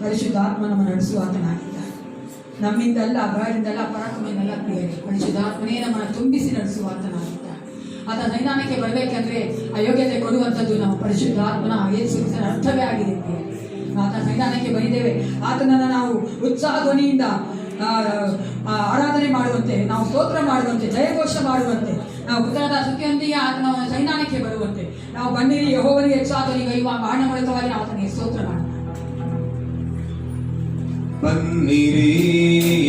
ಪರಿಶುದ್ಧಾತ್ಮನನ್ನು ನಡೆಸುವಾತನಾಗಿದ್ದಾನೆ. ನಮ್ಮಿಂದಲ್ಲ, ಬಹಳಿಂದಲ್ಲ, ಪರಾಕ್ರಮದಿಂದಲ್ಲ ಪ್ರಿಯರೇ, ಪರಿಶುದ್ಧಾತ್ಮನೇ ನಮ್ಮನ್ನು ತುಂಬಿಸಿ ನಡೆಸುವಾತನಾಗಿದ್ದಾನೆ. ಆತ ನೈದಾನಕ್ಕೆ ಬರಬೇಕಂದ್ರೆ ಅಯೋಗ್ಯತೆ ಕೊಡುವಂಥದ್ದು ನಮ್ಮ ಪರಿಶುದ್ಧಾತ್ಮನ ಯೇಸು ಕ್ರಿಸ್ತನ ಅರ್ಥವೇ ಆಗಿದೆ ಪ್ರಿಯರೇ. ಆತ ಮೈದಾನಕ್ಕೆ ಬಂದಿದ್ದೇವೆ, ಆತನನ್ನು ನಾವು ಉತ್ಸಾಹ ಧ್ವನಿಯಿಂದ ಆರಾಧನೆ ಮಾಡುವಂತೆ, ನಾವು ಸ್ತೋತ್ರ ಮಾಡುವಂತೆ, ಜಯಘೋಷ ಮಾಡುವಂತೆ, ನಾವು ಉತ್ತರದ ಸುಖಿಯೊಂದಿಗೆ ಆತನ ಸೈನ್ಯಾನಕ್ಕೆ ಬರುವಂತೆ ನಾವು ಬನ್ನಿರಿ ಯೆಹೋವನಿಗೆ ಉತ್ಸಾಹ ಧ್ವನಿ ಗೈಯುವ ಕಾರಣ ಮೂಲಕವಾಗಿ ಆತನಿಗೆ ಸ್ತೋತ್ರ ಮಾಡೋಣ. ಬನ್ನಿರಿ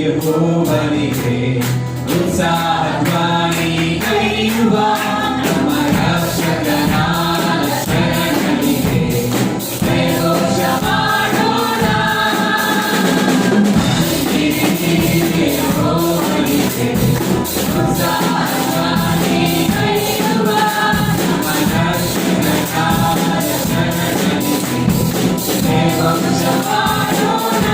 ಯೆಹೋವನಿಗೆ ಉತ್ಸಾಹ ಧ್ವನಿ ಗೈಯುವ ನಮ್ಮ ರಕ್ಷಕನಾದ ಶರಣನಿಗೆ ಜಯಘೋಷ ಮಾಡೋಣ. ಬನ್ನಿರಿ ಯೆಹೋವನಿಗೆ ಉತ್ಸಾಹ ಧ್ವನಿ ಗೈಯುವ ನಮ್ಮ ರಕ್ಷಕನಾದ ಶರಣನಿಗೆ ಜಯಘೋಷ ಮಾಡೋಣ.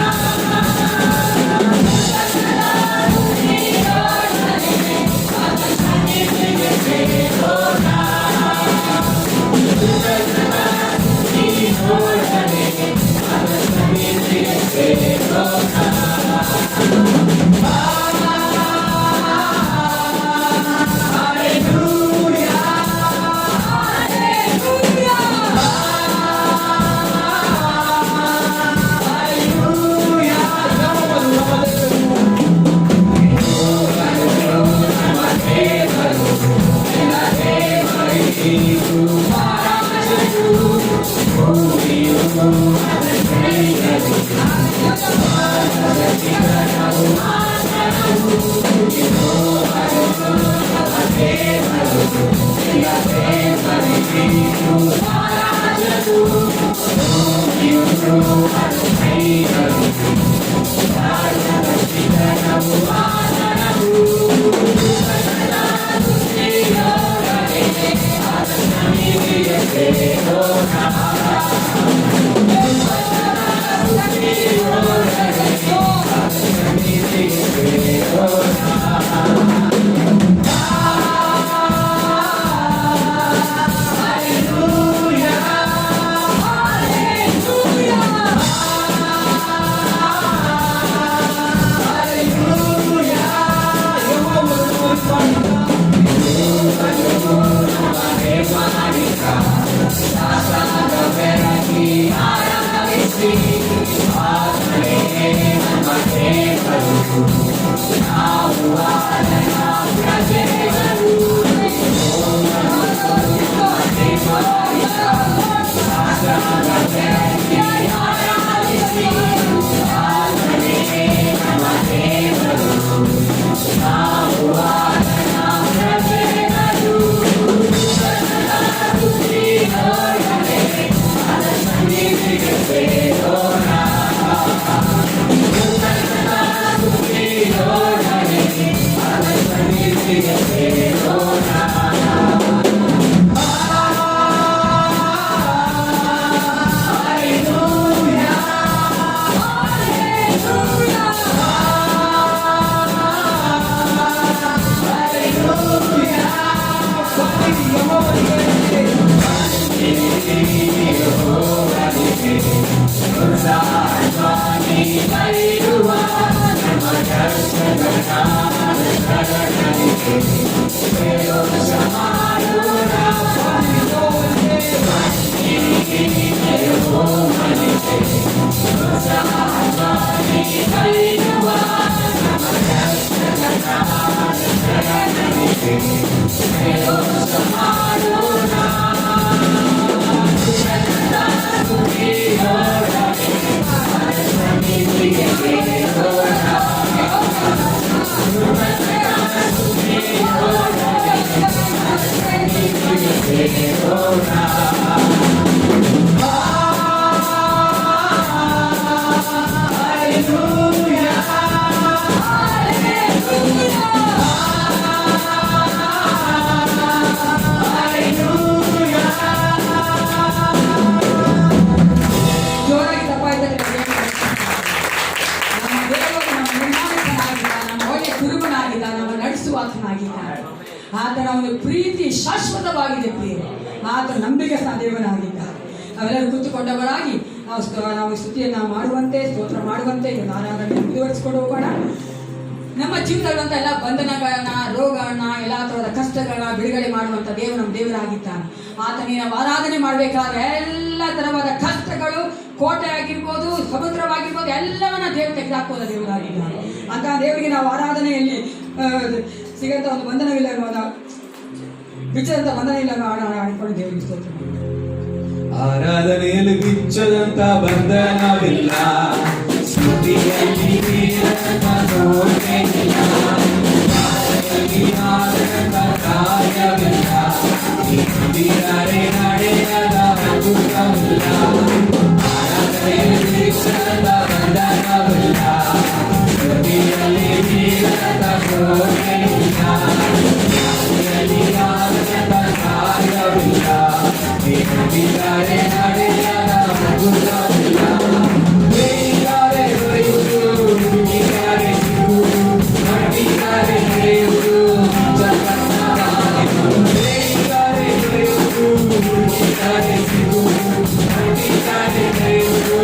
ಆತನಾಗಿದ್ದಾನೆ. ಆತನ ಒಂದು ಪ್ರೀತಿ ಶಾಶ್ವತವಾಗಿದೆ ಪ್ರಿಯರೇ. ಆತನ ನಂಬಿಕೆಯ ದೇವನಾಗಿದ್ದಾನೆ. ನಾವೆಲ್ಲರೂ ಕೂತುಕೊಂಡವರಾಗಿ ನಾವು ಸ್ತುತಿಯನ್ನು ಮಾಡುವಂತೆ, ಸ್ತೋತ್ರ ಮಾಡುವಂತೆ ಈ ಆರಾಧನೆ ಮುಂದುವರಿಸಿಕೊಂಡು ಹೋಗೋಣ. ನಮ್ಮ ಜೀವನದಂತ ಎಲ್ಲ ಬಂಧನಗಳನ್ನ, ರೋಗಗಳನ್ನ, ಎಲ್ಲ ತರಹದ ಕಷ್ಟಗಳನ್ನ ಬಿಡುಗಡೆ ಮಾಡುವಂತ ದೇವರು ನಮ್ಮ ದೇವರಾಗಿದ್ದಾನೆ. ಆತನಿಗೆ ನಾವು ಆರಾಧನೆ ಮಾಡಬೇಕಾದ್ರೆ ಎಲ್ಲ ತರವಾದ ಕಷ್ಟಗಳು, ಕೋಟೆ ಆಗಿರ್ಬೋದು, ಸಮುದ್ರವಾಗಿರ್ಬೋದು, ಎಲ್ಲವನ್ನ ದೇವರು ತೆಗೆದುಹಾಕುವ ದೇವರಾಗಿದ್ದಾನೆ. ಅಂತ ದೇವರಿಗೆ ನಾವು ಆರಾಧನೆಯಲ್ಲಿ ಸಿಗಂತ ಒಂದು ಬಂಧನವಿಲ್ಲ, ಬಿಚ್ಚದಂತ ಬಂಧನವಿಲ್ಲ ಆಡಿಕೊಂಡು ದೇವರಿಗೆ ಸ್ತೋತ್ರ ಮಾಡಿ. ಆರಾಧನೆಯಲ್ಲಿ ಬಿಚ್ಚದಂತ ಬಂಧನವಿಲ್ಲ, ಸ್ತುತಿಯಲ್ಲಿ ಬೀಳದಂತ ಕೋಟೆಯಿಲ್ಲ, ಆರಾಧನೆಯಲ್ಲಿ ಆಡದಂತ ಕಾರ್ಯವಿಲ್ಲ, ನೀಡಿದರೆ ನಡೆಯದ ಅದ್ಭುತವಿಲ್ಲ. ಆರಾಧನೆಯಲ್ಲಿ ಬಿಚ್ಚದಂತ ಬಂಧನವಿಲ್ಲ, ಸ್ತುತಿಯಲ್ಲಿ ಬೀಳದಂತ ಕೋಟೆಯಿಲ್ಲ, ಆರಾಧನೆಯಲ್ಲಿ ಆಡದಂತ ಕಾರ್ಯವಿಲ್ಲ, ನೀಡಿದರೆ ನಡೆಯದ ಅದ್ಭುತವಿಲ್ಲ. ಬೇಡಿದರೆ ದೊರೆಯುವುದು, ಹುಡುಕಿದರೆ ಸಿಗುವುದು, ಮಾಡಿದರೆ ನಡೆಯುವುದು, ಜಗತ್ತನಾಗಿರುವುದು. ಬೇಡಿದರೆ ದೊರೆಯುವುದು, ಹುಡುಕಿದರೆ ಸಿಗುವುದು, ಮಾಡಿದರೆ ನಡೆಯುವುದು,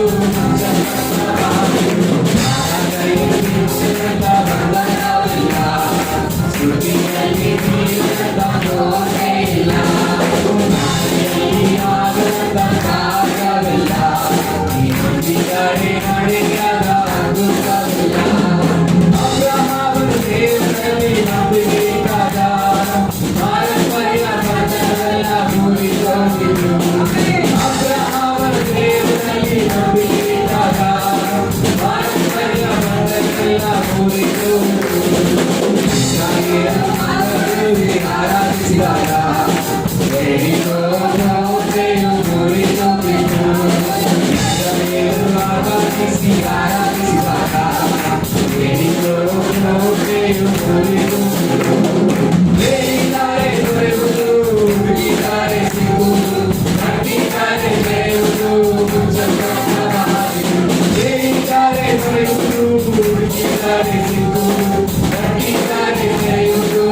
ಜಗತ್ತನಾಗಿರುವುದು. ಆರಾಧನೆಯಲ್ಲಿ ಬಿಚ್ಚದಂತ ಬಂಧನವಿಲ್ಲ, ಸ್ತುತಿಯಲ್ಲಿ ಬೀಳದಂತ ಕೋಟೆಯಿಲ್ಲ, ಆಗದಂತ ಕಾರ್ಯವಿಲ್ಲ, ನೀಡಿದರೆ ನಡೆಯದ ಅದ್ಭುತವಿಲ್ಲ. ಅಬ್ರಹಾಮನು ದೇವರಲ್ಲಿ ನಂಬಿಕೆಯಾದ, ಪಾರಂಪರ್ಯ ಬಂಧನವೆಲ್ಲ ಮುರಿದೋಗಿತು. ಅಬ್ರಹಾಮನು ದೇವರಲ್ಲಿ ನಂಬಿಕೆಯಾದ, ಪಾರಂಪರ್ಯ ಬಂಧನವೆಲ್ಲ ಮುರಿದೋಗಿತು. ಇಸ್ರಾಯೇಲರು ಆರಾಧಿಸಿದಾಗ ಬೇಡಿಕೋ ಮೋಸೆಯು ಮುರಿದೋಗಿತು. ಇಸ್ರಾಯೇಲರು ಆರಾಧಿಸಿದಾಗ ಬೇಡಿಕೋ ಮೋಸೆಯು ಮುರಿದೋಗಿತು. ಬೇಡಿದರೆ ದೊರೆಯುವುದು, ಹುಡುಕಿದರೆ ಸಿಗುವುದು, ಮಾಡಿದರೆ ನಡೆಯುವುದು, ಜಗತ್ತನಾಗಿರುವುದು. ಬೇಡಿದರೆ ದೊರೆಯುವುದು, ಹುಡುಕಿದರೆ ಸಿಗುವುದು, ಮಾಡಿದರೆ ನಡೆಯುವುದು,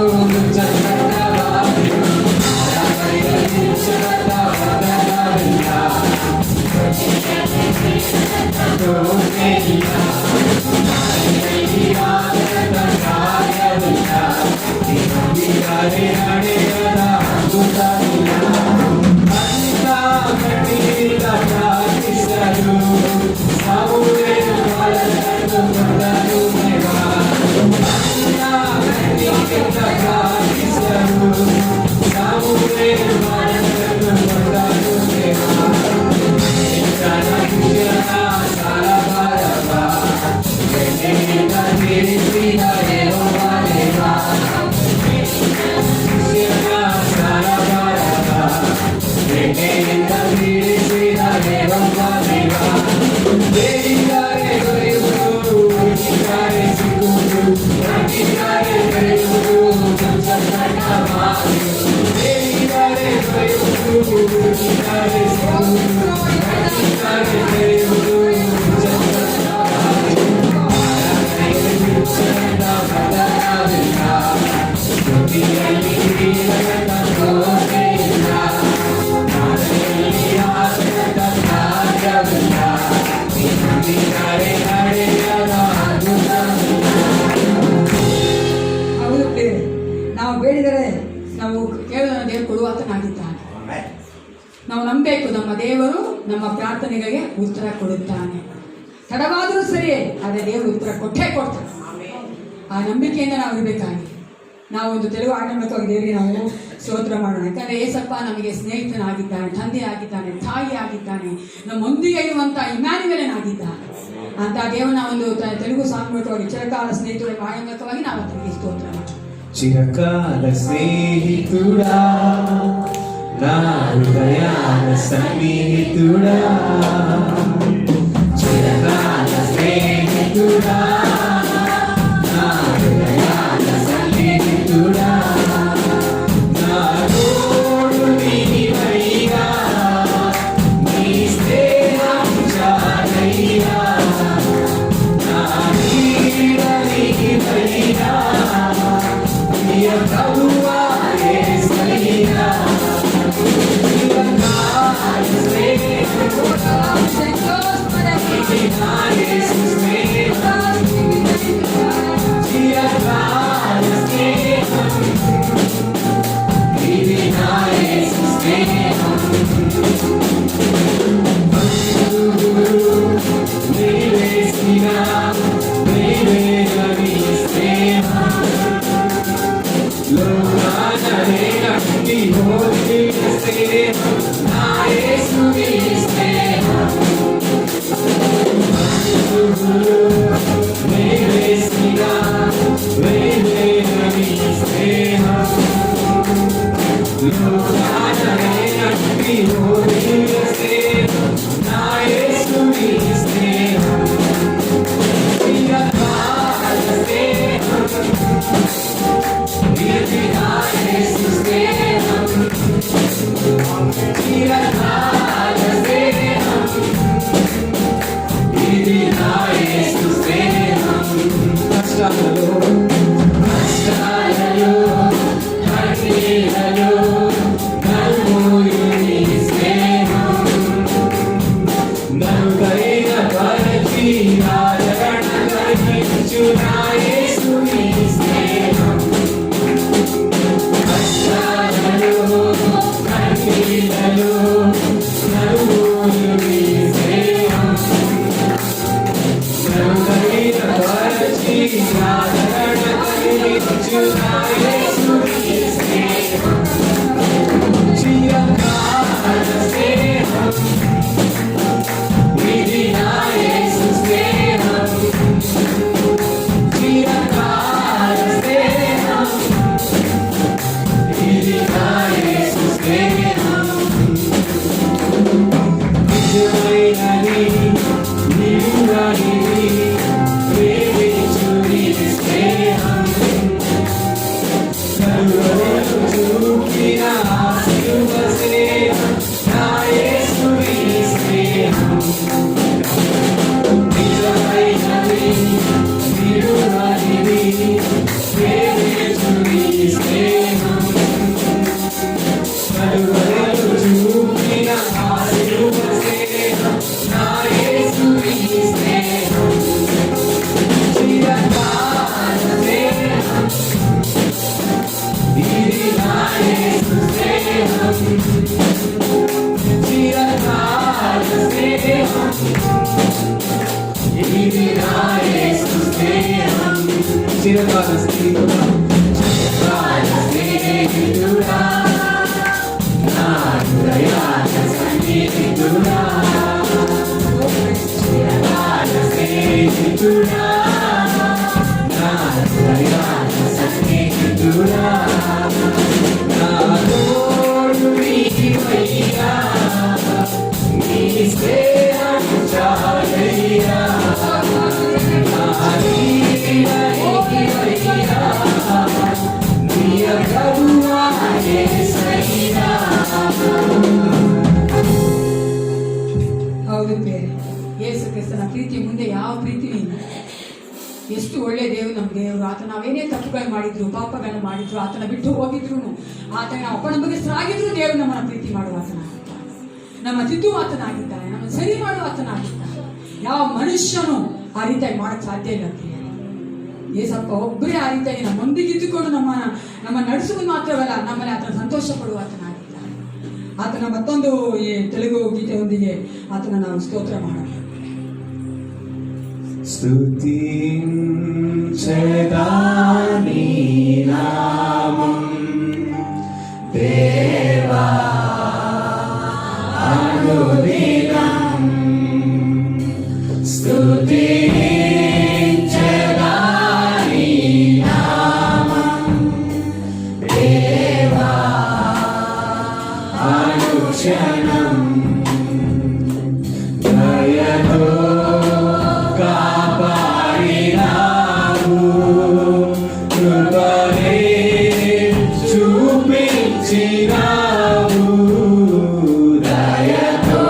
ಜಗತ್ತನಾಗಿರುವುದು. ಬಿಚ್ಚದಂತ ಬಂಧನವಿಲ್ಲ, ಕೋಟೆಯಿಲ್ಲ, ಆರಾಧನೆಯಲ್ಲಿ ಆಗದಂತ ಕಾರ್ಯವಿಲ್ಲ, ನೀಡಿದರೆ ನಡೆಯದ ಅದ್ಭುತವಿಲ್ಲ. ಅಂತ ಕಣ್ಣೀರಿನಿಂದ ಪ್ರಾರ್ಥಿಸಲು ಸಮುವೇಲನು ಬಾಲಕನನ್ನು ಕೊಂದನು ದೇವ. ಅಂತ ಕಣ್ಣೀರಿನಿಂದ ಪ್ರಾರ್ಥಿಸಲು ಸಮುವೇಲನು ಬಾಲಕನನ್ನು ಕೊಂದನು ದೇವ. ಹೆಚ್ಚನ ಪೂಜನ ಸಾಲಭಾರವ ಬೆಣ್ಣೆಯಿಂದ ತೀರಿಸಿದ ಯೆಹೋವ ದೇವ. ಶಿಷ್ಯನ ಸಾಲಭಾರವ ಬೆಣ್ಣೆಯಿಂದ ತೀರಿಸಿದ ಯೆಹೋವ ದೇವ. ಬೇಡಿದರೆ ದೊರೆಯುವುದು, ಹುಡುಕಿದರೆ ಸಿಗುವುದು, ಮಾಡಿದರೆ ನಡೆಯುವುದು, ಜಗತ್ತನಾಗಿರುವುದು. ಬೇಡಿದರೆ ದೊರೆಯುವುದು, ಹುಡುಕಿದರೆ ಸಿಗುವುದು, ಮಾಡಿದರೆ ನಡೆಯುವುದು, ಜಗತ್ತನಾಗಿರುವುದು. ಆರಾಧನೆಯಲ್ಲಿ ಬಿಚ್ಚದಂತ ಬಂಧನವಿಲ್ಲ, ಸ್ತುತಿಯಲ್ಲಿ ಬೀಳದಂತ ಕೋಟೆಯಿಲ್ಲ, ಆರಾಧನೆಯಲ್ಲಿ ಆಗದಂತ ಕಾರ್ಯವಿಲ್ಲ, ನೀಡಿದರೆ ನಡೆಯದ ಅದ್ಭುತವಿಲ್ಲ. ಹೌದು ಪ್ರಿಯರೇ, ನಾವು ಬೇಡಿದರೆ ನಾವು ಕೇಳುವ ದೇವರು ಕೊಡುವಾತನಾಗಿದ್ದಾನೆ. ನಾವು ನಂಬಬೇಕು, ನಮ್ಮ ದೇವರು ನಮ್ಮ ಪ್ರಾರ್ಥನೆಗಳಿಗೆ ಉತ್ತರ ಕೊಡುತ್ತಾನೆ. ತಡವಾದರೂ ಸರಿಯೇ, ಆದರೆ ದೇವರು ಉತ್ತರ ಕೊಟ್ಟೇ ಕೊಡ್ತಾನೆ. ಆ ನಂಬಿಕೆಯಿಂದ ನಾವು ಇರಬೇಕಾಗಿ ನಾವು ಒಂದು ತೆಲುಗು ಹಾಡಿನ ಮೂಲಕವಾಗಿ ದೇವರಿಗೆ ನಾವು ಸ್ತೋತ್ರ ಮಾಡೋಣ. ಯಾಕಂದರೆ ಏಸಪ್ಪ ನಮಗೆ ಸ್ನೇಹಿತನಾಗಿದ್ದಾನೆ, ತಂದೆ ಆಗಿದ್ದಾನೆ, ತಾಯಿ ಆಗಿದ್ದಾನೆ, ನಮ್ಮೊಂದಿಗೆ ಇರುವಂಥ ಇಮ್ಯಾನ್ಯುಯಲನಾಗಿದ್ದಾನೆ. ಅಂತ ದೇವನ ಒಂದು ತೆಲುಗು ಸಾಂಗ್ ಮೂಲಕವಾಗಿ ಚಿರಕಾಲ ಸ್ನೇಹಿತರ ಹಾಡಿನ ಮೂಲಕವಾಗಿ ನಾವು ಆತನಿಗೆ ಸ್ತೋತ್ರ ಮಾಡೋಣ. ಚಿರಕಾಲ ಸ್ನೇಹಿತುడా, నా హృదయాల సన్నిహితుడా, చిరకాల స్నేహితుడా, నా హృదయాల సన్నిహితుడా, నా తోడు నీవయ్యా, నీ స్నేహం చాలయ్యా, నా నీడ నీవయ్యా, నీ వేసిన వేవేగని స్నేహం లోకాన లేనట్టి హోలీ స్నేహం నా యేసుని స్నేహం వేవేసిన వేవేగని స్నేహం లోకాన లేనట్టి హోలీ స్నేహం నా యేసుని స్నేహం చిరకాల స్నేహం ఇది నా యేసు స్నేహం చిరకాల స్నేహం ఇది నా యేసు స్నేహం కష్టాలలో కన్నీళ్ళలో నలుగురిని స్నేహం నలుగైన పరచి ఆదరణ కలిగించు నా యేసుని స్నేహం కష్టాలలో కన్నీళ్ళలో నలుగురిని స్నేహం నలుగైన పరచి ఆదరణ కలిగించు నా యేసుని స్నేహం చిరకాల స్నేహం ఇది నా యేసు స్నేహం చిరకాల స్నేహం ఇది నా యేసు స్నేహం నిజమైనది నిలువనిది ప్రేమించుని స్నేహం కరువలను చూపిన శిలువ స్నేహం నా యేసుని స్నేహం నిజమైనది నిలువనిది ప్రేమించుని స్నేహం కరువలను చూపిన శిలువ స్నేహం నా యేసుని స్నేహం చిరకాల స్నేహం ఇది నా యేసు స్నేహం చిరకాల స్నేహం ఇది నా యేసు స్నేహం చిరకాల స్నేహితుడా చిరకాల స్నేహితుడా నా హృదయాల సన్నిహితుడా చిరకాల స్నేహితుడా నా హృదయాల సన్నిహితుడా నా తోడు నీవయ్యా నీ స్నేహం చాలయ్యా నా నీడ నీవయ్యా నీ ప్రభువా యేసయ్యా ಹೌದು ಪ್ರಿಯರೇ, ಯೇಸು ಕ್ರಿಸ್ತನ ಪ್ರೀತಿ ಮುಂದೆ ಯಾವ ಪ್ರೀತಿನೂ ಇಲ್ಲ. ಎಷ್ಟು ಒಳ್ಳೆ ದೇವರು ನಮ್ಮ ದೇವರು. ಆತ ನಾವೇನೇ ತಪ್ಪುಗಳು ಮಾಡಿದ್ರು, ಪಾಪಗಳನ್ನು ಮಾಡಿದ್ರು, ಆತನ ಬಿಟ್ಟು ಹೋಗಿದ್ರು, ಆತನ ಅಪನಂಬಿಕಸ್ಥರಾಗಿದ್ರು ದೇವರು ನಮ್ಮನ್ನು ಪ್ರೀತಿ ಮಾಡುವ ಆತನಾಗಿದ್ದಾನೆ, ನಮ್ಮ ತಿದ್ದುವ ಆತನಾಗಿದ್ದಾನೆ, ನಮ್ಮ ಸರಿ ಮಾಡುವ ಆತನಾಗಿದ್ದಾನೆ. ಯಾವ ಮನುಷ್ಯನು ಆ ರೀತಿಯಾಗಿ ಮಾಡಕ್ಕೆ ಸಾಧ್ಯ ಇಲ್ಲ ಪ್ರಿಯರೇ. ಏಸಪ್ಪ ಒಬ್ಬರೇ ಆ ರೀತಿಯಾಗಿ ನಮ್ಮೊಂದಿಗಿದ್ದುಕೊಂಡು ನಮ್ಮ ನಡೆಸುವುದು ಮಾತ್ರವಲ್ಲ, ನಮ್ಮಲ್ಲಿ ಆತನ ಸಂತೋಷ ಪಡುವ ಆತನಾಗಿದ್ದಾನೆ. ಆತನ ಮತ್ತೊಂದು ಈ ತೆಲುಗು ಗೀತೆಯೊಂದಿಗೆ ಆತನ ನಾವು ಸ್ತೋತ್ರ ಮಾಡೋಣ. స్తుతించెదా నీ నామం దేవా అనుదినం స్తుతించెదా నీ నామం దేవా అనుక్షణం దయతో కాపాడినావు కృపనే చూపించినావు దయతో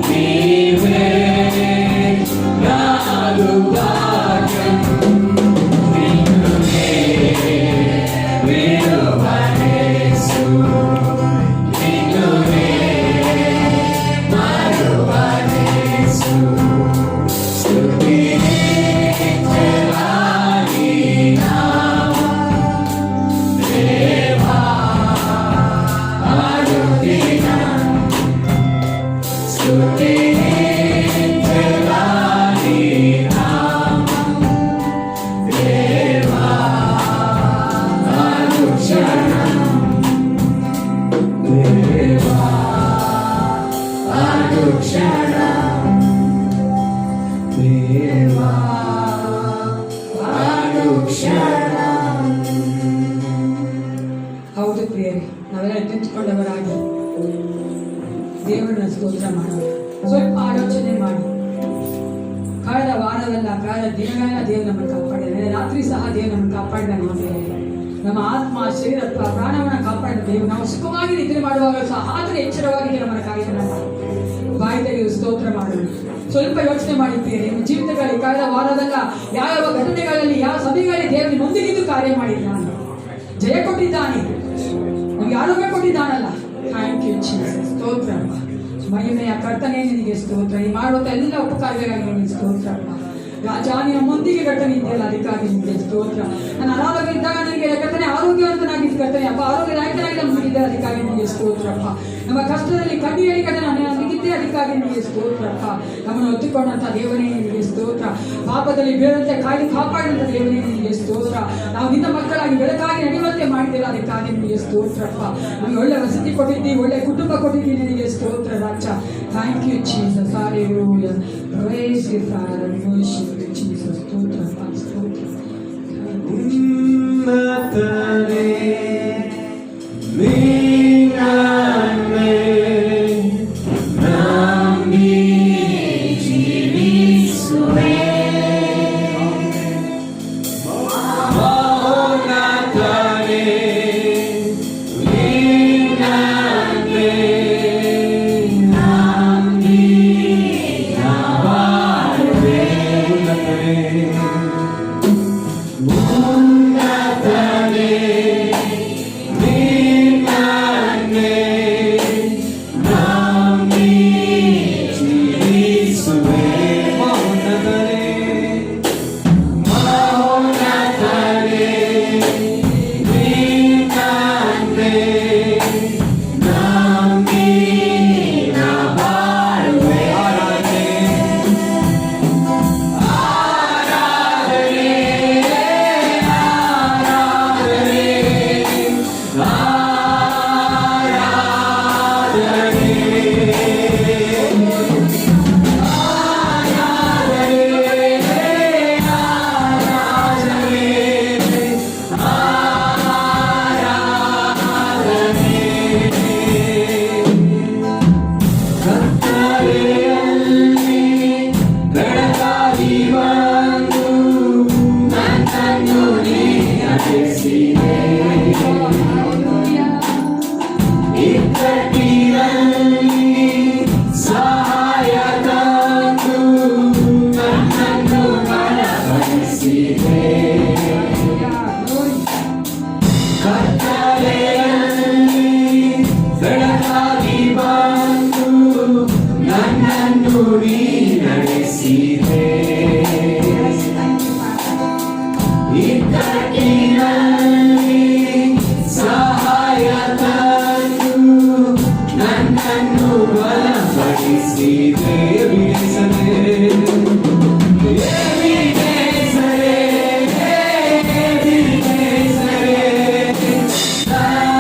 నీవే నాకు భాగ్యం నిన్నునే విడువనేసు నిన్నునే మరువనేసు స్తుతించెదాని నామం దేవా అనుదినం స్తుతించెదాని నామం దేవా అనుక్షణం దేవా అనుక్షణం దేవా అనుಕ್ಷಣಂ. ಹೌದು ಪ್ರಿಯರೇ, ನಾವೆಲ್ಲ ಎತ್ತೆತ್ತುಕೊಂಡವರಾಗಿ ದೇವರನ್ನ ಸ್ತೋತ್ರ ಮಾಡೋಣ. ಸ್ವಲ್ಪ ಆಲೋಚನೆ ಮಾಡಿ. ಕಳೆದ ವಾರವೆಲ್ಲ ಕಳೆದ ದಿನಗಳೆಲ್ಲ ದೇವರು ನಮ್ಮನ್ನು ಕಾಪಾಡಿದ್ದಾನೆ. ರಾತ್ರಿ ಸಹ ದೇವರು ನಮ್ಮನ್ನು ಕಾಪಾಡಿದ ನಮ್ಮ ಆತ್ಮ ಶರೀರ ಪ್ರಾಣವನ್ನು ಕಾಪಾಡಿದ ದೇವರು. ನಾವು ಸುಖವಾಗಿ ನಿದ್ರೆ ಮಾಡುವಾಗ ಸಹ ಆತನ ಎಚ್ಚರವಾಗಿ ನಮ್ಮನ್ನು ಕಾಯ್ತಾನಲ್ಲ. ಬಾಯಿ ತೆಗೆದು ಸ್ತೋತ್ರ ಮಾಡೋಣ. ಸ್ವಲ್ಪ ಯೋಚನೆ ಮಾಡಿದ್ದೀರಿ ನಿಮ್ಮ ಜೀವಿತಗಳಲ್ಲಿ ಕಳೆದ ವಾರವೆಲ್ಲ ಯಾವ ಘಟನೆಗಳಲ್ಲಿ ಯಾವ ಸಭೆಗಳಲ್ಲಿ ದೇವರು ನೊಂದಿಗಿದ್ದು ಕಾರ್ಯ ಮಾಡಿದ್ದಾನೆ, ಜಯ ಕೊಟ್ಟಿದ್ದಾನೆ, ನಮಗೆ ಆರೋಗ್ಯ ಕೊಟ್ಟಿದ್ದಾನಲ್ಲ. Thank you Jesus. ಸ್ತೋತ್ರ ಅಪ್ಪ. ಮಹಿಮೆಯ ಕರ್ತನೆ ನಿನಗೆ ಸ್ತೋತ್ರ. ಈ ಮಾಡುವಂತ ಎಲ್ಲ ಉಪಕಾರಗಳಿಗಾಗಿ ನಿನಗೆ ಸ್ತೋತ್ರ ಅಪ್ಪ. ರಾಜ ನಿನ್ನ ಮುಂದಿಗೆ ಘಟನೆ ಇದೆಯಲ್ಲ, ಅದಕ್ಕಾಗಿ ನಿಮಗೆ ಸ್ತೋತ್ರ. ನನ್ನ ಅನಾರೋಗ್ಯ ಇದ್ದಾಗ ನನಗೆ ಕರ್ತನೆ ಆರೋಗ್ಯವಂತನಾಗಿದ್ದು ಕರ್ತನೆ ಅಪ್ಪ, ಆರೋಗ್ಯದಾಯಕನಾಗಿ ನಮಗಿದ್ದೆ, ಅದಕ್ಕಾಗಿ ನಿಮಗೆ ಸ್ತೋತ್ರ ಅಪ್ಪ. ನಮ್ಮ ಕಷ್ಟದಲ್ಲಿ ಕಣ್ಣಿಗೆ ಕಟ್ಟೆ ನನಗಿದ್ದೆ, ಅದಕ್ಕಾಗಿ ನಿಮಗೆ ಸ್ತೋತ್ರ ಅಪ್ಪ. ನಮ್ಮನ್ನು ಒತ್ತಿಕೊಂಡಂತ ದೇವನೇ ನಿನಗೆ ಸ್ತೋತ್ರ. ಪಾಪದಲ್ಲಿ ಬೀಳಂತೆ ಕಾಯ್ದು ಕಾಪಾಡಿದಂತ ದೇವನೇ ನಿನಗೆ ಸ್ತೋತ್ರ. ನಾವು ನಿನ್ನ ಮಕ್ಕಳಾಗಿ ಬೆಳಕಾಗಿ ನಡೆಯುವಂತೆ ಮಾಡಿದ್ದಿಲ್ಲ, ಅದಕ್ಕಾಗಿ ನಿನಗೆ ಸ್ತೋತ್ರ ಅಪ್ಪ. ನಮಗೆ ಒಳ್ಳೆ ವಸತಿ ಕೊಟ್ಟಿದ್ದೀವಿ, ಒಳ್ಳೆ ಕುಟುಂಬ ಕೊಟ್ಟಿದ್ದೀವಿ, ನಿನಗೆ ಸ್ತೋತ್ರ ರಾಜ. Thank you Jesus. Hallelujah. Praise you father. worship you Jesus. ಸ್ತೋತ್ರ ಅಪ್ಪ, ಸ್ತೋತ್ರ. ಉನ್ನತನೇ ನೀನನ್ನೇ ನಂಬಿ ಜೀವಿಸುವೆ. ಮಹೋನ್ನತನೇ ನೀನನ್ನೇ ನಂಬಿ ಬಾಳುವೆ. ಉನ್ನತನೇ ನೀನನ್ನೇ ನಂಬಿ ಜೀವಿಸುವೆ. ಮಹೋನ್ನತನೇ ಮಹೋನ್ನತನೇ ನೀನನ್ನೇ ನಂಬಿ ಬಾಳುವೆ. ಬೆಳಕಾಗಿ ಬಂದು ನನ್ನನ್ನು ನೀರಿಸಿದೆ. ಇಕ್ಕಟ್ಟಿನಲ್ಲಿ ಸಹಾಯ ತಂದು ನನ್ನನ್ನು ಬಲಪಡಿಸಿದೆ. ಕತ್ತಲೆಯಲ್ಲಿ ಬೆಳಕಾಗಿ ಬಂದು ನನ್ನನ್ನು ನಡೆಸಿದೆ. ಇಕ್ಕಟ್ಟಿನಲ್ಲಿ ಸಹಾಯ ತಂದು ನನ್ನನ್ನು ಬಲಪಡಿಸಿದೆ.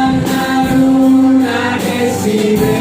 ನನ್ನನ್ನು ನಡೆಸಿದೆ.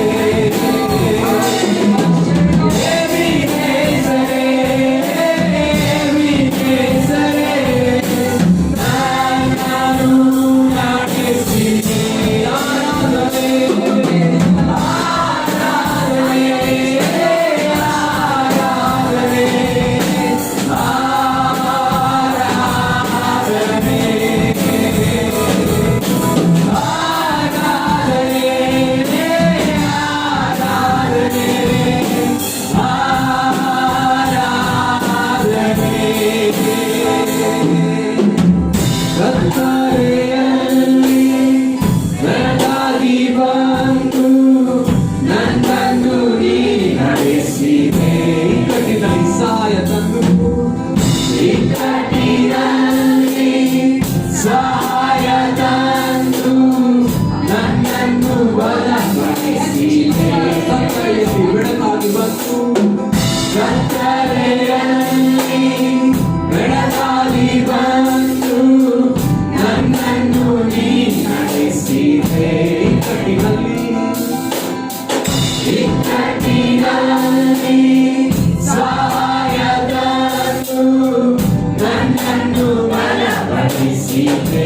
ಕತ್ತಲೆಯಲ್ಲಿ ಬೆಳಕಾಗಿ ಬಂದು ನನ್ನನ್ನು ನೀ ನಡೆಸಿದೆ. ಇಕ್ಕಟ್ಟಿನಲ್ಲಿ ಸಹಾಯ ತಂದು ನನ್ನನ್ನು ಬಲಪಡಿಸಿದೆ.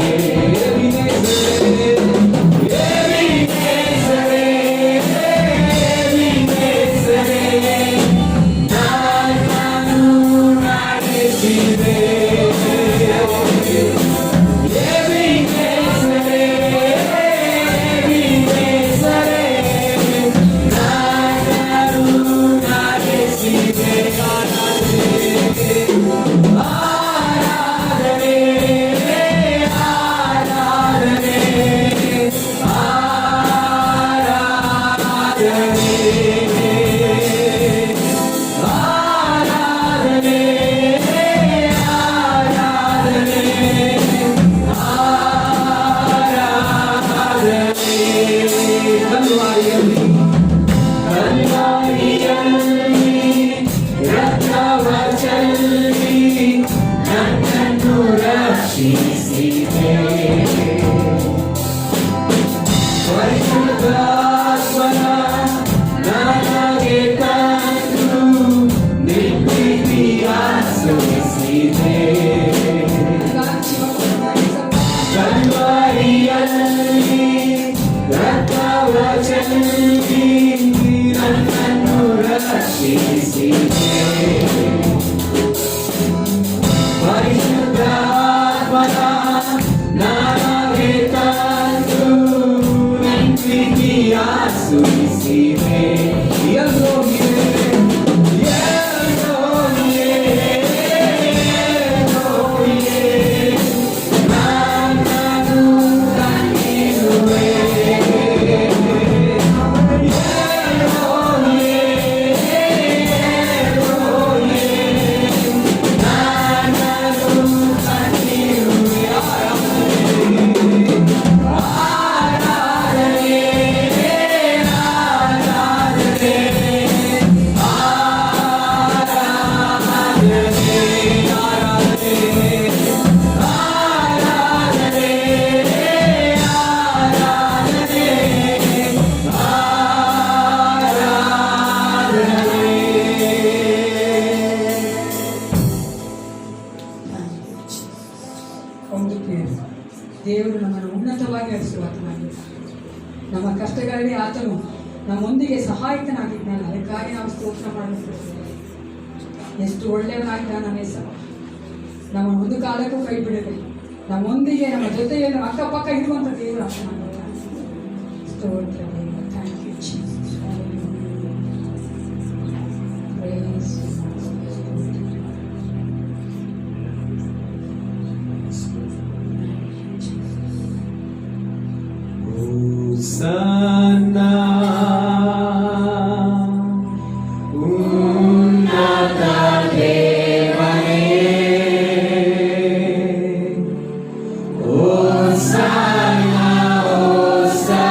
ನನ್ನನ್ನು ರಕ್ಷಿಸಿದೆ. ಪರಿಶುದ್ಧಾತ್ಮನ ನನಗೆ ತಂದು ನಿರ್ಭೀತಿಯ ಸುರಿಸಿದೆ. ಕಲ್ವಾರಿಯಲ್ಲಿ ರಕ್ತವ ಚೆಲ್ಲಿ ನನ್ನನ್ನು ರಕ್ಷಿಸಿದೆ. ಪರಿಶುದ್ಧಾತ್ಮನ ನನಗೆ ತಂದು ಪ್ರೀತಿಯ ಸುರಿಸಿದೆ. ದೇವರು ನಮ್ಮನ್ನು ಉನ್ನತವಾಗಿ ನಡೆಸುವಾತನಾಗಿದ್ದಾನೆ. ನಮ್ಮ ಕಷ್ಟಗಳಲ್ಲಿ ಆತನು ನಮ್ಮೊಂದಿಗೆ ಸಹಾಯಕನಾಗಿದ್ದಾನೆ. ಅದಕ್ಕಾಗಿ ನಾವು ಸ್ತೋತ್ರ ಮಾಡುತ್ತೇವೆ. ಎಷ್ಟು ಒಳ್ಳೆಯವನಾಗಿದ್ದಾನೆ ನಮ್ಮ ಹೆಸರು. ನಮ್ಮನ್ನು ಒಂದು ಕಾಲಕ್ಕೂ ಕೈ ಬಿಡದೆ ನಮ್ಮೊಂದಿಗೆ ನಮ್ಮ ಜೊತೆಯಲ್ಲಿ ಅಕ್ಕಪಕ್ಕ ಇರುವಂಥ ದೇವರು ಆತನಾಗಿದ್ದಾನೆ. ಸ್ತೋತ್ರ ದೇವ. Thank you Jesus. Praise Hosanna, unnata devane. Hosanna, Hosanna,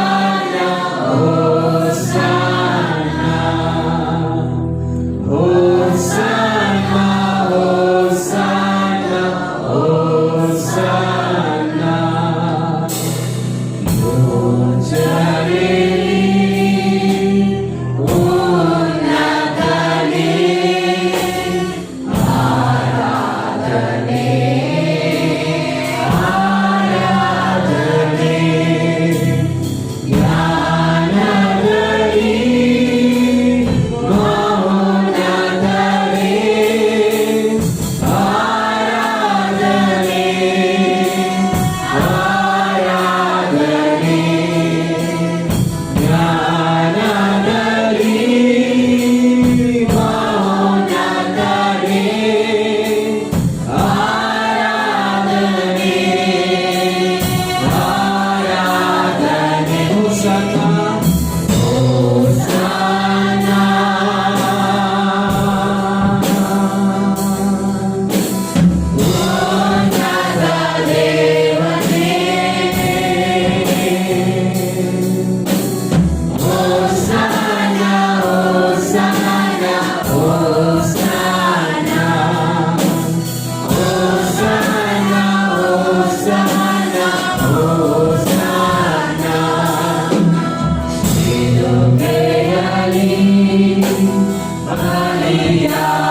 ಬಲಿಯಾರೆ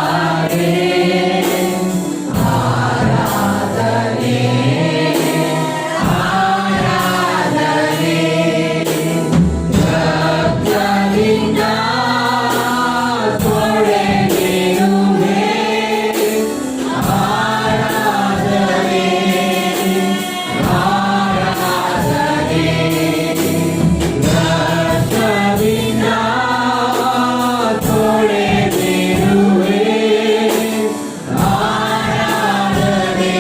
ಆರಾಧನೆ ಆರಾಧನೆ ರಕ್ತದಿಂದ ತೊಳೆದಿರುವೆ ಆರಾಧನೆ ಆರಾಧನೆ ರಕ್ತದಿಂದ ತೊಳೆದಿರುವೆ ಆರಾಧನೆ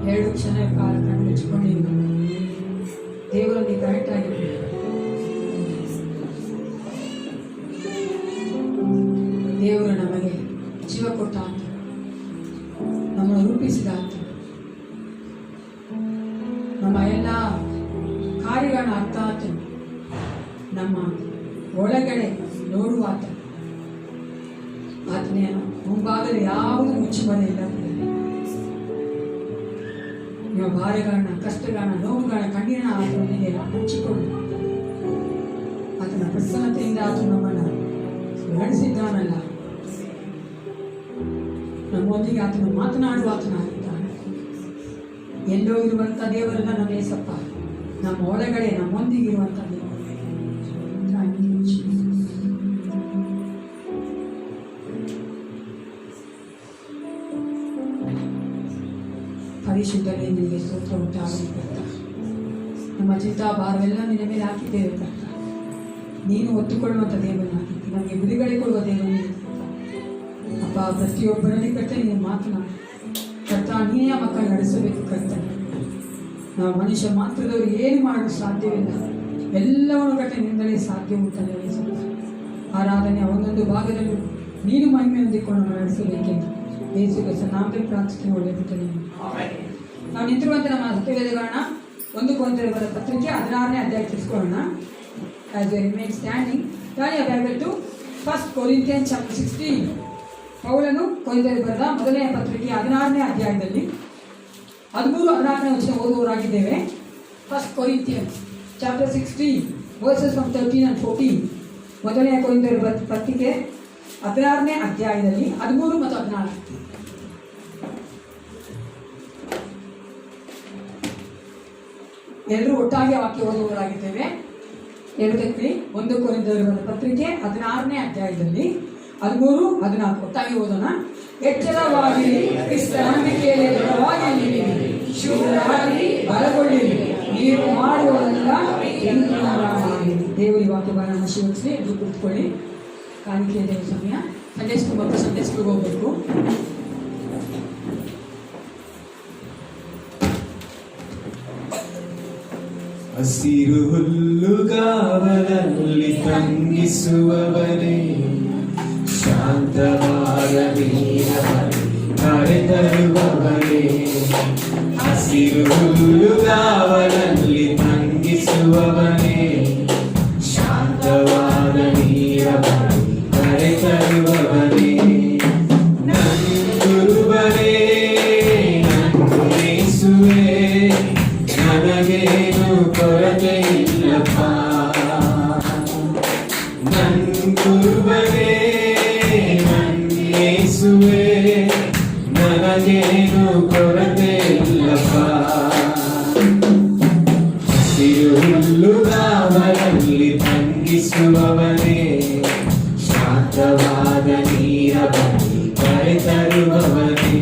ಎರಡು ಕ್ಷಣ ಕಾಲ ಕಣ್ಣು ಮುಚ್ಚಿಕೊಂಡಿದ್ದು ದೇವರಲ್ಲಿ ಕರೆಕ್ಟ್ ಆಗಿಬಿಡಿ. ದೇವರು ನಮಗೆ ಜೀವ ಕೊಟ್ಟ ಅಂತ, ನಮ್ಮನ್ನು ರೂಪಿಸಿದ ಅಂತ, ನಮ್ಮ ಎಲ್ಲ ಕಾರ್ಯಗಳನ್ನ ಅರ್ಥ ಆತ, ನಮ್ಮ ಒಳಗಡೆ ನೋಡುವ ಆತ. ಆತನೇ ಮುಂಭಾಗದಲ್ಲಿ ಯಾವುದು ಮುಚ್ಚುಮರೆ ಇಲ್ಲ. ನಿಮ್ಮ ಭಾರಗಳನ್ನ, ಕಷ್ಟಗಳನ್ನ, ನೋವುಗಳನ್ನ, ಕಣ್ಣೀರನ್ನ ಆತನೊಂದಿಗೆ ಹಂಚಿಕೊಂಡು ಆತನ ಪ್ರಸನ್ನತೆಯಿಂದ ಆತ ನಮ್ಮನ್ನು ನಡೆಸಿದ್ದಾನಲ್ಲ, ನಮ್ಮೊಂದಿಗೆ ಆತನು ಮಾತನಾಡುವ ಆತನಾಗಿದ್ದಾನೆ. ಎಲ್ಲೋ ಇರುವಂಥ ದೇವರನ್ನ ನಮ್ಮ ಏಸಪ್ಪ, ನಮ್ಮ ಒಳಗಡೆ ನಮ್ಮೊಂದಿಗೆ ಇರುವಂಥ ದೇವರು. ಪರಿಶುದ್ಧನೇ ನಿನಗೆ ಸ್ತೋತ್ರ ಉಂಟಾಗಲಿ ಕರ್ತ. ನಮ್ಮ ಚಿಂತಾ ಭಾರವೆಲ್ಲ ನಿನ್ನ ಮೇಲೆ ಹಾಕಿದ್ದೇವೆ ಕರ್ತ. ನೀನು ಒತ್ತುಕೊಳ್ಳುವಂಥ ದೇವನಾಗಿದ್ದಿ, ನಮಗೆ ಬಿಡುಗಡೆ ಕೊಡುವ ದೇವನಿಗೆ ಅಪ್ಪ. ಪ್ರತಿಯೊಬ್ಬರಲ್ಲಿ ಕರ್ತ ನೀನು ಮಾತನಾಡಿ ಕರ್ತ, ನೀನೇ ಆ ಮಕ್ಕಳು ನಡೆಸಬೇಕು ಕರ್ತ. ನಾವು ಮನುಷ್ಯ ಮಾತ್ರದವರು ಏನು ಮಾಡಲು ಸಾಧ್ಯವಿಲ್ಲ, ಎಲ್ಲವನ್ನು ಕಟ್ಟ ನಿಂದಲೇ ಸಾಧ್ಯ ಉಂಟಲ್ಲ. ಆರಾಧನೆ ಒಂದೊಂದು ಭಾಗದಲ್ಲೂ ನೀನು ಮಹಿಮೆ ಹೊಂದಿಕೊಂಡು ನಡೆಸಬೇಕೆಂದು ಯೇಸು ಕ್ರಿಸ್ತನ ನಾಮದಲ್ಲಿ ಪ್ರಾರ್ಥಿಸಿ ಒಳ್ಳೆಯಬಿಟ್ಟೆ. ನಾವು ನಿಂತಿರುವಂತೆ ನಮ್ಮ ಸತ್ಯವೇದಗಳನ್ನ 1 ಕೊರಿಂಥಿಯರ ಬರೆದ ಪತ್ರಿಕೆ 16ನೇ ಅಧ್ಯಾಯ ತಿಳಿಸ್ಕೊಳ್ಳೋಣ. As we remain standing, turn your Bible to 1 Corinthians chapter 16. ಪೌಲನು ಕೊರಿಂಥಿಯರಿಗೆ ಬರೆದ ಮೊದಲನೆಯ ಪತ್ರಿಕೆ 16ನೇ ಅಧ್ಯಾಯದಲ್ಲಿ 13-14ನೇ ವಚನ ಓದುವವರಾಗಿದ್ದೇವೆ. 1 Corinthians chapter 16 verses from 13 and 14. ಮೊದಲನೆಯ ಕೊರಿಂಥಿಯರ ಪತ್ರಿಕೆ 16ನೇ ಅಧ್ಯಾಯದಲ್ಲಿ 13 ಮತ್ತು 14. ಎಲ್ಲರೂ ಒಟ್ಟಾಗಿ ವಾಕ್ಯ ಓದುವವರಾಗಿದ್ದೇವೆ. 1 ಕೊರಿಂಥಿಯರ ಪತ್ರಿಕೆ 16ನೇ ಅಧ್ಯಾಯದಲ್ಲಿ 13-14 ಒಟ್ಟಾಗಿ ಓದೋಣ. ಎಚ್ಚರವಾಗಿರಿ, ಕ್ರಿಸ್ತ ನಂಬಿಕೆಯಲ್ಲಿ ದೃಢವಾಗಿರಿ, ಶೂರರಾಗಿ ಬಲಗೊಳ್ಳಿರಿ, ನೀವು ಮಾಡುವುದಲ್ಲ ದೇವರಿ ವಾಕ್ಯವನ್ನು ಶಿವರಿಸಿ ಎದ್ದು ಕುಳಿತುಕೊಳ್ಳಿ. ಕಾಣಿಕೆ ದೇವ ಸಮಯ. ಸಂಡೇ ಸ್ಕೂಲ್ ಮತ್ತು ಸಂಡೇ ಸ್ಕೂಲ್ಗೆ ಹೋಗಬೇಕು. ಹಸಿರು ಹುಲ್ಲುಗಾವಲಲ್ಲಿ ತಂಗಿಸುವವನೇ, ಶಾಂತವಾದ ನೀರವನೇ ಕರೆತರುವವನೇ. ಹಸಿರು ಹುಲ್ಲುಗಾವಲಲ್ಲಿ ತಂಗಿಸುವವನೇ, ಶಾಂತವಾದ ನೀರವನೇ ಕರೆತರುವವನೇ. ಗುರುವನೇ ನನ್ನೇಸುವೆ, ನನಗೇನು ಕೊರತೆ ಇಲ್ಲಪ್ಪ. ನನ್ ಗುರುವನೇ ನನ್ನೇಸುವೆ, ನನಗೇನು ಕೊರತೆ ಇಲ್ಲಪ್ಪ. ಹಸಿರು ಹುಲ್ಲುಗಾವಲಲ್ಲಿ ತಂಗಿಸುವವನೇ, ಶಾಂತವಾದ ನೀರ ಬಳಿ ಕರೆತರುವವನೇ.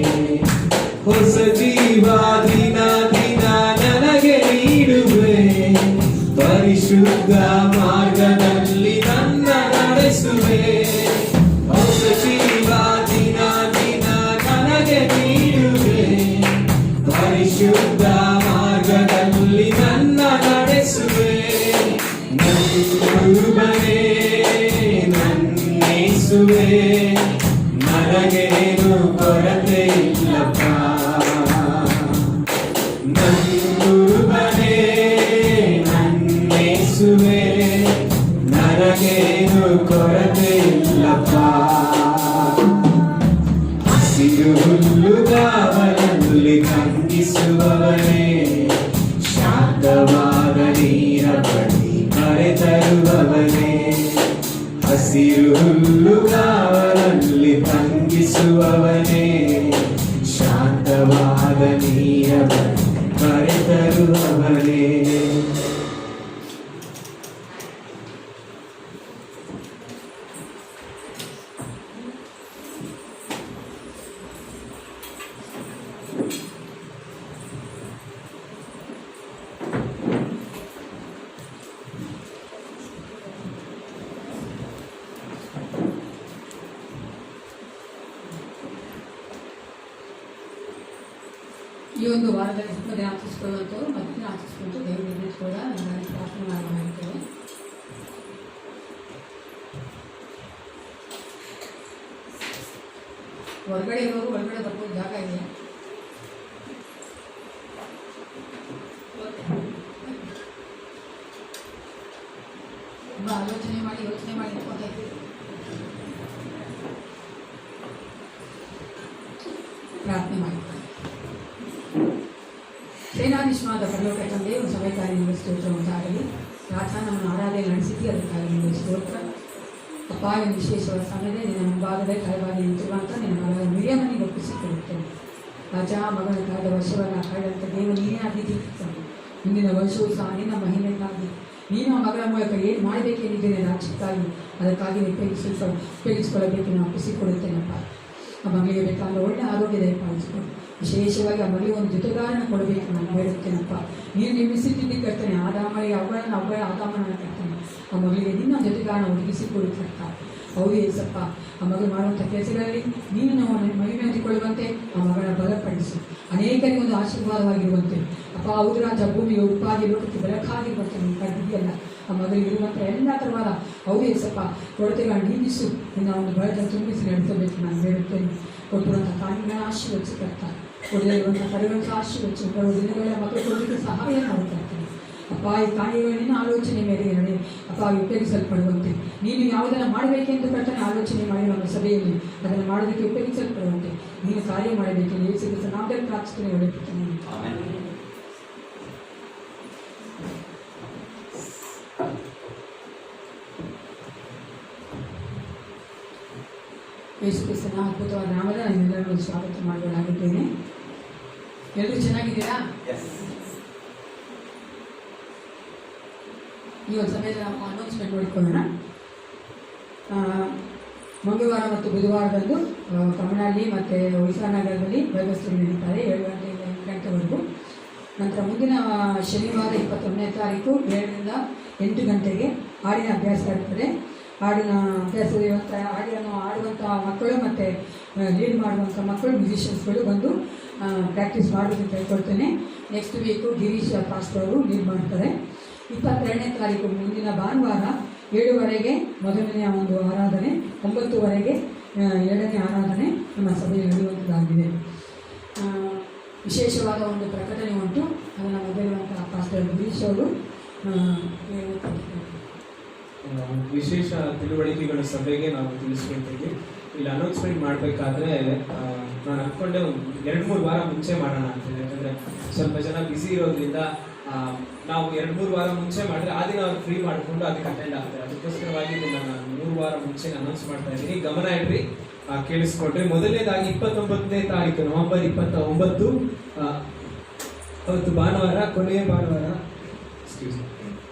ಹೊಸ ಜೀವ ದಿನ ದಿನ ನನಗೆ ನೀಡುವೆ, ಪರಿಶುದ್ಧ ಮಾರ್ಗದಲ್ಲಿ ನನ್ನ ನಡೆಸುವೆ. ಹೊಸ ಜೀವ ದಿನ ದಿನ ನನಗೆ ನೀಡುವೆ, ಪರಿಶುದ್ಧ ಮಾರ್ಗದಲ್ಲಿ ನನ್ನ ನಡೆಸುವೆ. ಗುರುವನೇ ನನ್ನೇಸುವೆ, ನನಗೇನು ಕೊರತೆ ಇಲ್ಲಪ್ಪ. ಗುರುವನೇ ನನ್ನೇಸುವೆ, ನನಗೇನು ಕೊರತೆ ಇಲ್ಲಪ್ಪ. ಹಸಿರು ಹುಲ್ಲುಗಾವಲಲ್ಲಿ ತಂಗಿಸುವವನೇ, ಶಾಂತವಾದ ನೀರ ಬಳಿ ಕರೆತರುವವನೇ. ಹಸಿರು ಹುಲ್ಲುಗಾವಲಲ್ಲಿ ತಂಗಿಸುವವನೇ, ಶಾಂತವಾದ ನೀರ ಬಳಿ ಕರೆತರುವವನೇ. ಈ ಒಂದು ವಾರದಲ್ಲಿ ಸುಮ್ಮನೆ ಆಚರಿಸ್ಕೊಳ್ಳುವಂಥವ್ರು ಮತ್ತೆ ಆಚರಿಸ್ಕೊಂಡು ದೇವರಿಗೆ ಕೂಡ ನಾನು ಪ್ರಾರ್ಥನೆ ಮಾಡ್ತೇವೆ. ಹೊರಗಡೆ ಇರೋರು ಹೊರಗಡೆ ಬರ್ಬೋದು, ಜಾಗ ಇದೆ. ತುಂಬ ಯೋಚನೆ ಮಾಡಿ ಪ್ರಾರ್ಥನೆ ಮಾಡಿ. ಸೇನಾಧೀಶನಾದ ಪರಲೋಕ ತಂದೆ, ಒಂದು ಸಮಯಕ್ಕಾಗಿ ನಿಮಗೆ ಸ್ತೋತ್ರ ಉಂಟಾಗಲಿ. ರಾಜ ನಮ್ಮನ್ನು ಆರಾಧನೆ ನಡೆಸಿದ್ದಿ, ಅದಕ್ಕಾಗಿ ನಿಮಗೆ ಸ್ತೋತ್ರ. ಅಪ್ಪ, ಒಂದು ವಿಶೇಷವಾದ ಸಮಯದಲ್ಲಿ ನಿನ್ನ ಮುಂಭಾಗದಲ್ಲಿ ಕಳೆವಾಗಿ ನಿಂತಿರುವಂಥ ನಿನ್ನ ಮಗಳ ಮಿರಿಯಮನಿಗೆ ಒಪ್ಪಿಸಿಕೊಡುತ್ತೇನೆ. ರಾಜ, ಮಗನ ಕಳೆದ ವರ್ಷವನ್ನು ಕಳೆದಂಥ ದೇವ ನೀನೇ ಆಗಿದ್ದೀರ್ತಾನೆ. ಮುಂದಿನ ವರ್ಷವೂ ಸಹ ನಿನ್ನ ಮಹಿಮೆಗಾಗಿ ನೀನು ಆ ಮಗಳ ಮೂಲಕ ಏನು ಮಾಡಬೇಕೇನಿದ್ದೇನೆ ರಾಜ್ಯಕ್ಕಾಗಿ, ಅದಕ್ಕಾಗಿ ಉಪಯೋಗಿಸಿಕೊಳ್ಳಬೇಕು ನಾನು ಒಪ್ಪಿಸಿಕೊಡುತ್ತೇನಪ್ಪ. ಆ ಮಗಳಿಗೆ ಬೇಕಾದ ಒಳ್ಳೆ ಆರೋಗ್ಯ ದಯಪಾಲಿಸಿಕೊಂಡು ವಿಶೇಷವಾಗಿ ಆ ಮಗಳಿಗೆ ಒಂದು ಜೊತೆಗಾರನ ಕೊಡಬೇಕು ನಾನು ಬೇಡುತ್ತೇನಪ್ಪ. ನೀನು ನಿರ್ಮಿಸಿದ್ದಿದ್ದಿ ಕರ್ತೇನೆ, ಆದಾಮರಿಗೆ ಅವುಗಳ ಆದಾಮನ ಕರ್ತೇನೆ. ಆ ಮಗಳಿಗೆ ನಿನ್ನ ಜೊತೆಗಾರನ ಒದಗಿಸಿಕೊಡುತ್ತಕ್ಕ. ಹೌದು ಏಸಪ್ಪ, ಆ ಮಗಳು ಮಾಡುವಂಥ ಕೆಲಸಗಳಲ್ಲಿ ನೀನು ನಾವು ಮಹಿಮೆ ಹೊಂದಿಕೊಳ್ಳುವಂತೆ ಆ ಮಗಳ ಬಲಪಡಿಸಿ ಅನೇಕರಿಗೆ ಒಂದು ಆಶೀರ್ವಾದವಾಗಿರುವಂತೆ. ಅಪ್ಪ, ಹೌದು ರಾಜ, ಭೂಮಿಗೆ ಉಪಾದಿ ಲೋಕಕ್ಕೆ ಬೆಳಕಾಗಿರುವಂತೆ ನೀನು ಕರೆದಿದೆಯಲ್ಲ. ಆ ಮಗಳಿಗೆ ಇರುವಂಥ ಎಲ್ಲ ಥರವಾದ ಹೌದು ಏಸಪ್ಪ ಕೊರತೆಗಳನ್ನು ನೀಗಿಸು, ನಿನ್ನ ಒಂದು ಬಲದ ತುಂಬಿಸಿ ನಡೆಸಬೇಕು ನಾನು ಬೇಡುತ್ತೇನೆ. ಕೊಟ್ಟಿರುವಂಥ ಕಾಣಿಗಳನ್ನ ಆಶೀರ್ವದಿಸಿ ಕರ್ತಾರೆ, ಕೊಡಲಿರುವಂಥ ಕರೆಗಳನ್ನು ಆಶೀರ್ವದಿಸಿ ಬರುವ ದಿನಗಳ ಮಕ್ಕಳು ಕೊಡಲಿಕ್ಕೆ ಸಹಾಯ ಮಾಡುತ್ತಾರೆ. ಅಪ್ಪ, ಈ ಕಾರ್ಯಗಳನ್ನ ಆಲೋಚನೆ ಮೇರೆಗೆ ನಡೆ ಅಪ್ಪ ಉಪಯೋಗಿಸಲ್ಪಡುವಂತೆ ನೀನು ಯಾವುದನ್ನು ಮಾಡಬೇಕೆಂದು ಕರ್ತನೆ ಆಲೋಚನೆ ಮಾಡಿ ನಮ್ಮ ಸಭೆಯಲ್ಲಿ ಅದನ್ನು ಮಾಡೋದಕ್ಕೆ ಉಪಯೋಗಿಸಲ್ಪಡುವಂತೆ ನೀನು ಕಾರ್ಯ ಮಾಡಬೇಕು. ಯೇಸುವಿನ ನಾಮದಲ್ಲಿ ಪ್ರಾರ್ಥನೆ ಒಳ್ಳೆಯುತ್ತೇನೆ. ಯೇಸುಕ್ರಿಸ್ತನ ಅದ್ಭುತವಾದ ನಾಮದ ನಿಮ್ಮೆಲ್ಲರನ್ನು ಸ್ವಾಗತ ಮಾಡಲಾಗಿದ್ದೇನೆ. ಎಲ್ಲರೂ ಚೆನ್ನಾಗಿದ್ದೀರಾ? ಈ ಒಂದು ಸಮಯದಲ್ಲಿ ನಾವು ಅನೌನ್ಸ್ಮೆಂಟ್ ನೋಡಿಕೊಳ್ಳೋಣ. ಮಂಗಳವಾರ ಮತ್ತು ಬುಧವಾರದಂದು ಕಮನಹಳ್ಳಿ ಮತ್ತು ಹೊಯ್ಸಳನಗರದಲ್ಲಿ ಬೈಬಲ್ ಸ್ಟಡಿ ನಡೀತಾರೆ 7 ಗಂಟೆಯಿಂದ 8 ಗಂಟೆವರೆಗೂ. ನಂತರ ಮುಂದಿನ ಶನಿವಾರ 21ನೇ ತಾರೀಕು 7ರಿಂದ 8 ಗಂಟೆಗೆ ಹಾಡಿನ ಅಭ್ಯಾಸ ಇರ್ತದೆ. ಹಾಡಿನ ಅಭ್ಯಾಸದ ಹಾಡನ್ನು ಆಡುವಂಥ ಮಕ್ಕಳು ಮತ್ತು ಲೀಡ್ ಮಾಡುವಂಥ ಮಕ್ಕಳು ಮ್ಯೂಸಿಷಿಯನ್ಸ್ಗಳು ಬಂದು ಪ್ರಾಕ್ಟೀಸ್ ಮಾಡೋದಕ್ಕೆ ಕೇಳ್ಕೊಳ್ತೇನೆ. ನೆಕ್ಸ್ಟ್ ವೀಕು ಗಿರೀಶ್ ಪಾಸ್ಟರ್ ಅವರು ಲೀಡ್ ಮಾಡ್ತಾರೆ. 22ನೇ ತಾರೀಕು ಮುಂದಿನ ಭಾನುವಾರ 7:30ಗೆ ಮೊದಲನೆಯ ಒಂದು ಆರಾಧನೆ, 9:00ವರೆಗೆ 2ನೇ ಆರಾಧನೆ ನಮ್ಮ ಸಭೆಯಲ್ಲಿ ನಡೆಯುವಂಥದ್ದಾಗಿದೆ. ವಿಶೇಷವಾದ ಒಂದು ಪ್ರಕಟಣೆ ಉಂಟು, ಅದನ್ನು ಮೊದಲಿರುವಂತಹ ಪಾಸ್ಟರ್ ಗಿರೀಶ್ ಅವರು ವಿಶೇಷ ತಿಳುವಳಿಕೆಗಳ ಸಭೆಗೆ ನಾವು ತಿಳಿಸ್ಕೊಳ್ತೀವಿ. ಇಲ್ಲಿ ಅನೌನ್ಸ್ಮೆಂಟ್ ಮಾಡಬೇಕಾದ್ರೆ ನಾನು ಅಂದ್ಕೊಂಡೆ ಒಂದು 2-3 ವಾರ ಮುಂಚೆ ಮಾಡೋಣ ಅಂತೇಳಿ. ಯಾಕಂದರೆ ಸ್ವಲ್ಪ ಜನ ಬ್ಯುಸಿ ಇರೋದ್ರಿಂದ ನಾವು 2-3 ವಾರ ಮುಂಚೆ ಮಾಡಿದ್ರೆ ಆ ದಿನ ಅವ್ರು ಫ್ರೀ ಮಾಡಿಕೊಂಡು ಅದಕ್ಕೆ ಅಟೆಂಡ್ ಆಗ್ತಾರೆ. ಅದಕ್ಕೋಸ್ಕರವಾಗಿ ಇದನ್ನು ನಾನು 3 ವಾರ ಮುಂಚೆ ಅನೌನ್ಸ್ ಮಾಡ್ತಾ ಇದ್ದೀನಿ. ಗಮನ ಇಡ್ರಿ, ಕೇಳಿಸ್ಕೊಡ್ರಿ. ಮೊದಲನೇದಾಗಿ 29ನೇ ತಾರೀಕು ನವೆಂಬರ್ 29 ಅವತ್ತು ಭಾನುವಾರ, ಕೊನೆಯ ಭಾನುವಾರ,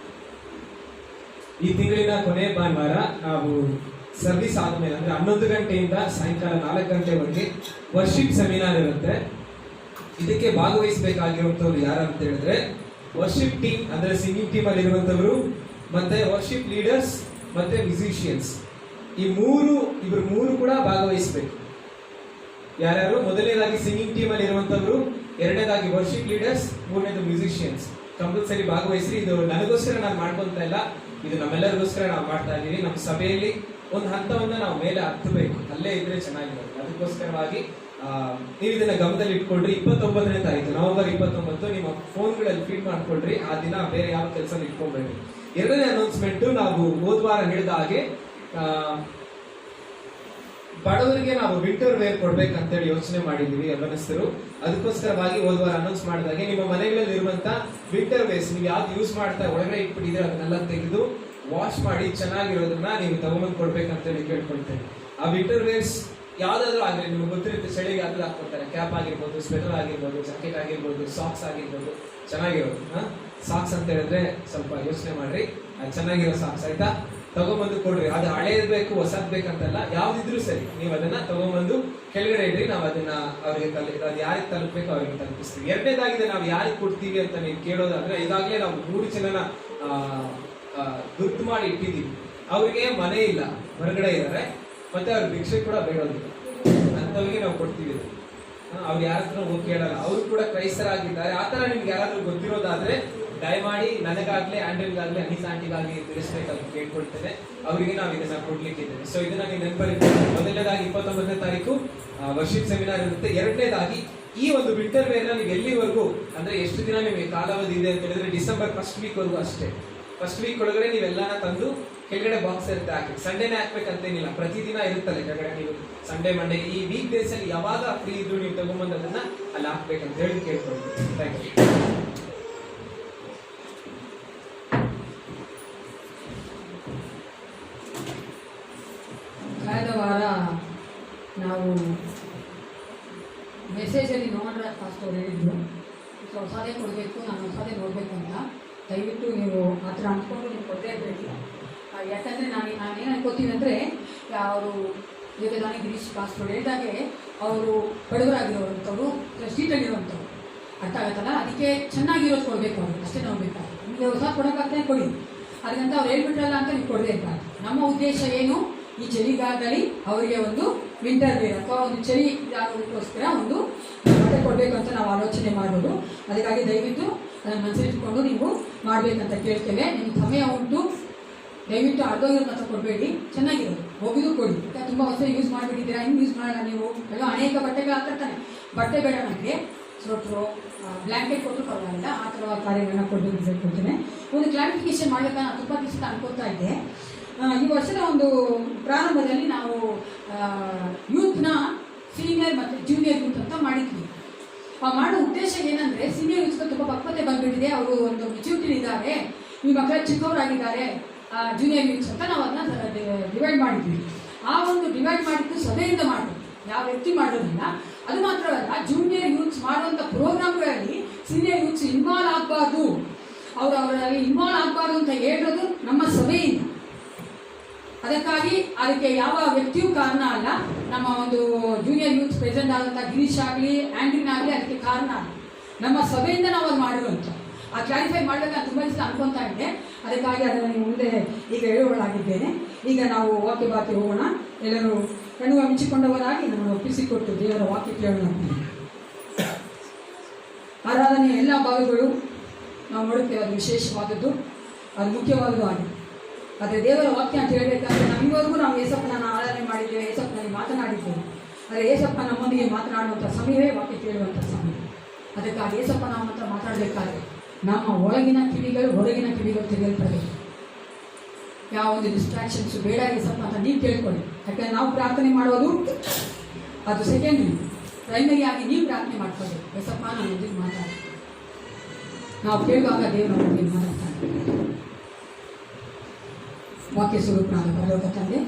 ಈ ತಿಂಗಳಿನ ಕೊನೆಯ ಭಾನುವಾರ ನಾವು ಸರ್ವಿಸ್ ಆದಮೇಲೆ ಅಂದ್ರೆ 11 ಗಂಟೆಯಿಂದ ಸಾಯಂಕಾಲ 4 ಗಂಟೆವರೆಗೆ ವರ್ಷಿಪ್ ಸೆಮಿನಾರ್ ಇರುತ್ತೆ. ಇದಕ್ಕೆ ಭಾಗವಹಿಸಬೇಕಾಗಿರುವಂಥವ್ರು ಯಾರು ಅಂತ ಹೇಳಿದ್ರೆ ವರ್ಷಿಪ್ ಟೀಮ್, ಅಂದ್ರೆ ಸಿಂಗಿಂಗ್ ಟೀಮ್ ಅಲ್ಲಿ ಇರುವಂತವರು, ಮತ್ತೆ ವರ್ಷಿಪ್ ಲೀಡರ್ಸ್, ಮತ್ತೆ ಮ್ಯೂಸಿಷಿಯನ್ಸ್. ಇವರು ಮೂರು ಕೂಡ ಭಾಗವಹಿಸಬೇಕು. ಯಾರ್ಯಾರು? ಮೊದಲನೇದಾಗಿ ಸಿಂಗಿಂಗ್ ಟೀಮ್ ಅಲ್ಲಿ ಇರುವಂತವರು, ಎರಡನೇದಾಗಿ ವರ್ಷಿಪ್ ಲೀಡರ್ಸ್, ಮೂರನೇದು ಮ್ಯೂಸಿಷಿಯನ್ಸ್. ಕಂಪಲ್ಸರಿ ಭಾಗವಹಿಸಿ. ಇದು ನನಗೋಸ್ಕರ ನಾನು ಮಾಡ್ಕೊಂತ ಇಲ್ಲ, ಇದು ನಮ್ಮೆಲ್ಲರಿಗೋಸ್ಕರ ನಾವು ಮಾಡ್ತಾ ಇದ್ದೀವಿ. ನಮ್ಮ ಸಭೆಯಲ್ಲಿ ಒಂದು ಹಂತವನ್ನ ನಾವು ಮೇಲೆ ಹತ್ತಬೇಕು, ಅಲ್ಲೇ ಇದ್ರೆ ಚೆನ್ನಾಗಿರುತ್ತೆ. ಅದಕ್ಕೋಸ್ಕರವಾಗಿ ನೀವು ಇದನ್ನ ಗಮನದಲ್ಲಿ ಇಟ್ಕೊಳ್ರಿ. 29ನೇ ತಾರೀಕು ನವೆಂಬರ್ 29 ನಿಮ್ಮ ಫೋನ್ಗಳಲ್ಲಿ ಫೀಡ್ ಮಾಡ್ಕೊಳ್ರಿ. ಆ ದಿನ ಬೇರೆ ಯಾವ ಕೆಲಸ ಇಟ್ಕೊಬೇಡ್ರಿ. ಎರಡನೇ ಅನೌನ್ಸ್ಮೆಂಟ್, ನಾವು ಹೋದ್ವಾರ ಹೇಳಿದ ಹಾಗೆ ಬಡವರಿಗೆ ನಾವು ವಿಂಟರ್ ವೇರ್ ಕೊಡ್ಬೇಕಂತೇಳಿ ಯೋಚನೆ ಮಾಡಿದೀವಿ ಯೌವನಸ್ಥರು. ಅದಕ್ಕೋಸ್ಕರವಾಗಿ ಹೋದ್ವಾರ ಅನೌನ್ಸ್ ಮಾಡಿದಾಗೆ ನಿಮ್ಮ ಮನೆಗಳಲ್ಲಿ ಇರುವಂತ ವಿಂಟರ್ ವೇರ್ಸ್ ನೀವು ಯಾವ್ದು ಯೂಸ್ ಮಾಡ್ತಾ ಒಳಗಡೆ ಇಟ್ಬಿಟ್ಟಿದ್ರೆ ಅದನ್ನೆಲ್ಲ ತೆಗೆದು ವಾಶ್ ಮಾಡಿ ಚೆನ್ನಾಗಿರೋದನ್ನ ನೀವು ತಗೊಂಬಂದು ಕೊಡ್ಬೇಕಂತೇಳಿ ಕೇಳ್ಕೊಳ್ತೇನೆ. ಆ ವಿಂಟರ್ ವೇರ್ಸ್ ಯಾವ್ದಾದ್ರು ಆಗಲಿ, ನಿಮ್ಗೆ ಗೊತ್ತಿರುತ್ತೆ, ಚಳಿಗೆ ಅದು ಹಾಕ್ಕೊಳ್ತಾರೆ. ಕ್ಯಾಪ್ ಆಗಿರ್ಬೋದು, ಸ್ವೆಟರ್ ಆಗಿರ್ಬೋದು, ಜಾಕೆಟ್ ಆಗಿರ್ಬೋದು, ಸಾಕ್ಸ್ ಆಗಿರ್ಬೋದು, ಚೆನ್ನಾಗಿರೋದು. ಸಾಕ್ಸ್ ಅಂತ ಹೇಳಿದ್ರೆ ಸ್ವಲ್ಪ ಯೋಚನೆ ಮಾಡ್ರಿ, ಚೆನ್ನಾಗಿರೋ ಸಾಕ್ಸ್ ಆಯ್ತಾ, ತಗೊಂಬಂದು ಕೊಡ್ರಿ. ಅದು ಹಳೆ ಇರ್ಬೇಕು ಹೊಸದ್ ಬೇಕಂತಲ್ಲ, ಯಾವ್ದಿದ್ರು ಸರಿ ನೀವು ಅದನ್ನ ತಗೊಂಬಂದು ಕೆಳಗಡೆ ಇಡ್ರಿ. ನಾವು ಅದನ್ನ ಅವ್ರಿಗೆ ಅದು ಯಾರಿಗೆ ತಲುಪಬೇಕು ಅವ್ರಿಗೆ ತಲುಪಿಸ್ತೀವಿ. ಎರಡನೇದಾಗಿದೆ, ನಾವು ಯಾರಿಗೆ ಕೊಡ್ತೀವಿ ಅಂತ ನೀವು ಕೇಳೋದಾದ್ರೆ, ಈಗಾಗಲೇ ನಾವು 3 ಜನನ ಗುರ್ತು ಮಾಡಿ ಇಟ್ಟಿದ್ದೀವಿ. ಅವ್ರಿಗೆ ಮನೆ ಇಲ್ಲ, ಹೊರಗಡೆ ಇದ್ದಾರೆ, ಮತ್ತೆ ಅವ್ರ ಭಿಕ್ಷೆ ಕೂಡ ಬೇಡೋದಿಲ್ಲ, ಅಂತವ್ರಿಗೆ ನಾವು ಕೊಡ್ತೀವಿ. ಅವ್ರು ಯಾರ ಹತ್ರ ಹೋಗಿ ಕೇಳಲ್ಲ, ಅವರು ಕೂಡ ಕ್ರೈಸ್ತರಾಗಿದ್ದಾರೆ. ಆ ತರ ನಿಮ್ಗೆ ಯಾರಾದ್ರೂ ಗೊತ್ತಿರೋದಾದ್ರೆ ದಯಮಾಡಿ ನನಗಾಗ್ಲಿ, ಆಂಡ್ರಿಲ್ಗಾಗ್ಲಿ, ಅನೀಸ್ ಆಂಟಿಗಾಗ್ಲಿ ತಿಳಿಸ್ಬೇಕಾಗಿ ಕೇಳ್ಕೊಳ್ತೇನೆ. ಅವರಿಗೆ ನಾವು ಇದನ್ನ ಕೊಡ್ಲಿಕ್ಕಿದ್ದೇವೆ. ಸೊ ಇದನ್ನ ನೀವು ನೆನಪಲ್ಲಿಟ್ಟು, ಮೊದಲನೇದಾಗಿ 29ನೇ ತಾರೀಕು ವರ್ಷಿಪ್ ಸೆಮಿನಾರ್ ಇರುತ್ತೆ. ಎರಡನೇದಾಗಿ ಈ ಒಂದು ವಿಂಟರ್ ವೇರ್ ನೀವು ಎಲ್ಲಿವರೆಗೂ ಅಂದ್ರೆ ಎಷ್ಟು ದಿನ ನಿಮಗೆ ಕಾಲಾವಧಿ ಇದೆ ಅಂತ ಹೇಳಿದ್ರೆ ಡಿಸೆಂಬರ್ 1st ವೀಕ್ ವರೆಗೂ ಅಷ್ಟೇ. 1st ವೀಕ್ ಒಳಗಡೆ ನೀವೆಲ್ಲಾನ ತಂದು ಕೆಳಗಡೆ ಬಾಕ್ಸ್ ಇರುತ್ತೆ ಹಾಕಿ. ಸಂಡೇನೇ ಹಾಕ್ಬೇಕಂತೇನಿಲ್ಲ, ಪ್ರತಿದಿನ ಇರುತ್ತಲ್ಲ ಕೆಳಗಡೆ. ನೀವು ಸಂಡೇ ಮಂಡೇ ಈ ವೀಕ್ ಡೇಸ್ ಅಲ್ಲಿ ಯಾವಾಗ ಫ್ರೀ ಇದ್ದು ನೀವು ತಗೊಂಡ್ಬಂದು ಅದನ್ನ ಅಲ್ಲಿ ಹಾಕ್ಬೇಕಂತ ಹೇಳಿ ಕೇಳ್ಕೊಳ್ತೀವಿ. Thank you. ಕಳೆದ ವಾರ ನಾವು ಮೆಸೇಜಲ್ಲಿ ನೋಡ್ರೆ ಫಸ್ಟ್ ಅವ್ರು ಹೇಳಿದ್ರು ಹೊಸದೇ ಕೊಡಬೇಕು, ನಾನು ಹೊಸದೇ ನೋಡಬೇಕು ಅಂತ. ದಯವಿಟ್ಟು ನೀವು ಆ ಥರ ಅಂದ್ಕೊಂಡು ನೀವು ಕೊಡದೇ ಇರಬೇಕು. ಯಾಕಂದರೆ ನಾನೇನು ಅನ್ಕೋತೀನಿ ಅಂದರೆ, ಅವರು ಈಗ ನಾನು ಗಿರೀಶ್ ಪಾಸ್ಟರ್ ಹೇಳಿದಾಗೆ ಅವರು ಬಡವರಾಗಿರೋವಂಥವ್ರು, ಸ್ಟ್ರೀಟಲ್ಲಿರುವಂಥವ್ರು, ಅರ್ಥ ಆಗುತ್ತಲ್ಲ. ಅದಕ್ಕೆ ಚೆನ್ನಾಗಿರೋದು ಕೊಡಬೇಕು, ಅವ್ರಿಗೆ ಅಷ್ಟೇ ನೋಡಬೇಕಾದ್ರೆ. ನಿಮಗೆ ಹೊಸ ಕೊಡೋಕ್ಕಾಗ್ತದೆ ಕೊಡಿ, ಅದಕ್ಕಂತ ಅವ್ರು ಹೇಳ್ಬಿಟ್ರಲ್ಲ ಅಂತ ನೀವು ಕೊಡದೇ ಇರಬಾರ್ದು. ನಮ್ಮ ಉದ್ದೇಶ ಏನು, ಈ ಚಳಿಗಾಲದಲ್ಲಿ ಅವರಿಗೆ ಒಂದು ವಿಂಟರ್ ವೇರ್ ಅಥವಾ ಒಂದು ಚಳಿ ಆಗೋದಕ್ಕೋಸ್ಕರ ಒಂದು ಬಟ್ಟೆ ಕೊಡಬೇಕು ಅಂತ ನಾವು ಆಲೋಚನೆ ಮಾಡೋದು. ಅದಕ್ಕಾಗಿ ದಯವಿಟ್ಟು ಅದನ್ನು ಮನಸ್ಸಲ್ಲಿಟ್ಕೊಂಡು ನೀವು ಮಾಡಬೇಕಂತ ಕೇಳ್ತೇವೆ. ನಿಮ್ಗೆ ಸಮಯ ಉಂಟು, ದಯವಿಟ್ಟು ಅರ್ಧೋಗಿರೋದು ಮಾತ್ರ ಕೊಡಬೇಡಿ, ಚೆನ್ನಾಗಿರೋದು ಹೋಗಿದ್ದು ಕೊಡಿ. ತುಂಬ ಹೊಸ ಯೂಸ್ ಮಾಡಿಬಿಟ್ಟಿದ್ದೀರಾ, ಹಿಂಗೆ ಯೂಸ್ ಮಾಡಲ್ಲ ನೀವು. ಎಲ್ಲ ಅನೇಕ ಬಟ್ಟೆಗಳು ಆಗ್ತಿರ್ತಾನೆ, ಬಟ್ಟೆ ಬೇಡ ನನಗೆ, ಸ್ವೆಟ್ರು, ಬ್ಲ್ಯಾಂಕೆಟ್ ಕೊಟ್ಟರು ಪರವಾಗಿಲ್ಲ, ಆ ಥರ ಕಾರ್ಯಗಳನ್ನ ಕೊಡಬೇಕು ಕೊಡ್ತೇನೆ. ಒಂದು ಕ್ಲಾರಿಫಿಕೇಶನ್ ಮಾಡಬೇಕಂತ ನಾನು ತುಂಬ ದಿವಸ ಅನ್ಕೋತಾ ಇದ್ದೆ. ಈ ವರ್ಷದ ಒಂದು ಪ್ರಾರಂಭದಲ್ಲಿ ನಾವು ಯೂತ್ನ ಸೀನಿಯರ್ ಮತ್ತು ಜೂನಿಯರ್ ಯೂತ್ ಅಂತ ಮಾಡಿದ್ವಿ. ಮಾಡೋ ಉದ್ದೇಶ ಏನಂದರೆ, ಸೀನಿಯರ್ ಯೂತ್ಗೆ ತುಂಬ ಪಕ್ವತೆ ಬಂದುಬಿಟ್ಟಿದೆ, ಅವರು ಒಂದು ಮೆಚ್ಯೂರಿಟಿ ಇದ್ದಾರೆ, ಈ ಮಕ್ಕಳ ಚಿಕ್ಕವರಾಗಿದ್ದಾರೆ, ಜೂನಿಯರ್ ಯೂತ್ಸ್ ಅಂತ ನಾವು ಅದನ್ನ ಡಿವೈಡ್ ಮಾಡಿದ್ವಿ. ಆ ಒಂದು ಡಿವೈಡ್ ಮಾಡಿದ್ದು ಸಭೆಯಿಂದ ಮಾಡೋದು, ಯಾವ ವ್ಯಕ್ತಿ ಮಾಡೋದಿಲ್ಲ. ಅದು ಮಾತ್ರವಲ್ಲ, ಜೂನಿಯರ್ ಯೂತ್ಸ್ ಮಾಡುವಂಥ ಪ್ರೋಗ್ರಾಮ್ಗಳಲ್ಲಿ ಸೀನಿಯರ್ ಯೂತ್ಸ್ ಇನ್ವಾಲ್ವ್ ಆಗಬಾರ್ದು, ಅವರಲ್ಲಿ ಇನ್ವಾಲ್ವ್ ಆಗಬಾರ್ದು ಅಂತ ಹೇಳೋದು ನಮ್ಮ ಸಭೆಯಿಂದ. ಅದಕ್ಕಾಗಿ ಅದಕ್ಕೆ ಯಾವ ವ್ಯಕ್ತಿಯೂ ಕಾರಣ ಅಲ್ಲ. ನಮ್ಮ ಒಂದು ಜೂನಿಯರ್ ಯೂತ್ ಪ್ರೆಸೆಂಟ್ ಆದಂಥ ಗಿರೀಶ್ ಆಗಲಿ, ಆ್ಯಂಡ್ರಿನ್ ಆಗಲಿ ಅದಕ್ಕೆ ಕಾರಣ ಅಲ್ಲ, ನಮ್ಮ ಸಭೆಯಿಂದ ನಾವು ಅದು ಮಾಡಿರುವಂಥ. ಆ ಕ್ಲಾರಿಫೈ ಮಾಡಬೇಕಂತ ತುಂಬ ದಿವಸ ಅನ್ಕೊತಾ ಇದ್ದೆ. ಅದಕ್ಕಾಗಿ ಅದನ್ನು ನೀವು ಮುಂದೆ ಈಗ ಹೇಳುವಳಾಗಿದ್ದೇನೆ. ಈಗ ನಾವು ವಾಕ್ಯ ಬಾಕಿ ಹೋಗೋಣ. ಎಲ್ಲರೂ ಕಣ್ಣು ಹಂಚಿಕೊಂಡವರಾಗಿ ನಮ್ಮನ್ನು ಒಪ್ಪಿಸಿಕೊಟ್ಟು ದೇವರ ವಾಕ್ಯ ಕೇಳೋಣ. ಆರಾಧನೆಯ ಎಲ್ಲ ಭಾಗಗಳು ನಾವು ನೋಡುತ್ತೇವೆ, ಅದು ವಿಶೇಷವಾದದ್ದು. ಅದು ಮುಖ್ಯವಾದದ್ದು ಆಗಿದೆ. ಆದರೆ ದೇವರ ವಾಕ್ಯ ಅಂತ ಹೇಳಬೇಕಾದ್ರೆ ನಮವರೆಗೂ ನಾವು ಏಸಪ್ಪನನ್ನು ಆರಾಧನೆ ಮಾಡಿದ್ದೇವೆ, ಏಸಪ್ಪನಲ್ಲಿ ಮಾತನಾಡಿದ್ದೇವೆ. ಆದರೆ ಏಸಪ್ಪ ನಮ್ಮೊಂದಿಗೆ ಮಾತನಾಡುವಂಥ ಸಮಯವೇ ವಾಕ್ಯ ಕೇಳುವಂಥ ಸಮಯ. ಅದಕ್ಕಾಗಿ ಏಸಪ್ಪ ನಮ್ಮ ಹತ್ರ ಮಾತಾಡಬೇಕಾದ್ರೆ ನಮ್ಮ ಒಳಗಿನ ಕಿವಿಗಳು ಹೊರಗಿನ ಕಿವಿಗಳು ತೆಗೆಯಲ್ಪಡಬೇಕು. ಯಾವ ಒಂದು ಡಿಸ್ಟ್ರಾಕ್ಷನ್ಸು ಬೇಡ ಏಸಪ್ಪ ಅಂತ ನೀವು ಕೇಳ್ಕೊಳ್ಳಿ. ಯಾಕಂದರೆ ನಾವು ಪ್ರಾರ್ಥನೆ ಮಾಡೋದು ಅದು ಸೆಕೆಂಡ್ರಿ, ಪ್ರೈಮರಿ ಆಗಿ ನೀವು ಪ್ರಾರ್ಥನೆ ಮಾಡ್ಕೋಬೇಕು. ಏಸಪ್ಪ ನಾನು ಮುಂದಿಗೆ ಮಾತಾಡಿ ನಾವು ಕೇಳುವಾಗ ದೇವರು ನಮಗೆ ಮಾತಾಡ್ತಾನೆ. ವಾಕ್ಯ ಸ್ವರೂಪನಾದ ಪರಲೋಕ ತಂದೆ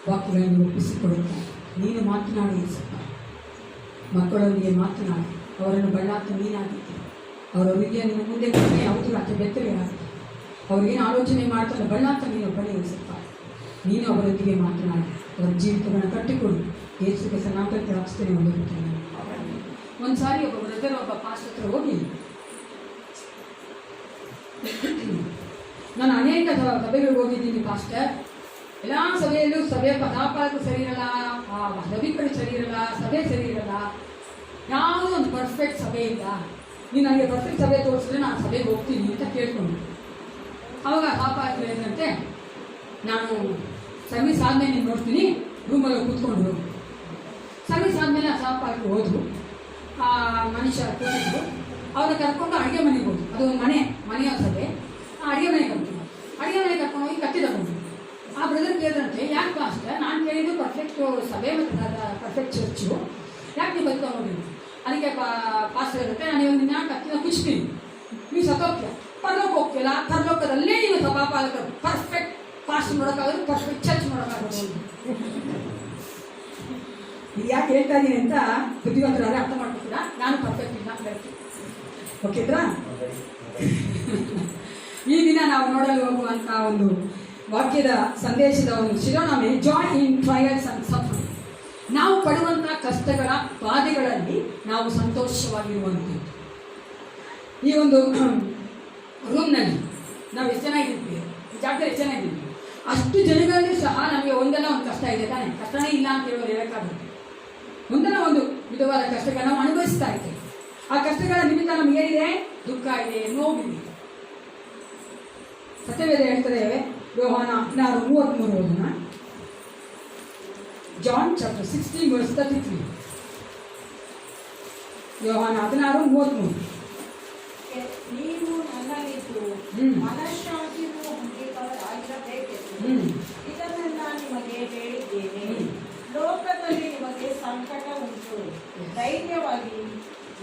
ವಾಕ್ಯಗಳನ್ನು ಒಪ್ಪಿಸಿಕೊಡುತ್ತಾರೆ. ನೀನು ಮಾತನಾಡಿ ಏಸಪ್ಪ, ಮಕ್ಕಳೊಂದಿಗೆ ಮಾತನಾಡಿ ಅವರನ್ನು ಬಳ್ಳಾತ ನೀನಾಗಿದ್ದೆ. ಅವರ ಹೃದಯ ನಿನ್ನ ಮುಂದೆ ಯಾವುದು ರಾತ್ರಿ ಬೆತ್ತಲೆ ಆಗುತ್ತೆ. ಅವ್ರಿಗೇನು ಆಲೋಚನೆ ಮಾಡ್ತಾರೆ ಬಳ್ಳಾತ ನೀನು ಬಳಿ ಏಸಪ್ಪ, ನೀನು ಅವರೊಂದಿಗೆ ಮಾತನಾಡಿ ಅವರ ಜೀವಿತವನ್ನು ಕಟ್ಟಿಕೊಡು. ಯೇಸುಗೆ ಸನಾತನ ಪ್ರಾರ್ಥನೆ ಹೊಂದಿರುತ್ತೇನೆ. ಒಂದು ಸಾರಿ ಒಬ್ಬ ಬ್ರದರ್ ಒಬ್ಬ ಪಾಸ್ಟ್ ಹತ್ರ ಹೋಗಿ, ನಾನು ಅನೇಕ ಸಭೆಗಳಿಗೆ ಹೋಗಿದ್ದೀನಿ ಪಾಸ್ಟರ್, ಎಲ್ಲ ಸಭೆಯಲ್ಲೂ ಸಭೆ ಪದಾಪಾಲಕರು ಸರಿ ಇರಲ್ಲ, ಸಭಿಕರು ಸರಿ ಇರಲ್ಲ, ಸಭೆ ಸರಿ ಇರಲ್ಲ, ಯಾವುದೋ ಒಂದು ಪರ್ಫೆಕ್ಟ್ ಸಭೆ ಇಲ್ಲ. ನೀನು ನನಗೆ ಪರ್ಫೆಕ್ಟ್ ಸಭೆ ತೋರಿಸಿದ್ರೆ ನಾನು ಸಭೆಗೆ ಹೋಗ್ತೀನಿ ಅಂತ ಕೇಳ್ಕೊಂಡು, ಅವಾಗ ಪಾಪಾಲಕರು ಏನಂತೆ, ನಾನು ಸರ್ವಿಸ್ ಆದಮೇಲೆ ನೀನು ನೋಡ್ತೀನಿ, ರೂಮಲ್ಲಿ ಕೂತ್ಕೊಂಡು. ಸರ್ವಿಸ್ ಆದಮೇಲೆ ಆ ಪಾಪಾಲಕರು ಹೋದ್ರು, ಆ ಮನುಷ್ಯ ಕೂತಿದ್ರು, ಅವ್ರನ್ನ ಕರ್ಕೊಂಡು ಅಡುಗೆ ಮನೆಗೆ ಹೋದ್ರು. ಅದು ಒಂದು ಮನೆಯ ಸಭೆ. ಅಡುಗೆ ಮನೆಗೆ ಕರ್ಕೊಂಡು ಹೋಗಿ ಕತ್ತಿ ತಗೊಂಡು ಆ ಬ್ರದರ್ ಕೇಳಿದ್ರಂತೆ, ಯಾಕೆ ಪಾಸ್ಟರ್ ನಾನು ಕೇಳಿದ್ದು ಪರ್ಫೆಕ್ಟ್ ಸಭೆ ಮತ್ತು ಪರ್ಫೆಕ್ಟ್ ಚರ್ಚು, ಯಾಕೆ ನೀವು ಬದುಕ ಹೋಗಿಲ್ಲ? ಅದಕ್ಕೆ ಪಾಸ್ಟರ್ ಇರುತ್ತೆ, ನಾನು ಇವಾಗ ನಿನ್ನ ಕತ್ತಿನ ಕುಚ್ತೀನಿ, ನೀವು ಸತ್ತೋಗ್ತೀಯ, ಪರಲೋಕ ಹೋಗ್ತಿಲ್ಲ, ಪರಲೋಕದಲ್ಲೇ ನೀವು ಸಭಾಪಾಲಕರು ಪರ್ಫೆಕ್ಟ್ ಪಾಸ್ಟ್ ನೋಡೋಕ್ಕಾಗೋದು, ಪರ್ಫೆಕ್ಟ್ ಚರ್ಚ್ ನೋಡೋಕ್ಕಾಗೋದು. ಇದು ಯಾಕೆ ಹೇಳ್ತಾ ಇದ್ದೀನಿ ಅಂತ ಬುದ್ಧಿವಂತರಾದ್ರೆ ಅರ್ಥ ಮಾಡ್ಕೊತೀರಾ. ನಾನು ಪರ್ಫೆಕ್ಟ್ ಇಲ್ಲ ಹೇಳ್ತೀನಿ, ಓಕೆದ್ರಾ? ಈ ದಿನ ನಾವು ನೋಡಲು ಹೋಗುವಂಥ ಒಂದು ವಾಕ್ಯದ ಸಂದೇಶದ ಒಂದು ಶಿರೋನಾಮೆ ಜಾಯ್ ಇನ್ ಟ್ರಯಲ್ಸ್ ಅಂಡ್ ಸಫರಿಂಗ್. ನಾವು ಪಡುವಂಥ ಕಷ್ಟಗಳ ಬಾಧೆಗಳಲ್ಲಿ ನಾವು ಸಂತೋಷವಾಗಿರುವಂಥದ್ದು. ಈ ಒಂದು ರೂಮ್ನಲ್ಲಿ ನಾವು ಎಷ್ಟು ಜನ ಇದ್ದೀವಿ, ಜಾಗದಲ್ಲಿ ಎಷ್ಟು ಜನ ಇದ್ದೀವಿ, ಅಷ್ಟು ಜನಗಳಲ್ಲಿ ಸಹ ನಮಗೆ ಒಂದಲ್ಲ ಒಂದು ಕಷ್ಟ ಇದೆ ತಾನೆ. ಕಷ್ಟನೇ ಇಲ್ಲ ಅಂತ ಹೇಳೋದು ಹೇಳೋಕ್ಕಾಗುತ್ತೆ. ಒಂದಲ್ಲ ಒಂದು ವಿಧವಾದ ಕಷ್ಟಗಳನ್ನ ನಾವು ಅನುಭವಿಸ್ತಾ ಇದ್ದೇವೆ. ಆ ಕಷ್ಟಗಳ ನಿಮಿತ್ತ ನಮ್ಗೆ ಏನಿದೆ, ದುಃಖ ಇದೆ, ನೋವಿದೆ. ಸತ್ಯವೇದ ಹೇಳ್ತಾರೆ, ಯೋಹಾನ 16:33 ಓದೋಣ. John chapter 16 verse 33. ಯೋಹಾನ 16:33. ನೀವು ನನ್ನಲ್ಲಿದ್ದು ಮನಃಶಾಂತಿಯನ್ನು ಹೊಂದಿದವರಾಗಿರಬೇಕೆಂದು ಇದನ್ನೆಲ್ಲ ನಿಮಗೆ ಹೇಳಿದ್ದೇನೆ. ಲೋಕದಲ್ಲಿ ನಿಮಗೆ ಸಂಕಟ ಉಂಟು, ಧೈರ್ಯವಾಗಿ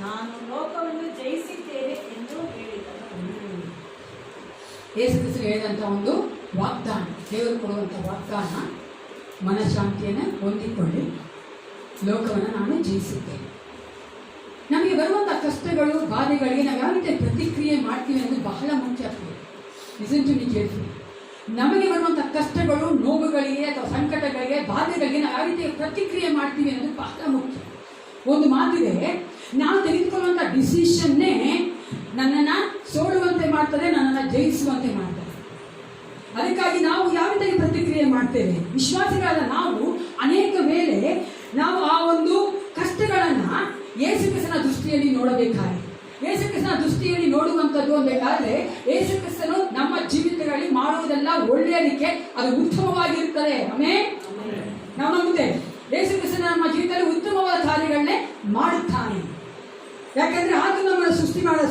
ನಾನು ಲೋಕವನ್ನು ಜಯಿಸಿದ್ದೇನೆ ಎಂದು ಹೇಳಿದರು. ಯೇಸು ಕ್ರಿಸ್ತರು ಹೇಳಿದಂಥ ಒಂದು ವಾಗ್ದಾನ, ದೇವರು ಕೊಡುವಂಥ ವಾಗ್ದಾನ, ಮನಃಶಾಂತಿಯನ್ನು ಹೊಂದಿಕೊಳ್ಳಿ, ಲೋಕವನ್ನು ನಾನು ಜಯಿಸಿದ್ದೇನೆ. ನಮಗೆ ಬರುವಂಥ ಕಷ್ಟಗಳು ಬಾಧೆಗಳಿಗೆ ನಾವು ಯಾವ ರೀತಿ ಪ್ರತಿಕ್ರಿಯೆ ಮಾಡ್ತೀವಿ ಅನ್ನೋದು ಬಹಳ ಮುಖ್ಯ ಆಗ್ತದೆ. Listen to me carefully. ನಮಗೆ ಬರುವಂಥ ಕಷ್ಟಗಳು, ನೋವುಗಳಿಗೆ ಅಥವಾ ಸಂಕಟಗಳಿಗೆ, ಬಾಧೆಗಳಿಗೆ ನಾವು ಯಾವ ರೀತಿ ಪ್ರತಿಕ್ರಿಯೆ ಮಾಡ್ತೀವಿ ಅನ್ನೋದು ಬಹಳ ಮುಖ್ಯ. ಒಂದು ಮಾತಿದೆ, ನಾವು ತೆಗೆದುಕೊಳ್ಳುವಂಥ ಡಿಸಿಷನ್ನೇ ನನ್ನನ್ನು ಸೋಲುವಂತೆ ಮಾಡ್ತದೆ, ನನ್ನನ್ನು ಜಯಿಸುವಂತೆ ಮಾಡ್ತದೆ. ಅದಕ್ಕಾಗಿ ನಾವು ಯಾವ ರೀತಿಯಾಗಿ ಪ್ರತಿಕ್ರಿಯೆ ಮಾಡ್ತೇವೆ. ವಿಶ್ವಾಸಿಗಳಾದ ನಾವು ಅನೇಕ ವೇಳೆ ನಾವು ಆ ಒಂದು ಕಷ್ಟಗಳನ್ನು ಯೇಸು ಕ್ರಿಸ್ತನ ದೃಷ್ಟಿಯಲ್ಲಿ ನೋಡಬೇಕಾದ್ರೆ, ಯೇಸು ಕ್ರಿಸ್ತನ ದೃಷ್ಟಿಯಲ್ಲಿ ನೋಡುವಂಥದ್ದು ಬೇಕಾದರೆ, ಯೇಸು ಕ್ರಿಸ್ತನು ನಮ್ಮ ಜೀವಿತಗಳಲ್ಲಿ ಮಾಡುವುದೆಲ್ಲ ಒಳ್ಳೆಯದಕ್ಕೆ ಅದು ಉತ್ತಮವಾಗಿರುತ್ತದೆ. ಆಮೆನ್. ನಾವು ನಂಬುತ್ತೇವೆ ಯೇಸು ಕ್ರಿಸ್ತನ ನಮ್ಮ ಜೀವಿತದಲ್ಲಿ ಉತ್ತಮವಾದ ಕಾರ್ಯಗಳನ್ನೇ ಮಾಡುತ್ತಾನೆ. ಯಾಕಂದ್ರೆ ಆತ ನಮ್ಮನ್ನು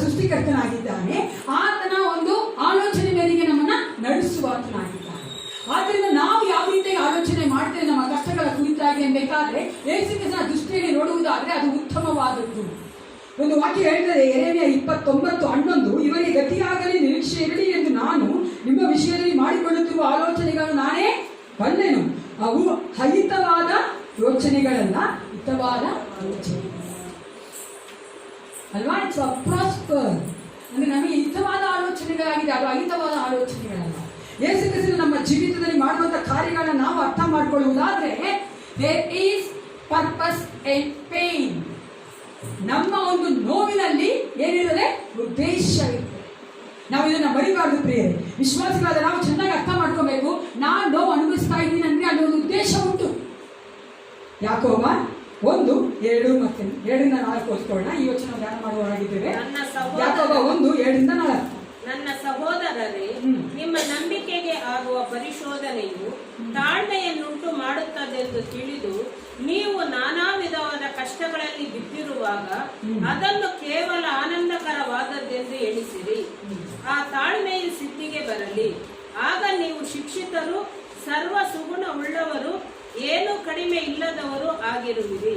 ಸೃಷ್ಟಿಕರ್ತನಾಗಿದ್ದಾನೆ. ಆತನ ಒಂದು ಆಲೋಚನೆ ಮೇರೆಗೆ ನಮ್ಮನ್ನ ನಡೆಸುವಾತನಾಗಿದ್ದಾನೆ. ಆದ್ದರಿಂದ ನಾವು ಯಾವ ರೀತಿಯಾಗಿ ಆಲೋಚನೆ ಮಾಡ್ತೇವೆ ನಮ್ಮ ಕಷ್ಟಗಳ ಕುರಿತಾಗಿ ಬೇಕಾದ್ರೆ ಯೇಸು ಕ್ರಿಸ್ತನ ದೃಷ್ಟಿಯಲ್ಲಿ ನೋಡುವುದಾದ್ರೆ ಅದು ಉತ್ತಮವಾದದ್ದು. ಒಂದು ವಾಕ್ಯ ಹೇಳ್ತದೆ, ಯೆರೆಮೀಯ 29:11, ಇವರಿಗೆ ಗತಿಯಾಗಲಿ ನಿರೀಕ್ಷೆ ಇರಲಿ ಎಂದು ನಾನು ನಿಮ್ಮ ವಿಷಯದಲ್ಲಿ ಮಾಡಿಕೊಳ್ಳುತ್ತಿರುವ ಆಲೋಚನೆಗಳು ನಾನೇ ಬಲ್ಲೆನು, ಅವು ಅಹಿತವಾದ ಯೋಚನೆಗಳಲ್ಲ, ಹಿತವಾದ ಯೋಚನೆ ಅಲ್ವಾ. ಇಟ್ಸ್ ಅ ಪ್ರಾಸ್ಪರ್ ಅಂದರೆ ನಮಗೆ ಹಿತವಾದ ಆಲೋಚನೆಗಳಾಗಿದೆ, ಅದು ಅಹಿತವಾದ ಆಲೋಚನೆಗಳಲ್ಲ. ಯೇಸು ಕ್ರಿಸ್ತನು ನಮ್ಮ ಜೀವಿತದಲ್ಲಿ ಮಾಡುವಂಥ ಕಾರ್ಯಗಳನ್ನ ನಾವು ಅರ್ಥ ಮಾಡಿಕೊಳ್ಳುವುದಾದ್ರೆ, there is purpose and pain. ನಮ್ಮ ಒಂದು ನೋವಿನಲ್ಲಿ ಏನಿರ್ತದೆ, ಉದ್ದೇಶ ಇರ್ತದೆ. ನಾವು ಇದನ್ನ ಮರಿಬಾರ್ದು ಪ್ರಿಯರೇ. ವಿಶ್ವಾಸಿಗಳಾದ ನಾವು ಚೆನ್ನಾಗಿ ಅರ್ಥ ಮಾಡ್ಕೋಬೇಕು. ನಾನು ನೋವು ಅನುಭವಿಸ್ತಾ ಇದ್ದೀನಿ ಅಂದ್ರೆ ಅಲ್ಲಿ ಒಂದು ಉದ್ದೇಶ ಉಂಟು. ಯಾಕೋಬ 1:2 ಮತ್ತು 2-4 ಓದ್ಕೊಳ್ಳೋಣ. ಈ ಯೋಚನೆ ಧ್ಯಾನ ಮಾಡುವವರಾಗಿದ್ದೇವೆ. ಯಾಕೋಬ 1:2-4. ನನ್ನ ಸಹೋದರ ಸಹೋದರರೇ, ನಿಮ್ಮ ನಂಬಿಕೆಗೆ ಆಗುವ ಪರಿಶೋಧನೆಯು ತಾಳ್ಮೆಯನ್ನುಂಟು ಮಾಡುತ್ತದೆಂದು ತಿಳಿದು ನೀವು ನಾನಾ ವಿಧವಾದ ಕಷ್ಟಗಳಲ್ಲಿ ಬಿದ್ದಿರುವಾಗ ಅದನ್ನು ಕೇವಲ ಆನಂದಕರವಾದದ್ದೆಂದು ಎಣಿಸಿರಿ. ಆ ತಾಳ್ಮೆಯು ಸಿದ್ಧಿಗೆ ಬರಲಿ. ಆಗ ನೀವು ಶಿಕ್ಷಿತರು, ಸರ್ವ ಸುಗುಣ ಉಳ್ಳವರು, ಏನೂ ಕಡಿಮೆ ಇಲ್ಲದವರು ಆಗಿರುವಿರಿ.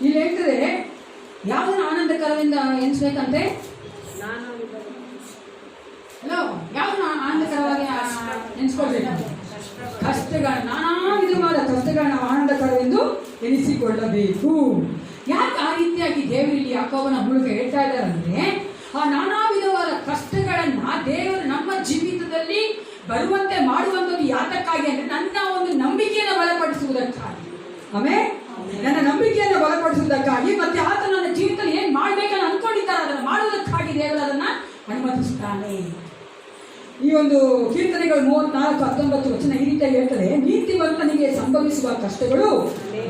ಇಲ್ಲಿ ಹೇಳ್ತದೆ ಯಾವುದನ್ನು ಆನಂದಕರದಿಂದ ಎನಿಸ್ಬೇಕಂತೆ? ಯಾವ್ದನ್ನ ಆನಂದಕರವಾಗಿ ಎನಿಸ್ಕೊಳ್ಬೇಕು? ಕಷ್ಟಗಳ, ನಾನಾ ವಿಧವಾದ ಕಷ್ಟಗಳನ್ನ ಆನಂದಕರವೆಂದು ಎನಿಸಿಕೊಳ್ಳಬೇಕು. ಯಾಕೆ ಆ ರೀತಿಯಾಗಿ ದೇವರಲ್ಲಿ ಯಾಕೋಬನ ಮೂಲಕ ಹೇಳ್ತಾ ಇದ್ದಾರೆ ಅಂದ್ರೆ, ಆ ನಾನಾ ವಿಧವಾದ ಕಷ್ಟಗಳನ್ನ ದೇವರು ನಮ್ಮ ಜೀವಿತದಲ್ಲಿ ಬರುವಂತೆ ಮಾಡುವಂಥದ್ದು ಯಾತಕ್ಕಾಗಿ ಅಂದ್ರೆ ನನ್ನ ಒಂದು ನಂಬಿಕೆಯನ್ನು ಬಲಪಡಿಸುವುದಕ್ಕಾಗಿ. ಆಮೇಲೆ ನನ್ನ ನಂಬಿಕೆಯನ್ನು ಬಲಪಡಿಸುವುದಕ್ಕಾಗಿ, ಮತ್ತೆ ಆತ ನನ್ನ ಜೀವಿತದಲ್ಲಿ ಏನ್ ಮಾಡ್ಬೇಕನ್ನು ಅನ್ಕೊಂಡಿದ್ದಾರೆ ಅದನ್ನು ಮಾಡುವುದಕ್ಕಾಗಿ ದೇವರು ಅದನ್ನ ಅನುಮತಿಸ್ತಾನೆ. ಈ ಒಂದು ಕೀರ್ತನೆಗಳು 34:19 ಈ ರೀತಿಯಾಗಿ ಹೇಳ್ತದೆ, ನೀತಿವಂತನಿಗೆ ಸಂಭವಿಸುವ ಕಷ್ಟಗಳು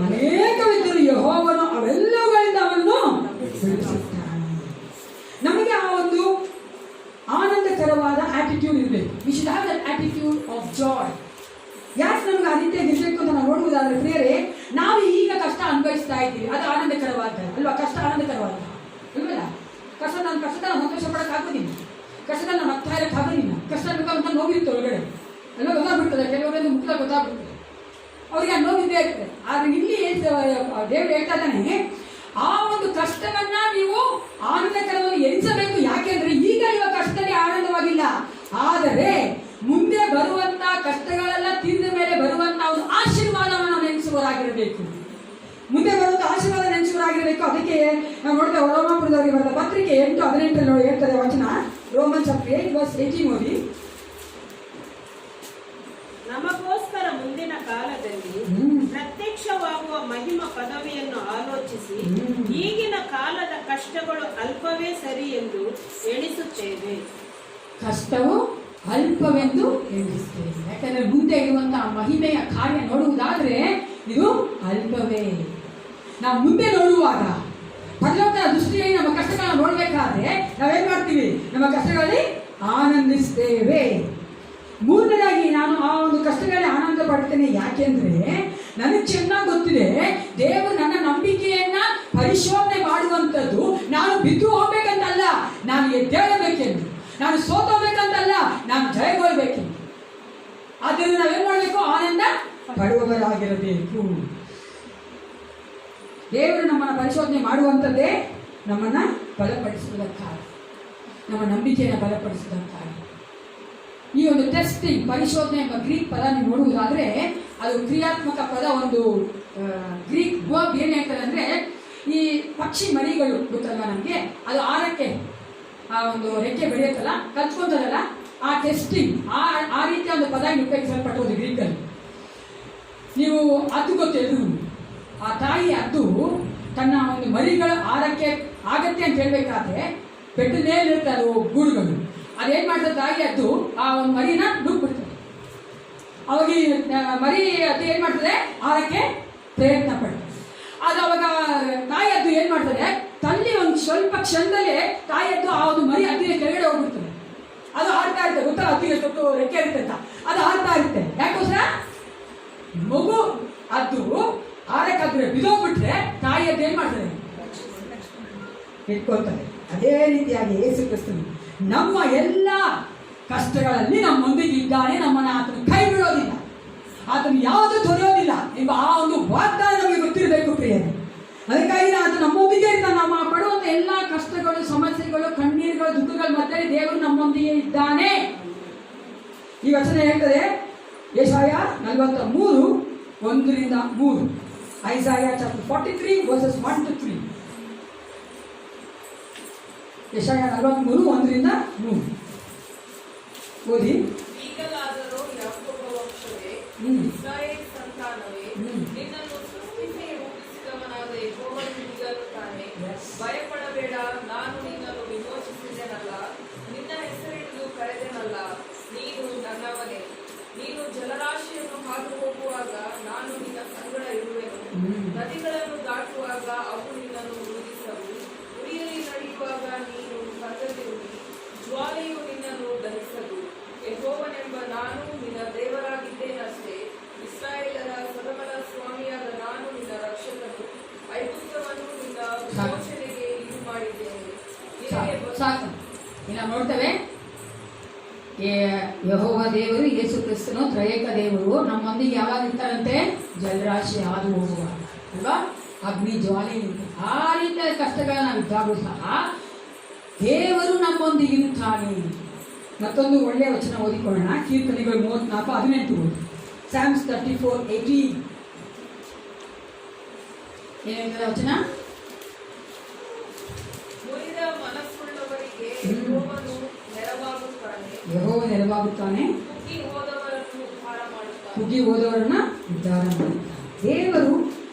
ಅನೇಕವಿದ್ದರೂ ಯೆಹೋವನು ಅವೆಲ್ಲವುಗಳಿಂದ ಅವನು ಬಿಡಿಸುತ್ತಾನೆ. ನಮಗೆ ಆ ಒಂದು ಆನಂದಕರವಾದ ಆಟಿಟ್ಯೂಡ್ ಇರಬೇಕು. We should have that attitude of Joy. ಯಾಕೆ ನಮ್ಗೆ ಆ ರೀತಿಯಾಗಿ ಇರಬೇಕು ಅಂತ ನಾವು ನೋಡುವುದಾದ್ರೆ ಪ್ರಿಯರೇ, ನಾವು ಈಗ ಕಷ್ಟ ಅನುಭವಿಸ್ತಾ ಇದ್ದೀವಿ, ಅದು ಆನಂದಕರವಾದ ಅಲ್ವಾ? ಕಷ್ಟ ಆನಂದಕರವಾದ ಅಲ್ವಲ್ಲ? ನಾನು ಕಷ್ಟದ ಸಂತೋಷ ಪಡೋಕ್ಕಾಗೋದಿಲ್ಲ, ಕಷ್ಟದಲ್ಲಿ ನಾವು ನಗ್ತಾ ಇರೋಕ್ಕಾಗೋದಿಲ್ಲ. ಕಷ್ಟ ಅಂತ ನೋವಿರುತ್ತೆ ಒಳಗಡೆ ಎಲ್ಲ ಗೊತ್ತಾಗ್ಬಿಡ್ತದೆ. ಕೆಲವರೆಲ್ಲ ಮುಖ್ಯ ಗೊತ್ತಾಗ್ಬಿಡ್ತದೆ, ಅವ್ರಿಗೆ ಆ ನೋವಿದ್ದೇ ಇರ್ತದೆ. ಆದ್ರೆ ಇಲ್ಲಿ ದೇವರು ಹೇಳ್ತಾ ಇದ್ದಾನೆ, ಆ ಒಂದು ಕಷ್ಟವನ್ನ ನೀವು ಆನಂದಕರವನ್ನು ಎನಿಸಬೇಕು. ಯಾಕೆಂದ್ರೆ ಈಗ ಇರುವ ಕಷ್ಟದಲ್ಲಿ ಆನಂದವಾಗಿಲ್ಲ, ಆದರೆ ಮುಂದೆ ಬರುವಂತ ಕಷ್ಟಗಳೆಲ್ಲ ತೀರಿದ ಮೇಲೆ ಬರುವಂತ ಒಂದು ಆಶೀರ್ವಾದವನ್ನು ನೆನೆಸುವರಾಗಿರಬೇಕು. ಮುಂದೆ ಬರುವಂತ ಆಶೀರ್ವಾದ ನೆನೆಸುವರಾಗಿರಬೇಕು. ಅದಕ್ಕೆ ನಾವು ನೋಡ್ತೇವೆ ರೋಮಾಪುರದವರಿಗೆ ಬರೆದ ಪತ್ರಿಕೆ 8:18 ಹೇಳ್ತದೆ ವಚನ. ರೋಮನ್ ಚಾಪ್ಟರ್ 8:18 ಓದಿ. ನಮಗೋಸ್ಕರ ಮುಂದಿನ ಕಾಲದಲ್ಲಿ ಪ್ರತ್ಯಕ್ಷವಾಗುವ ಮಹಿಮ ಪದವಿಯನ್ನು ಆಲೋಚಿಸಿ ಈಗಿನ ಕಾಲದ ಕಷ್ಟಗಳು ಅಲ್ಪವೇ ಸರಿ ಎಂದು ಎಣಿಸುತ್ತೇವೆ. ಕಷ್ಟವು ಅಲ್ಪವೆಂದು ಎಣಿಸುತ್ತೇವೆ. ಯಾಕಂದ್ರೆ ಮುಂದೆ ಇರುವಂತಹ ಮಹಿಮೆಯ ಕಾರ್ಯ ನೋಡುವುದಾದ್ರೆ ಇದು ಅಲ್ಪವೇ. ನಾವು ಮುಂದೆ ನೋಡುವಾಗ ಪರಲೋಕದ ದೃಷ್ಟಿಯಲ್ಲಿ ನಮ್ಮ ಕಷ್ಟಗಳನ್ನ ನೋಡ್ಬೇಕಾದ್ರೆ ನಾವೇನ್ ಮಾಡ್ತೀವಿ? ನಮ್ಮ ಕಷ್ಟಗಳಲ್ಲಿ ಆನಂದಿಸ್ತೇವೆ. ಮೂರನೇದಾಗಿ ನಾನು ಆ ಒಂದು ಕಷ್ಟಗಳಲ್ಲಿ ಆನಂದ ಪಡ್ತೇನೆ. ಯಾಕೆಂದ್ರೆ ನನಗೆ ಚೆನ್ನಾಗಿ ಗೊತ್ತಿದೆ, ದೇವರು ನನ್ನ ನಂಬಿಕೆಯನ್ನ ಪರಿಶೋಧನೆ ಮಾಡುವಂಥದ್ದು ನಾನು ಬಿದ್ದು ಹೋಗ್ಬೇಕಂತಲ್ಲ, ನಾನು ಎದ್ದೇಳಬೇಕೆಂದು, ನಾನು ಸೋತೋಗ್ಬೇಕಂತಲ್ಲ, ನಾನು ಜಯಗೊಳ್ಬೇಕೆಂದು. ಆದ್ದರಿಂದ ನಾವೇನ್ ಮಾಡಬೇಕು? ಆನಂದ ಪಡುವವರಾಗಿರಬೇಕು. ದೇವರು ನಮ್ಮನ್ನು ಪರಿಶೋಧನೆ ಮಾಡುವಂಥದ್ದೇ ನಮ್ಮನ್ನ ಬಲಪಡಿಸುವುದಕ್ಕಾಗಿ, ನಮ್ಮ ನಂಬಿಕೆಯನ್ನು ಬಲಪಡಿಸುವುದಕ್ಕಾಗಿ. ಈ ಒಂದು ಟೆಸ್ಟಿಂಗ್, ಪರಿಶೋಧನೆ ಎಂಬ ಗ್ರೀಕ್ ಪದ ನೀವು ನೋಡುವುದಾದ್ರೆ ಅದು ಕ್ರಿಯಾತ್ಮಕ ಪದ. ಒಂದು ಗ್ರೀಕ್ ವರ್ಬ್ ಏನ್ ಹೇಳ್ತಾರೆ ಅಂದ್ರೆ, ಈ ಪಕ್ಷಿ ಮರಿಗಳು ಗೊತ್ತಲ್ಲ ನಮಗೆ, ಅದು ಆರಕ್ಕೆ ಆ ಒಂದು ರೆಕ್ಕೆ ಬೆಳೆಯುತ್ತಲ್ಲ, ಕಲ್ತ್ಕೊಂತದಲ್ಲ, ಆ ಟೆಸ್ಟಿಂಗ್, ಆ ರೀತಿಯ ಒಂದು ಪದ ಉಪಯೋಗಿಸಲ್ಪಟ್ಟದ್ದು ಗ್ರೀಕಲ್ಲಿ. ನೀವು ಅದು ಗೊತ್ತಿದ್ರು, ಆ ತಾಯಿ ಅದು ತನ್ನ ಒಂದು ಮರಿಗಳ ಆರಕ್ಕೆ ಆಗತ್ತೆ ಅಂತ ಹೇಳ್ಬೇಕಾದ್ರೆ ಬೆಟ್ಟ ಮೇಲಿರುತ್ತೆ ಅದು ಗೂಡುಗಳು. ಅದೇನ್ ಮಾಡ್ತದೆ? ತಾಯಿ ಅದು ಆ ಒಂದು ಮರಿನ ನುಗ್ಬಿಡ್ತದೆ. ಅವಾಗ ಮರಿ ಅದು ಏನ್ ಮಾಡ್ತದೆ? ಆರಕ್ಕೆ ಪ್ರಯತ್ನ ಪಡ್ತದೆ. ಅದು ಅವಾಗ ತಾಯಿ ಅದು ಏನ್ ಮಾಡ್ತದೆ? ತಲ್ಲಿ ಒಂದು ಸ್ವಲ್ಪ ಕ್ಷಣದಲ್ಲೇ ತಾಯಿ ಅದು ಆ ಒಂದು ಮರಿ ಅದ್ದಿನ ಕೆಳಗಡೆ ಹೋಗ್ಬಿಡ್ತದೆ. ಅದು ಹಾಡ್ತಾ ಇರ್ತದೆ, ಗೊತ್ತಾ? ಅದ್ದಿಗೆ ತೊಟ್ಟು ರೆಕ್ಕೆ ಇರುತ್ತೆ ಅಂತ ಅದು ಹಾಡ್ತಾ ಇರುತ್ತೆ. ಯಾಕೋಸ್ಕರ? ಮಗು ಅದು ಆರಕ್ಕಾದ್ರೆ ಬಿದೋಗ್ಬಿಟ್ರೆ ತಾಯಿ ಅದು ಏನ್ ಮಾಡ್ತದೆ? ಇಟ್ಕೊಳ್ತಾರೆ. ಅದೇ ರೀತಿಯಾಗಿ ಯೇಸು ಕ್ರಿಸ್ತನು ನಮ್ಮ ಎಲ್ಲ ಕಷ್ಟಗಳಲ್ಲಿ ನಮ್ಮೊಂದಿಗೆ ಇದ್ದಾನೆ, ನಮ್ಮನ್ನ ಆತನು ಕೈ ಬಿಡೋದಿಲ್ಲ, ಆತನು ಯಾವುದು ತೊರೆಯೋದಿಲ್ಲ ಎಂಬ ಆ ಒಂದು ವಾಗ್ದಾನ ನಮಗೆ ಗೊತ್ತಿರಬೇಕು ಪ್ರಿಯರೇ. ಅದಕ್ಕಾಗಿ ಆತ ನಮ್ಮೊಂದಿಗೆ ಇದ್ದಾನೆ. ನಮ್ಮ ಪಡುವಂತ ಎಲ್ಲಾ ಕಷ್ಟಗಳು, ಸಮಸ್ಯೆಗಳು, ಕಣ್ಣೀರುಗಳು, ದುಃಖಗಳ ಮಧ್ಯೆ ದೇವರು ನಮ್ಮೊಂದಿಗೆ ಇದ್ದಾನೆ. ಈ ವಚನ ಹೇಳ್ತದೆ ಯೆಶಾಯ 43:1-3. Isaiah chapter 43 verses 1-3. ಯೆಶಾಯ 43:1-3 ಓದಿ. ಈಗಲಾದರೂ ಯಾಕೋಬ ವಂಶವೇ, ಇಸ್ರಾಯೇಲ್ ಸಂತಾನವೇ, ನಿನ್ನನ್ನು ಸೃಷ್ಟಿಸಿ ರೂಪಿಸಿದವನಾದ ಯೆಹೋವನು ಹೀಗನ್ನುತ್ತಾನೆ, ಭಯಪಡಬೇಡ, ನಾನು ನಿನ್ನನ್ನು ವಿಮೋಚಿಸಿದೆನಲ್ಲ, ನಿನ್ನ ಹೆಸರಿಡಿದು ಕರೆದೆನಲ್ಲ, ನೀನು ನನ್ನವನೇ. ನೀನು ಜಲರಾಶಿಯನ್ನು ಹಾದು ಹೋಗುವಾಗ ನಾನು ನಿನ್ನ ಸಂಗಡ ಇರುವೆನು, ನದಿಗಳನ್ನು ದಾಟುವಾಗ ಅವು ನಿನ್ನನ್ನು ಮುಳುಗಿಸವು, ಉರಿಯಲ್ಲಿ ನಡೆಯುವಾಗ ನೀನು ಕದಲಿರುವಿ, ಜ್ವಾಲೆ ಈಗ ನಾವು ನೋಡ್ತೇವೆ ಯೆಹೋವ ದೇವರು ಯೇಸು ಕ್ರಿಸ್ತನು ತ್ರಯೇಕ ದೇವರು ನಮ್ಮೊಂದಿಗೆ ಯಾವಾಗ ಇರ್ತಾರಂತೆ? ಜಲರಾಶಿ ಹಾದು ಹೋಗುವಾಗ ಅಲ್ವಾ, ಅಗ್ನಿ ಜ್ವಾಲೆ ಇರುತ್ತೆ. ಆ ರೀತಿಯ ಕಷ್ಟಗಳನ್ನ ನಾವು ಇದ್ದಾಗೂ ಸಹ ದೇವರು ನಮ್ಮೊಂದಿಗೆ ಇರುತ್ತಾನೆ. ಮತ್ತೊಂದು ಒಳ್ಳೆಯ ವಚನ ಓದಿಕೊಳ್ಳೋಣ. ಕೀರ್ತನೆಗಳು 34:18 ಓದಿ. Psalms 34:18 ಏನೇಳ್ತಾರೆ ವಚನ? ಮುರಿದ ಮನಸ್ಸುಳ್ಳವರಿಗೆ ಯೆಹೋವನು ನೆರವಾಗುತ್ತಾನೆ, ಯೆಹೋವ ನೆರವಾಗುತ್ತಾನೆ, ಕುಗ್ಗಿ ಹೋದವರನ್ನು ಉದ್ಧಾರ ಮಾಡುತ್ತಾನೆ. ಕುಗ್ಗಿ ಹೋದವರನ್ನ ಉದ್ಧಾರ ಮಾಡುತ್ತಾನೆ. ದೇವರು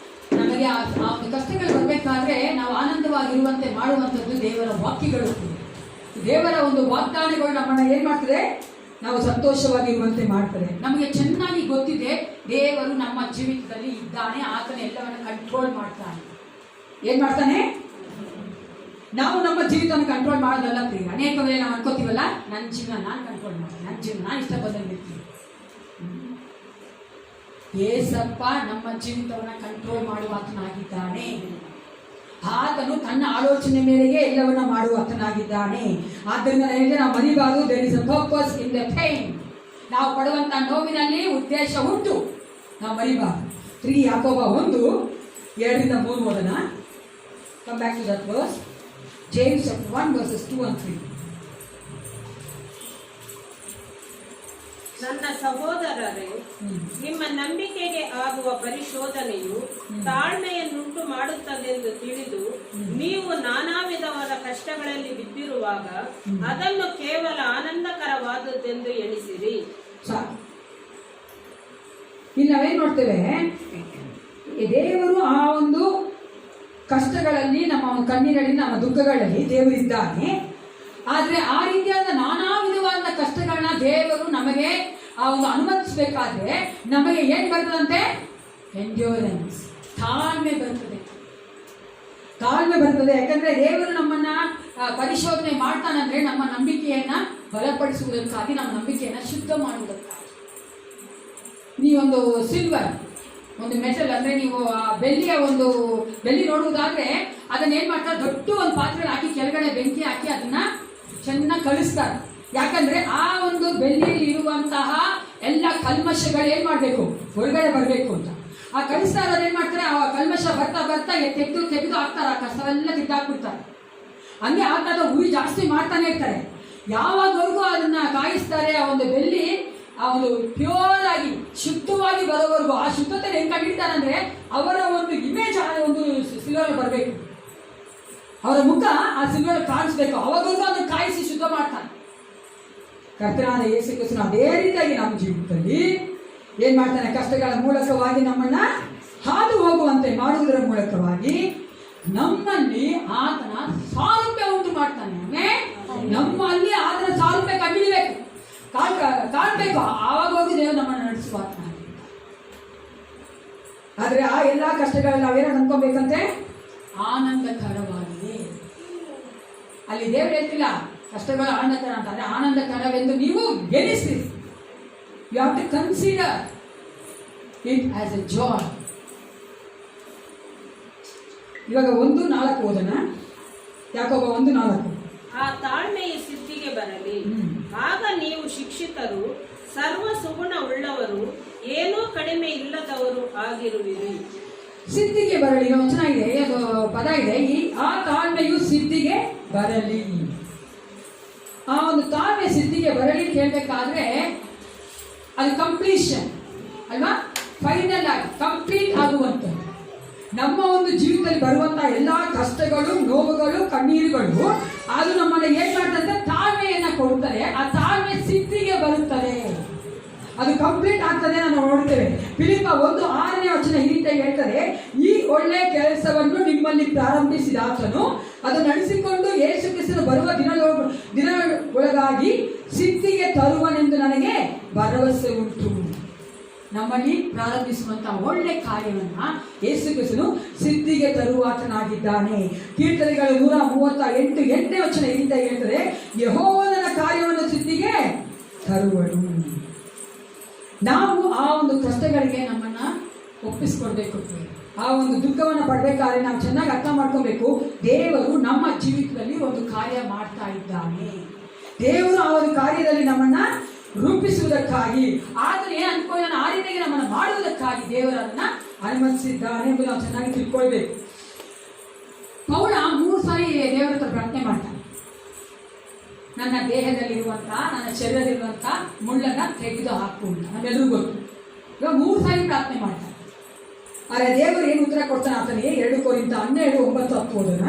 ನಮಗೆ ಆ ಒಂದು ಕಷ್ಟಗಳು ಬರಬೇಕಾದ್ರೆ ನಾವು ಆನಂದವಾಗಿರುವಂತೆ ಮಾಡುವಂಥದ್ದು ದೇವರ ವಾಕ್ಯಗಳು. ದೇವರ ಒಂದು ವಾಗ್ದಾನಗಳು ನಮ್ಮನ್ನ ಏನ್ ಮಾಡ್ತದೆ? ನಾವು ಸಂತೋಷವಾಗಿರುವಂತೆ ಮಾಡ್ತದೆ. ನಮಗೆ ಚೆನ್ನಾಗಿ ಗೊತ್ತಿದೆ ದೇವರು ನಮ್ಮ ಜೀವಿತದಲ್ಲಿ ಇದ್ದಾನೆ, ಆತನ ಎಲ್ಲವನ್ನ ಕಂಟ್ರೋಲ್ ಮಾಡ್ತಾನೆ. ಏನ್ ಮಾಡ್ತಾನೆ? ನಾವು ನಮ್ಮ ಜೀವಿತವನ್ನು ಕಂಟ್ರೋಲ್ ಮಾಡೋದಲ್ಲ ಪ್ರಿಯ. ಅನೇಕ ವೇಳೆ ನಾವು ಅನ್ಕೋತೀವಲ್ಲ, ನನ್ನ ಜೀವನ ನಾನು ಕಂಟ್ರೋಲ್ ಮಾಡ್ತೀನಿ, ನನ್ನ ಜೀವನ ನಾನು ಇಷ್ಟ ಬಂದಂಗಿರ್ತೀನಿ. ಏಸಪ್ಪ ನಮ್ಮ ಜೀವಿತವನ್ನ ಕಂಟ್ರೋಲ್ ಮಾಡುವಾತನಾಗಿದ್ದಾನೆ. ಆತನು ತನ್ನ ಆಲೋಚನೆ ಮೇರೆಗೆ ಎಲ್ಲವನ್ನ ಮಾಡುವಾತನಾಗಿದ್ದಾನೆ. ಆದ್ದರಿಂದ ನಾವು ಮರಿಬಾರದು. There is a purpose in the pain. ನಾವು ಪಡುವಂತಹ ನೋವಿನಲ್ಲಿ ಉದ್ದೇಶ ಉಂಟು, ನಾವು ಮರಿಬಾರದು. 3 ಯಾಕೋಬ 1:2-3 ಓದೋಣ. Come back to that verse. James 1:2-3. ನನ್ನ ಸಹೋದರರೇ, ನಿಮ್ಮ ನಂಬಿಕೆಗೆ ಆಗುವ ಪರಿಶೋಧನೆಯು ತಾಳ್ಮೆಯನ್ನುಂಟು ಮಾಡುತ್ತದೆಂದು ತಿಳಿದು ನೀವು ನಾನಾ ವಿಧವಾದ ಕಷ್ಟಗಳಲ್ಲಿ ಬಿದ್ದಿರುವಾಗ ಅದನ್ನು ಕೇವಲ ಆನಂದಕರವಾದದ್ದೆಂದು ಎಣಿಸಿರಿ. ಇಲ್ಲಿ ನಾವೇನ್ ನೋಡ್ತೇವೆ? ದೇವರು ಆ ಒಂದು ಕಷ್ಟಗಳಲ್ಲಿ, ನಮ್ಮ ಕಣ್ಣೀರಲ್ಲಿ, ನಮ್ಮ ದುಃಖಗಳಲ್ಲಿ ದೇವರಿದ್ದಾನೆ. ಆದ್ರೆ ಆ ರೀತಿಯಾದ ನಾನಾ ವಿಧವಾದ ಕಷ್ಟಗಳನ್ನ ದೇವರು ನಮಗೆ ಆ ಒಂದು ಅನುಮತಿಸಬೇಕಾದ್ರೆ ನಮಗೆ ಏನ್ ಬರ್ತದಂತೆ? ಎಂಡ್ಯೂರೆನ್ಸ್, ತಾಳ್ಮೆ ಬರ್ತದೆ. ತಾಳ್ಮೆ ಬರ್ತದೆ. ಯಾಕಂದ್ರೆ ದೇವರು ನಮ್ಮನ್ನ ಪರಿಶೋಧನೆ ಮಾಡ್ತಾನಂದ್ರೆ ನಮ್ಮ ನಂಬಿಕೆಯನ್ನ ಬಲಪಡಿಸುವುದಕ್ಕಾಗಿ, ನಮ್ಮ ನಂಬಿಕೆಯನ್ನ ಶುದ್ಧ ಮಾಡುವುದಕ್ಕಾಗಿ. ನೀವೊಂದು ಸಿಲ್ವರ್, ಒಂದು ಮೆಟಲ್ ಅಂದ್ರೆ ನೀವು ಬೆಳ್ಳಿಯ ಒಂದು ಬೆಳ್ಳಿ ನೋಡುವುದಾದ್ರೆ ಅದನ್ನ ಏನ್ ಮಾಡ್ತಾರೆ? ದೊಡ್ಡ ಒಂದು ಪಾತ್ರೆ ಹಾಕಿ ಕೆಳಗಡೆ ಬೆಂಕಿ ಹಾಕಿ ಅದನ್ನ ಚೆನ್ನಾಗಿ ಕಳಿಸ್ತಾರೆ. ಯಾಕಂದ್ರೆ ಆ ಒಂದು ಬೆಳ್ಳಿಯಲ್ಲಿ ಇರುವಂತಹ ಎಲ್ಲ ಕಲ್ಮಶಗಳು ಏನ್ ಮಾಡ್ಬೇಕು? ಹೊರಗಡೆ ಬರಬೇಕು ಅಂತ. ಆ ಕಳಿಸ್ತಾ ಇರೋದು ಏನ್ ಮಾಡ್ತಾರೆ? ಆ ಕಲ್ಮಶ ಬರ್ತಾ ಬರ್ತಾ ತೆಗೆದು ಹಾಕ್ತಾರೆ, ಆ ಕಸವೆಲ್ಲ ತೆಗೆದಾಕ್ಬಿಡ್ತಾರೆ. ಹಂಗೆ ಆಗ್ತದ ಉರಿ ಜಾಸ್ತಿ ಮಾಡ್ತಾನೆ ಇರ್ತಾರೆ. ಯಾವಾಗವರೆಗೂ ಅದನ್ನ ಕಾಯಿಸ್ತಾರೆ, ಆ ಒಂದು ಬೆಳ್ಳಿ ಆ ಒಂದು ಪ್ಯೂರ್ ಆಗಿ ಶುದ್ಧವಾಗಿ ಬರೋವರೆಗೂ. ಆ ಶುದ್ಧತೆ ಹೆಂಗ್ ಕಂಡಿಡ್ತಾರೆ ಅಂದ್ರೆ ಅವರ ಒಂದು ಇಮೇಜ್ ಆ ಒಂದು ಸಿಲ್ವರ್ ಬರಬೇಕು, ಅವರ ಮುಖ ಆ ಸಿಲ್ವರ್ ಕಾಣಿಸ್ಬೇಕು. ಅವಾಗವರೆಗೂ ಅದನ್ನು ಕಾಯಿಸಿ ಶುದ್ಧ ಮಾಡ್ತಾನೆ. ಕರ್ತನಾದ ಯೇಸು ಕ್ರಿಸ್ತನು ಅದೇ ರೀತಿಯಾಗಿ ನಮ್ಮ ಜೀವಿತದಲ್ಲಿ ಏನ್ ಮಾಡ್ತಾನೆ? ಕಷ್ಟಗಳ ಮೂಲಕವಾಗಿ ನಮ್ಮನ್ನ ಹಾದು ಹೋಗುವಂತೆ ಮಾಡುವುದರ ಮೂಲಕವಾಗಿ ನಮ್ಮಲ್ಲಿ ಆತನ ಸಾರೂಪ್ಯ ಉಂಟು ಮಾಡ್ತಾನೆ. ನಮ್ಮಲ್ಲಿ ಆತನ ಸಾರೂಪ್ಯ ಕಂಡಿಡಬೇಕು, ಕಾಣ್ಬೇಕು. ಆವಾಗವರೆಗೂ ದೇವರು ನಮ್ಮನ್ನು ನಡೆಸುವ. ಆದ್ರೆ ಆ ಎಲ್ಲಾ ಕಷ್ಟಗಳಲ್ಲಿ ನಾವೇನೋ ಅನ್ಕೋಬೇಕಂತೆ? ಆನಂದಕರವಾಗಿದೆ. ಅಲ್ಲಿ ದೇವರು ಹೇಳ್ತಿಲ್ಲ ಕಷ್ಟಗಳು ಆನಂದಕರ ಅಂತ. ಅಂದ್ರೆ ಆನಂದಕರವೆಂದು ನೀವು ಎನಿಸ್ತೀರಿ. You have to consider it as a joy. ಇವಾಗ 1:4 ಓದೋಣ. ಯಾಕೋಬ 1:4. ಆ ತಾಳ್ಮೆಯ ಸಿದ್ಧಿಗೆ ಬರಲಿ, ಆಗ ನೀವು ಶಿಕ್ಷಿತರು, ಸರ್ವ ಸುಗುಣ ಉಳ್ಳವರು, ಏನೂ ಕಡಿಮೆ ಇಲ್ಲದವರು ಆಗಿರುವಿರಿ. ಸಿದ್ಧಿಗೆ ಬರಲಿ ಚೆನ್ನಾಗಿದೆ, ಅದು ಪದ ಇದೆ. ಆ ತಾಳ್ಮೆಯು ಸಿದ್ಧಿಗೆ ಬರಲಿ. ಆ ಒಂದು ತಾಳ್ಮೆ ಸಿದ್ಧಿಗೆ ಬರಲಿ ಕೇಳಬೇಕಾದ್ರೆ ಅದು ಕಂಪ್ಲೀಷನ್ ಅಲ್ವಾ? ಫೈನಲ್ ಆಗಿ ಕಂಪ್ಲೀಟ್ ಆಗುವಂಥದ್ದು. ನಮ್ಮ ಒಂದು ಜೀವಿತದಲ್ಲಿ ಬರುವಂತಹ ಎಲ್ಲಾ ಕಷ್ಟಗಳು, ನೋವುಗಳು, ಕಣ್ಣೀರುಗಳು ಅದು ನಮ್ಮನ್ನ ಏನ್ ಮಾಡ್ತಂದ್ರೆ ತಾಳ್ಮೆಯನ್ನ ಕೊಡುತ್ತದೆ. ಆ ತಾಳ್ಮೆ ಸಿದ್ಧಿಗೆ ಬರುತ್ತದೆ, ಅದು ಕಂಪ್ಲೀಟ್ ಆಗ್ತದೆ. ನಾವು ನೋಡ್ತೇವೆ ಫಿಲಿಪ್ಪ 1:6 ಈ ರೀತಿ ಹೇಳ್ತದೆ, ಈ ಒಳ್ಳೆ ಕೆಲಸವನ್ನು ನಿಮ್ಮಲ್ಲಿ ಪ್ರಾರಂಭಿಸಿದ ಆತನು ಅದು ನಡೆಸಿಕೊಂಡು ಯೇಸು ಕ್ರಿಸ್ತನು ಬರುವ ದಿನಗಳೊಳಗಾಗಿ ಸಿದ್ಧಿಗೆ ತರುವನೆಂದು ನನಗೆ ಭರವಸೆ ಉಂಟು. ನಮ್ಮಲ್ಲಿ ಪ್ರಾರಂಭಿಸುವಂತಹ ಒಳ್ಳೆ ಕಾರ್ಯವನ್ನ ಯೇಸು ಕ್ರಿಸ್ತನು ಸಿದ್ಧಿಗೆ ತರುವಾತನಾಗಿದ್ದಾನೆ. ಕೀರ್ತನೆಗಳು 138 ಈ ರೀತಿ ಹೇಳ್ತದೆ, ಯೆಹೋವನ ಕಾರ್ಯವನ್ನು ಸಿದ್ಧಿಗೆ ತರುವನು. ನಾವು ಆ ಒಂದು ಕಷ್ಟಗಳಿಗೆ ನಮ್ಮನ್ನ ಒಪ್ಪಿಸ್ಕೊಡ್ಬೇಕು. ಆ ಒಂದು ದುಃಖವನ್ನು ಪಡಬೇಕಾದ್ರೆ ನಾವು ಚೆನ್ನಾಗಿ ಅರ್ಥ ಮಾಡ್ಕೋಬೇಕು, ದೇವರು ನಮ್ಮ ಜೀವಿತದಲ್ಲಿ ಒಂದು ಕಾರ್ಯ ಮಾಡ್ತಾ ಇದ್ದಾನೆ. ದೇವರು ಆ ಒಂದು ಕಾರ್ಯದಲ್ಲಿ ನಮ್ಮನ್ನ ರೂಪಿಸುವುದಕ್ಕಾಗಿ, ಆತನು ಏನು ಅನ್ಕೊಂಡು ಆ ರೀತಿಯಾಗಿ ನಮ್ಮನ್ನು ಮಾಡುವುದಕ್ಕಾಗಿ ದೇವರನ್ನ ಅನುಮತಿಸಿದ್ದಾನೆ ಎಂದು ನಾವು ಚೆನ್ನಾಗಿ ತಿಳ್ಕೊಳ್ಬೇಕು. ಪೌಲ 3 ಸಾರಿ ದೇವರ ಹತ್ರ ಪ್ರಾರ್ಥನೆ ಮಾಡ್ತಾನೆ, ನನ್ನ ದೇಹದಲ್ಲಿರುವಂತಹ, ನನ್ನ ಶರೀರದಲ್ಲಿರುವಂಥ ಮುಳ್ಳನ್ನ ತೆಗೆದು ಹಾಕು ಅಂತ. ನಮ್ಮೆಲ್ಲರೂ ಗೊತ್ತು. ಇವಾಗ 3 ಸಾರಿ ಪ್ರಾರ್ಥನೆ ಮಾಡ್ತಾನೆ. ಆದರೆ ದೇವರು ಏನು ಉತ್ತರ ಕೊಡ್ತಾನೆ ಆತನಿಗೆ? 2 ಕೊರಿಂಥ 12:9-10 ಓದೋಣ.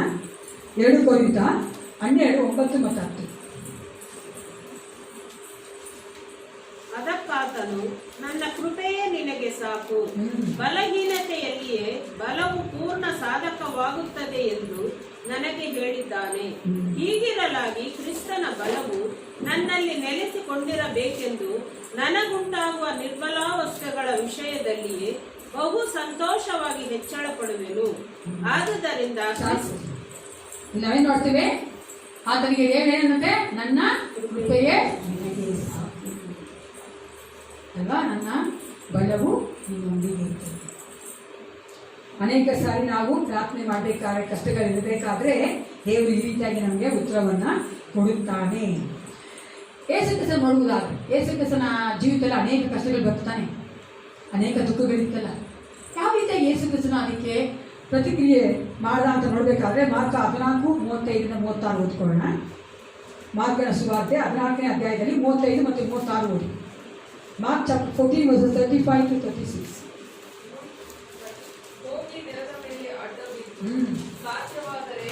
2 ಕೊರಿಂಥ 12:9 ಮತ್ತು 10. ಅದಕ್ಕಾತನು, ನನ್ನ ಕೃಪೆಯೇ ನಿನಗೆ ಸಾಕು, ಬಲಹೀನತೆಯಲ್ಲಿಯೇ ಬಲವು ಪೂರ್ಣ ಸಾಧಕವಾಗುತ್ತದೆ ಎಂದು ನನಗೆ ಹೇಳಿದ್ದಾನೆ. ಹೀಗಿರಲಾಗಿ ಕ್ರಿಸ್ತನ ಬಲವು ನನ್ನಲ್ಲಿ ನೆಲೆಸಿಕೊಂಡಿರಬೇಕೆಂದು ನನಗುಂಟಾಗುವ ನಿರ್ಬಲಾವಸ್ಥೆಗಳ ವಿಷಯದಲ್ಲಿಯೇ ಬಹು ಸಂತೋಷವಾಗಿ ಹೆಚ್ಚಳ ಪಡುವೆನು. ಆದುದರಿಂದ ನಾವೇನ್ ನೋಡ್ತೇವೆ? ಆತನಿಗೆ ಏನಂತೆ? ನನ್ನ ಕೃಪೆಯೇ ನಿನಗೆ ಸಾಕು ಅಲ್ವಾ? ನನ್ನ ಬಲವು ನಿನ್ನೊಂದಿಗೆ ಇರ್ತದೆ. ಅನೇಕ ಸಾರಿ ನಾವು ಪ್ರಾರ್ಥನೆ ಮಾಡಬೇಕಾದ್ರೆ, ಕಷ್ಟಗಳಿರಬೇಕಾದ್ರೆ ದೇವರು ಈ ರೀತಿಯಾಗಿ ನಮಗೆ ಉತ್ತರವನ್ನ ಕೊಡುತ್ತಾನೆ. ಯೇಸು ಕ್ರಿಸ್ತನ ನೋಡುವುದಾದ್ರೆ, ಯೇಸು ಕ್ರಿಸ್ತನ ಜೀವಿತದಲ್ಲಿ ಅನೇಕ ಕಷ್ಟಗಳು ಬರ್ತಾನೆ, ಅನೇಕ ದುಃಖಗಳಿತ್ತಲ್ಲ. ಯಾವ ರೀತಿಯಾಗಿ ಯೇಸು ಕ್ರಿಸ್ತನ ಅದಕ್ಕೆ ಪ್ರತಿಕ್ರಿಯೆ ಮಾಡ್ದ ಅಂತ ನೋಡಬೇಕಾದ್ರೆ ಮಾರ್ಕ 14:35-36 ಓದ್ಕೊಳ್ಳೋಣ. ಮಾರ್ಕನ ಸುವಾರ್ತೆ 14ನೇ ಅಧ್ಯಾಯದಲ್ಲಿ 35 ಮತ್ತು 36 ಓದಿ. Mark chapter 14:35-36. ಹೋಗಿ ನೆಲದ ಮೇಲೆ ಅಡ್ಡಬಿದ್ದು ಸಾಧ್ಯವಾದರೆ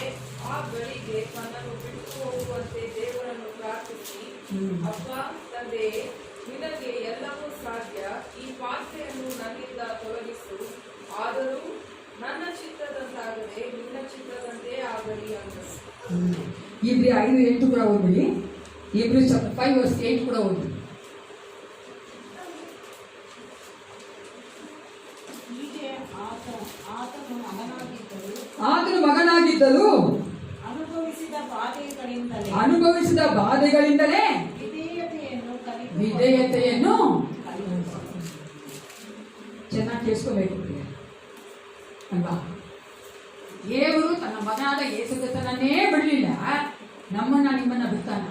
ಆ ಗಳಿಗೆ ತನ್ನನ್ನು ಬಿಟ್ಟು ಹೋಗುವಂತೆ ದೇವರನ್ನು ಪ್ರಾರ್ಥಿಸಿ, ಅಪ್ಪ ತಂದೆಯೇ, ನಿನಗೆ ಎಲ್ಲವೂ ಸಾಧ್ಯ, ಈ ಪಾತ್ರೆಯನ್ನು ನನ್ನಿಂದ ತೊಲಗಿಸು, ಆದರೂ ನನ್ನ ಚಿತ್ತದಂತಾಗದೆ ನಿನ್ನ ಚಿತ್ತದಂತೆ ಆಗಲಿ ಅಂದರು. ಇಬ್ರಿ 5:8 ಕೂಡ ಓದ್ಬಿಡಿ. ಇಬ್ರಿ ಚಾಪ್ಟರ್ 5:8 ಕೂಡ ಓದಿ. ಆತನು ಮಗನಾಗಿದ್ದರು ಅನುಭವಿಸಿದ ಬಾಧೆಗಳಿಂದಲೇ ವಿಧೇಯತೆಯನ್ನು ಚೆನ್ನಾಗಿ ಕೇಳಿಸ್ಕೋಬೇಕು ಅಲ್ವಾ? ದೇವರು ತನ್ನ ಮಗನಾದ ಯೇಸು ಕ್ರಿಸ್ತನನ್ನೇ ಬಿಡಲಿಲ್ಲ, ನಮ್ಮನ್ನ ನಿಮ್ಮನ್ನ ಬಿಡ್ತಾನ.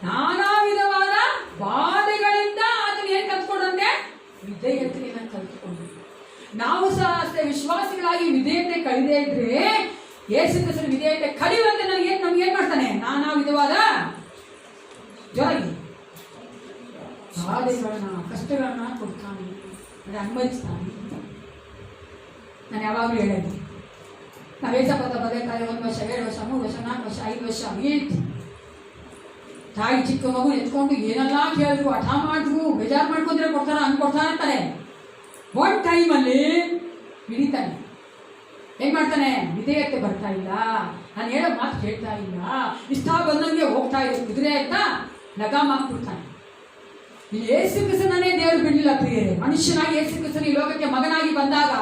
ನಾನಾ ವಿಧವಾದ ಬಾಧೆಗಳಿಂದ ಆತನು ಏನ್ ಕಲ್ತ್ಕೊಂಡಂತೆ? ವಿಧೇಯತೆಯನ್ನು ಕಲ್ತ್ಕೊಂಡು. ನಾವು ಸಹ ಅಷ್ಟೇ ವಿಶ್ವಾಸಿಗಳಾಗಿ ವಿಧೇಯತೆ ಕಲಿದೇ ಇದ್ರೆ, ಯೇಸು ಕ್ರಿಸ್ತನ ವಿಧೇಯತೆ ಕಲಿಯುವಂತೆ ನಮ್ಗೆ ಏನ್ ಮಾಡ್ತಾನೆ? ನಾನಾ ವಿಧವಾದ ಜೋರಾಗಿ ಬಾಧೆಗಳನ್ನ, ಕಷ್ಟಗಳನ್ನ ಕೊಡ್ತಾನೆ, ಅನುಭವಿಸ್ತಾನೆ. ನಾನು ಯಾವಾಗಲೂ ಹೇಳಿದ್ದೆ, ನಾವು ಏಸಪದ ಬದಬೇಕಾದ್ರೆ 1 ವರ್ಷ, 2 ವರ್ಷ, 3 ವರ್ಷ, 4 ವರ್ಷ, 5 ವರ್ಷ ಮೀರಿತ್ತು. ತಾಯಿ ಚಿಕ್ಕ ಮಗು ಎತ್ಕೊಂಡು ಏನೆಲ್ಲ ಕೇಳಿದ್ರು, ಹಠ ಮಾಡಿದ್ರು, ಬೇಜಾರು ಮಾಡ್ಕೊಂಡ್ರೆ ಕೊಡ್ತಾರ ಅಂತಾರೆ. ಒನ್ ಟೈಮಲ್ಲಿ ಹಿಡಿತಾನೆ. ಏನ್ ಮಾಡ್ತಾನೆ? ವಿಧೇಯತೆ ಬರ್ತಾ ಇಲ್ಲ, ನಾನು ಹೇಳೋ ಮಾತು ಕೇಳ್ತಾ ಇಲ್ಲ, ಇಷ್ಟ ಬಂದಂಗೆ ಹೋಗ್ತಾ ಇದೆ, ಕುದುರೆ ಆಯ್ತಾ ಲಗಾಮ್ ಹಾಕ್ಬಿಡ್ತಾನೆ. ಈ ಯೇಸು ಕ್ರಿಸ್ತನನ್ನೇ ದೇವರು ಬಿಡಲಿಲ್ಲ ಪ್ರಿಯರೇ. ಮನುಷ್ಯನಾಗಿ ಯೇಸು ಕ್ರಿಸ್ತನ ಈ ಲೋಕಕ್ಕೆ ಮಗನಾಗಿ ಬಂದಾಗ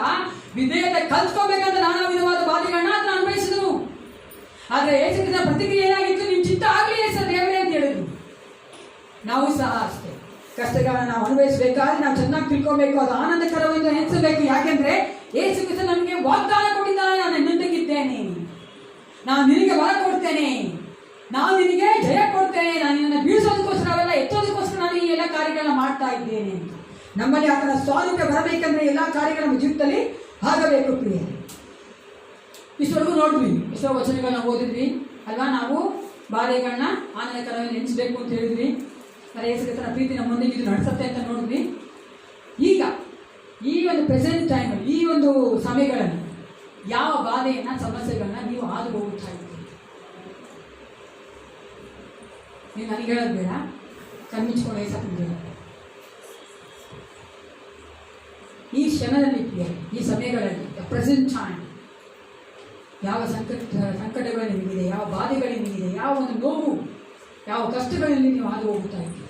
ವಿಧೇಯತೆ ಕಲ್ತ್ಕೋಬೇಕಂತ ನಾನಾ ವಿಧವಾದ ಬಾಧೆಗಳನ್ನ ಆತನು ಅನುಭವಿಸಿದ್ರು. ಆದ್ರೆ ಯೇಸು ಕ್ರಿಸ್ತನ ಪ್ರತಿಕ್ರಿಯೆ ಏನಾಗಿತ್ತು? ನಿಮ್ ಚಿತ್ತ ಆಗ್ಲಿ ಸರ್ ದೇವರೇ ಅಂತ ಹೇಳಿದ್ರು. ನಾವು ಸಹ ಅಷ್ಟೇ ಕಷ್ಟಗಳನ್ನ ನಾವು ಅನುಭವಿಸಬೇಕಾದ್ರೆ ನಾವು ಚೆನ್ನಾಗಿ ತಿಳ್ಕೋಬೇಕು, ಅದು ಆನಂದಕರವೆಂದು ಎನಿಸಬೇಕು. ಯಾಕೆಂದ್ರೆ ಯೇಸು ಕ್ರಿಸ್ತ ನಮಗೆ ವಾಗ್ದಾನ ಕೊಟ್ಟಿದ್ದಾನೆ, ನಾನು ನಿನ್ನೊಂದಿಗಿದ್ದೇನೆ, ನಾನು ನಿನಗೆ ವರ ಕೊಡ್ತೇನೆ, ನಾನು ನಿನಗೆ ಜಯ ಕೊಡ್ತೇನೆ, ನಾನು ನಿನ್ನನ್ನು ಬೀಳಿಸೋದಕ್ಕೋಸ್ಕರ ಅವೆಲ್ಲ ಎತ್ತೋದಕ್ಕೋಸ್ಕರ ನಾನು ಈ ಎಲ್ಲ ಕಾರ್ಯಗಳನ್ನ ಮಾಡ್ತಾ ಇದ್ದೇನೆ ಅಂತ. ನಮ್ಮಲ್ಲಿ ಆತನ ಸ್ವಾರೂಪ್ಯ ಬರಬೇಕಂದ್ರೆ ಎಲ್ಲ ಕಾರ್ಯಗಳ ನಮ್ಮ ಜೀವಿತದಲ್ಲಿ ಆಗಬೇಕು ಪ್ರಿಯ. ಇಷ್ಟವರೆಗೂ ನೋಡಿದ್ವಿ, ಎಷ್ಟೋ ವಚನಗಳನ್ನ ಓದಿದ್ವಿ ಅಲ್ವಾ? ನಾವು ಬಾಧೆಗಳನ್ನ ಆನಂದಕರವಾಗಿ ನೆನೆಸಬೇಕು ಅಂತ ಹೇಳಿದ್ವಿ. ಯೇಸು ಕ್ರಿಸ್ತನ ಪ್ರೀತಿ ನಮ್ಮೊಂದಿಗೆ ಇದು ನಡೆಸುತ್ತೆ ಅಂತ ನೋಡಿದ್ವಿ. ಈಗ ಈ ಒಂದು ಪ್ರೆಸೆಂಟ್ ಟೈಮಲ್ಲಿ, ಈ ಒಂದು ಸಮಯಗಳಲ್ಲಿ ಯಾವ ಬಾಧೆಯನ್ನ, ಸಮಸ್ಯೆಗಳನ್ನ ನೀವು ಹಾದು ಹೋಗುತ್ತಾ ಇದ್ದೀರಿ? ನೀವು ನನಗೆ ಹೇಳೋದು ಬೇಡ, ಕಣ್ಮಿಚ್ಕೊಂಡು ಏಸಪ್ಪ ಈ ಕ್ಷಣದಲ್ಲಿ, ಈ ಸಮಯಗಳಲ್ಲಿ, ಪ್ರೆಸೆಂಟ್ ಟೈಮ್ ಯಾವ ಸಂಕಟಗಳು ನಿಮಗಿದೆ, ಯಾವ ಬಾಧೆಗಳು ನಿಮಗಿದೆ, ಯಾವ ಒಂದು ನೋವು, ಯಾವ ಕಷ್ಟಗಳಲ್ಲಿ ನೀವು ಹಾದು ಹೋಗುತ್ತಾ ಇದ್ದೀರಿ?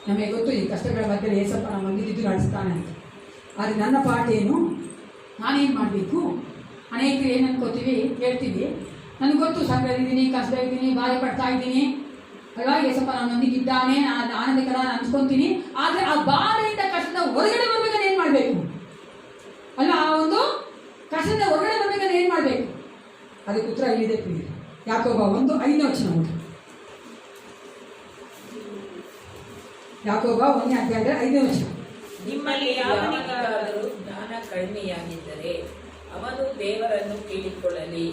ನಮಗೆ ಗೊತ್ತು ಈ ಕಷ್ಟಗಳ ಮಧ್ಯೆ ಏಸಪ್ಪ ನಮ್ಮೊಂದಿದ್ದು ನಡೆಸ್ತಾನೆ ಅಂತ. ಆದರೆ ನನ್ನ ಪಾಠ ಏನು? ನಾನೇನು ಮಾಡಬೇಕು? ಅನೇಕರು ಏನು ಅನ್ಕೋತೀವಿ, ಹೇಳ್ತೀವಿ, ನನಗೆ ಗೊತ್ತು ಸಂಕಟದಿದ್ದೀನಿ, ಕಷ್ಟದಿದ್ದೀನಿ, ಬಾಧೆ ಪಡ್ತಾ ಇದ್ದೀನಿ ಅಲ್ವಾ, ಏಸಪ್ಪ ನನ್ನೊಂದಿಗೆ ಇದ್ದಾನೆ, ನಾನು ಆನಂದಕರ ಅನ್ಸ್ಕೊತೀನಿ. ಆದರೆ ಆ ಬಾಧೆಯಿಂದ ಕಷ್ಟದ ಹೊರಗಡೆ ಬರ್ಬೇಕಾದ್ರೆ ಏನು ಮಾಡಬೇಕು ಅಲ್ವಾ? ಆ ಕಷ್ಟದಿಂದ ಹೊರಗಡೆ ಬರ್ಬೇಕಾದ್ರೆ ಏನ್ ಮಾಡ್ಬೇಕು? ಅದಕ್ಕೆ ಉತ್ತರ ಇಲ್ಲಿದೆ ಪ್ರಿಯ. ಯಾಕೋಬ 1:5 ನೋಡಿ. ಯಾಕೋಬ 1:5. ನಿಮ್ಮಲ್ಲಿ ಯಾವನಿಗಾದರೂ ಜ್ಞಾನ ಕಡಿಮೆಯಾಗಿದ್ದರೆ ಅವನು ದೇವರನ್ನು ಕೇಳಿಕೊಳ್ಳಲಿ,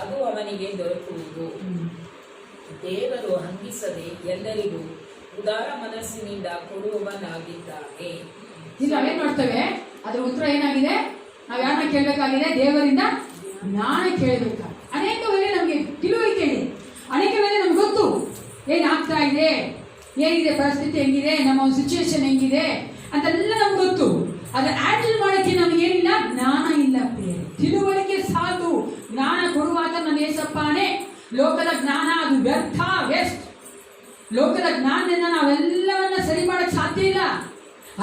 ಅದು ಅವನಿಗೆ ದೊರಕುವುದು. ದೇವರು ಹಂಗಿಸದೆ ಎಲ್ಲರಿಗೂ ಉದಾರ ಮನಸ್ಸಿನಿಂದ ಕೊಡುವವನಾಗಿದ್ದಾನೆ. ಈಗ ನಾವೇನ್ ಮಾಡ್ತೇವೆ? ಅದ್ರ ಉತ್ತರ ಏನಾಗಿದೆ? ನಾವ್ ಯಾರನ್ನ ಕೇಳಬೇಕಾಗಿದೆ? ದೇವರಿಂದ ಜ್ಞಾನ ಕೇಳಬೇಕು. ಅನೇಕ ವೇಳೆ ನಮಗೆ ತಿಳುವಳಿಕೆ ಇದೆ, ಅನೇಕ ವೇಳೆ ನಮ್ಗೆ ಗೊತ್ತು ಏನಾಗ್ತಾ ಇದೆ, ಏನಿದೆ ಪರಿಸ್ಥಿತಿ, ಹೆಂಗಿದೆ, ನಮ್ಮ ಒಂದು ಸಿಚುವೇಶನ್ ಹೆಂಗಿದೆ ಅಂತೆಲ್ಲ ನಮ್ಗೆ ಗೊತ್ತು. ಅದ್ರ ಹ್ಯಾಂಡಲ್ ಮಾಡೋಕ್ಕೆ ನಮಗೇನಿಲ್ಲ, ಜ್ಞಾನ ಇಲ್ಲ ಪ್ರಿಯ. ತಿಳುವಳಿಕೆ ಸಾಕು, ಜ್ಞಾನ ಕೊಡುವಾಗ ನಮ್ಮ ಏಸಪ್ಪನೇ. ಲೋಕದ ಜ್ಞಾನ ಅದು ವ್ಯರ್ಥ, ವೇಸ್ಟ್. ಲೋಕದ ಜ್ಞಾನದಿಂದ ನಾವೆಲ್ಲವನ್ನ ಸರಿ ಮಾಡಕ್ ಸಾಧ್ಯ ಇಲ್ಲ.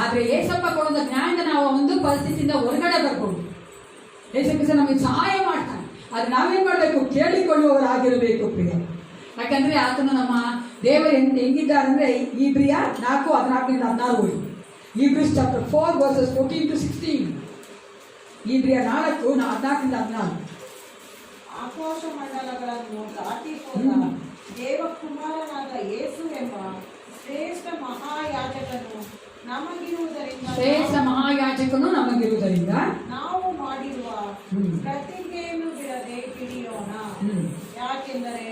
ಆದ್ರೆ ಏಸಪ್ಪ ಕೊಡೋದ ಜ್ಞಾನದಿಂದ ನಾವು ಒಂದು ಪರಿಸ್ಥಿತಿಯಿಂದ ಹೊರಗಡೆ ಬರ್ಬೋದು. ಏಸಪ್ಪ ನಮಗೆ ಸಹಾಯ ಮಾಡ್ತಾನೆ. ಆದ್ರೆ ನಾವೇನ್ ಮಾಡ್ಬೇಕು? ಕೇಳಿಕೊಳ್ಳುವವರಾಗಿರಬೇಕು ಪ್ರಿಯ. ಯಾಕಂದ್ರೆ ಆತನು ನಮ್ಮ ದೇವರು ಹೆಂಗಿದ್ದಾರೆ ಅಂದ್ರೆ, Hebrews 4:14-16 Hebrews chapter 4:14-16 Hebrews 4:14-16 ಆಕಾಶ ಮಂಡಲಗಳನ್ನು ದಾಟಿ ಹೋದ ದೇವಕುಮಾರನಾದ ಯೇಸು ಎಂಬ ಶ್ರೇಷ್ಠ ಮಹಾಯಾಜಕನು ನಮಗಿರುವುದರಿಂದ ನಾವು ಮಾಡಿರುವ ಪ್ರತಿಜ್ಞೆಯನ್ನು ಬಿಡದೆ ಹಿಡಿಯೋಣ. ಯಾಕೆಂದರೆ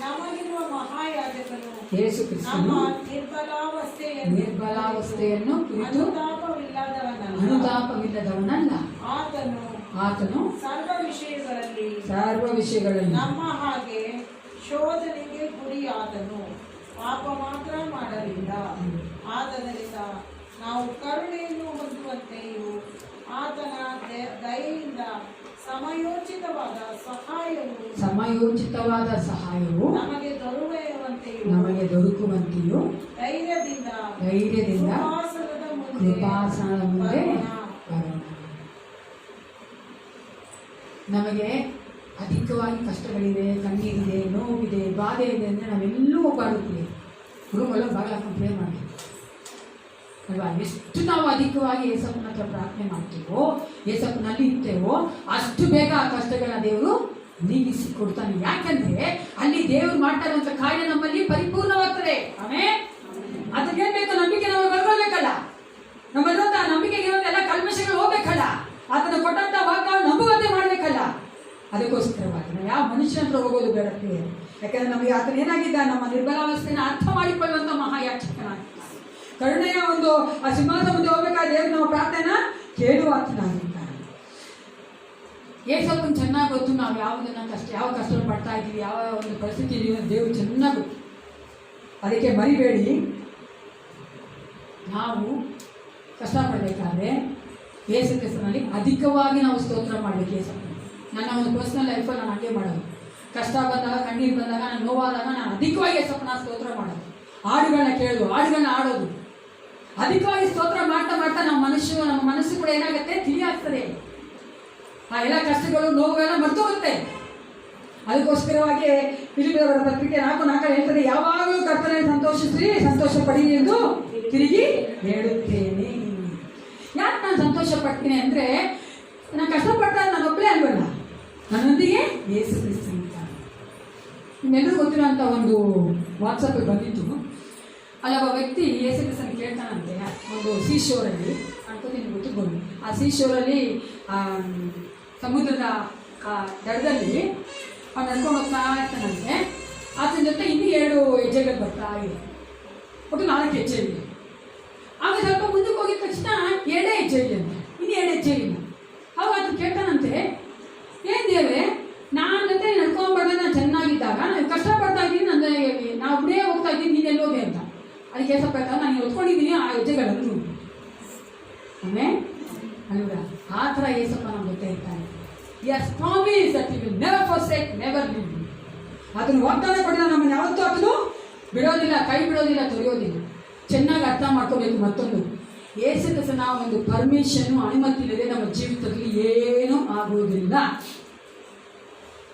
ನಮಗಿರುವ ಮಹಾಯಾಜಕನು ಯೇಸು ನಮ್ಮ ನಿರ್ಬಲಾವಸ್ಥೆಯನ್ನು ಅನುತಾಪವಿಲ್ಲದವನಲ್ಲ. ಆತನು ಸರ್ವ ವಿಷಯಗಳಲ್ಲಿ ನಮ್ಮ ಹಾಗೆ ಶೋಧನೆಗೆ ಗುರಿಯಾದನು, ಪಾಪ ಮಾತ್ರ ಮಾಡಲಿಲ್ಲ. ಆದ್ದರಿಂದ ನಾವು ಕರುಣೆಯನ್ನು ಹೊಂದುವಂತೆಯೂ ಆತನ ದಯೆಯಿಂದ ಸಮಯೋಚಿತವಾದ ಸಹಾಯವು ನಮಗೆ ದೊರಕುವಂತೆಯೂ ಧೈರ್ಯದಿಂದ ಕೃಪಾಸನದ ಮುಂದೆ ಬರೋಣ. ನಮಗೆ ಅಧಿಕವಾಗಿ ಕಷ್ಟಗಳಿದೆ, ಕಣ್ಣೀರಿದೆ, ನೋವಿದೆ, ಬಾಧೆ ಇದೆ ಅಂದರೆ ನಾವೆಲ್ಲೂ ಹೋಗ್ಬಾರ್ದು. ರೂಮಲ್ಲ ಬಾಗಿಲು ಹಾಕೊಂಡು ಪ್ರೇರ್ ಮಾಡಬೇಕು ಅಲ್ವಾ? ಎಷ್ಟು ನಾವು ಅಧಿಕವಾಗಿ ಏಸಪ್ಪನ ಹತ್ರ ಪ್ರಾರ್ಥನೆ ಮಾಡ್ತೀವೋ, ಏಸಪ್ಪನಲ್ಲಿ ಇರ್ತೇವೋ, ಅಷ್ಟು ಬೇಗ ಆ ಕಷ್ಟಗಳನ್ನ ದೇವರು ನೀಗಿಸಿ ಕೊಡ್ತಾನೆ. ಯಾಕಂದ್ರೆ ಅಲ್ಲಿ ದೇವರು ಮಾಡ್ತಾ ಇರುವಂತ ಕಾರ್ಯ ನಮ್ಮಲ್ಲಿ ಪರಿಪೂರ್ಣವಾಗ್ತದೆ. ಆಮೇಲೆ ಅದಕ್ಕೆ ಏನ್ ಬೇಕು? ನಂಬಿಕೆ ನಾವು ಕಳ್ಕೊಳ್ಬೇಕಲ್ಲ. ನಮ್ಮಲ್ಲಿರುವಂತ ನಂಬಿಕೆಗೆ ಇರುವಂತ ಎಲ್ಲ ಕಲ್ಮಶಗಳು ಹೋಗ್ಬೇಕಲ್ಲ. ಆತನ ಕೊಟ್ಟಂತ ವಾಗ್ದಾನ ನಂಬುವಂತೆ ಮಾಡ್ಬೇಕಲ್ಲ. ಅದಕ್ಕೋಸ್ಕರವಾಗಿ ನಾವು ಯಾವ ಮನುಷ್ಯನ ಹತ್ರ ಹೋಗೋದು ಬೇಡ. ಯಾಕಂದ್ರೆ ನಮಗೆ ಆತನ ಏನಾಗಿದ್ದ, ನಮ್ಮ ನಿರ್ಬಲಾವಸ್ಥೆಯನ್ನು ಅರ್ಥ ಮಾಡಿಕೊಳ್ಳುವಂತ ಮಹಾಯಾಚಕನಾಗಿದ್ದಾನೆ. ಕರುಣೆಯ ಒಂದು ಆ ಸಿಂಹಾಸನ ಮುಂದೆ ಹೋಗ್ಬೇಕಾದ್ರೆ ದೇವರು ನಮ್ಮ ಪ್ರಾರ್ಥನೆನ ಕೇಳುವಾತನಾಗಿದ್ದಾನೆ. ಏಸಪ್ಪನ ಚೆನ್ನಾಗಿ ಗೊತ್ತು ನಾವು ಯಾವ ಕಷ್ಟ ಪಡ್ತಾ ಇದ್ದೀವಿ, ಯಾವ ಒಂದು ಪರಿಸ್ಥಿತಿ ಇದೀವಿ ಅಂತ ದೇವರು ಚೆನ್ನಾಗಿ ಗೊತ್ತು. ಅದಕ್ಕೆ ಮರಿಬೇಡಿ, ನಾವು ಕಷ್ಟಪಡಬೇಕಾದ್ರೆ ಯೇಸು ಕ್ರಿಸ್ತನಲ್ಲಿ ಅಧಿಕವಾಗಿ ನಾವು ಸ್ತೋತ್ರ ಮಾಡಬೇಕು. ಯೇಸಪ್ಪ ನನ್ನ ಒಂದು ಪರ್ಸನಲ್ ಲೈಫಲ್ಲಿ ನಾನು ಹಾಗೆ ಮಾಡೋದು. ಕಷ್ಟ ಬಂದಾಗ, ಕಣ್ಣೀರು ಬಂದಾಗ, ನಾನು ನೋವಾದಾಗ ನಾನು ಅಧಿಕವಾಗಿ ಯೇಸಪ್ಪನ ಸ್ತೋತ್ರ ಮಾಡೋದು, ಹಾಡುಗಳನ್ನ ಕೇಳೋದು, ಹಾಡುಗಳನ್ನ ಆಡೋದು. ಅಧಿಕವಾಗಿ ಸ್ತೋತ್ರ ಮಾಡ್ತಾ ಮಾಡ್ತಾ ನಮ್ಮ ಮನಸ್ಸು ಕೂಡ ಏನಾಗುತ್ತೆ, ತಿಳಿಯಾಗ್ತದೆ. ಆ ಎಲ್ಲ ಕಷ್ಟಗಳು, ನೋವುಗಳೆಲ್ಲ ಮರ್ತೋಗುತ್ತೆ. ಅದಕ್ಕೋಸ್ಕರವಾಗಿ ಫಿಲಿಪ್ಪಿಯರ ಪತ್ರಿಕೆ 4:4 ಹೇಳ್ತದೆ, ಯಾವಾಗಲೂ ಕರ್ತನೇ ಸಂತೋಷ ಪಡಿ ಎಂದು ತಿರುಗಿ ಹೇಳುತ್ತೇನೆ. ಯಾಕೆ ನಾನು ಸಂತೋಷ ಪಡ್ತೀನಿ ಅಂದರೆ, ನಾನು ಕಷ್ಟಪಡ್ತಾ ನಾನು ಒಬ್ಬಳೇ ಅಲ್ವಲ್ಲ, ನನ್ನೊಂದಿಗೆ ಯೇಸು ಕ್ರಿಸ್ತ ಇದ್ದಾನೆ. ನಿಮ್ಮೆಲ್ಲರೂ ಗೊತ್ತಿರೋಂಥ ಒಂದು ವಾಟ್ಸಪ್ ಬಂದಿತ್ತು. ಅಲ್ಲೊಬ್ಬ ವ್ಯಕ್ತಿ ಯೇಸು ಕ್ರಿಸ್ತನ ಕೇಳ್ತಾನಂತೆ. ಒಂದು ಸೀಶೋರಲ್ಲಿ ಅನ್ಕೋತೀನಿ, ಗೊತ್ತಿರ್ಬೋದು. ಆ ಸೀಶೋರಲ್ಲಿ ಸಮುದ್ರದ ದಡದಲ್ಲಿ ಅವ್ನು ನಡ್ಕೊಂಡು ಹೋಗ್ತಾ ಇರ್ತಾನಂತೆ. ಆತನ ಜೊತೆ ಇನ್ನೂ 2 ಹೆಜ್ಜೆಗಳು ಬರ್ತಾ ಇದೆ, ಒಟ್ಟು 4 ಹೆಜ್ಜೆ ಇದೆ. ಆಗ ಸ್ವಲ್ಪ ಮುಂದಕ್ಕೆ ಹೋಗಿದ ತಕ್ಷಣ 2 ಹೆಜ್ಜೆ ಇದೆ ಅಂತ, ಇನ್ನೂ 2 ಹೆಜ್ಜೆ ಇಲ್ಲ. ಅವಾಗ ಆತ ಕೇಳ್ತಾನಂತೆ, ಏನ್ ದೇವ್ರೆ, ನನ್ನ ಜೊತೆ ನಡ್ಕೊಂಡ್ಬಾರ್ದು, ನಾನು ಚೆನ್ನಾಗಿದ್ದಾಗ ನಾನು ಕಷ್ಟಪಡ್ತಾ ಇದ್ದೀನಿ, ನಾವು ಒಬ್ಬನೇ ಹೋಗ್ತಾ ಇದ್ದೀನಿ, ನೀನು ಎಲ್ಲೋದೆ ಅಂತ. ಅದಕ್ಕೆ ಸ್ವಲ್ಪ ನಾನು ಹೊತ್ಕೊಂಡಿದ್ದೀನಿ ಆ ಹೆಜ್ಜೆಗಳನ್ನು. ಆಮೇಲೆ ಅಲ್ವಾ, ಆ ಥರ ಏಸಪ್ಪ ನಮ್ಮ ಜೊತೆ ಇರ್ತಾನೆ. Yes, promise that he will never forsake, never leave you. ಅದನ್ನು ವಾಗ್ದಾನ ಕೊಟ್ಟಿಲ್ಲ, ನಮ್ಮನ್ನು ಯಾವತ್ತೂ ಅದನ್ನು ಬಿಡೋದಿಲ್ಲ, ಕೈ ಬಿಡೋದಿಲ್ಲ, ತೊರೆಯೋದಿಲ್ಲ. ಚೆನ್ನಾಗಿ ಅರ್ಥ ಮಾಡ್ಕೋಬೇಕು. ಮತ್ತೊಂದು, ಯೇಸು ಕ್ರಿಸ್ತನ ಒಂದು ಪರ್ಮಿಷನ್, ಅನುಮತಿ ಇಲ್ಲದೆ ನಮ್ಮ ಜೀವಿತದಲ್ಲಿ ಏನೂ ಆಗುವುದಿಲ್ಲ.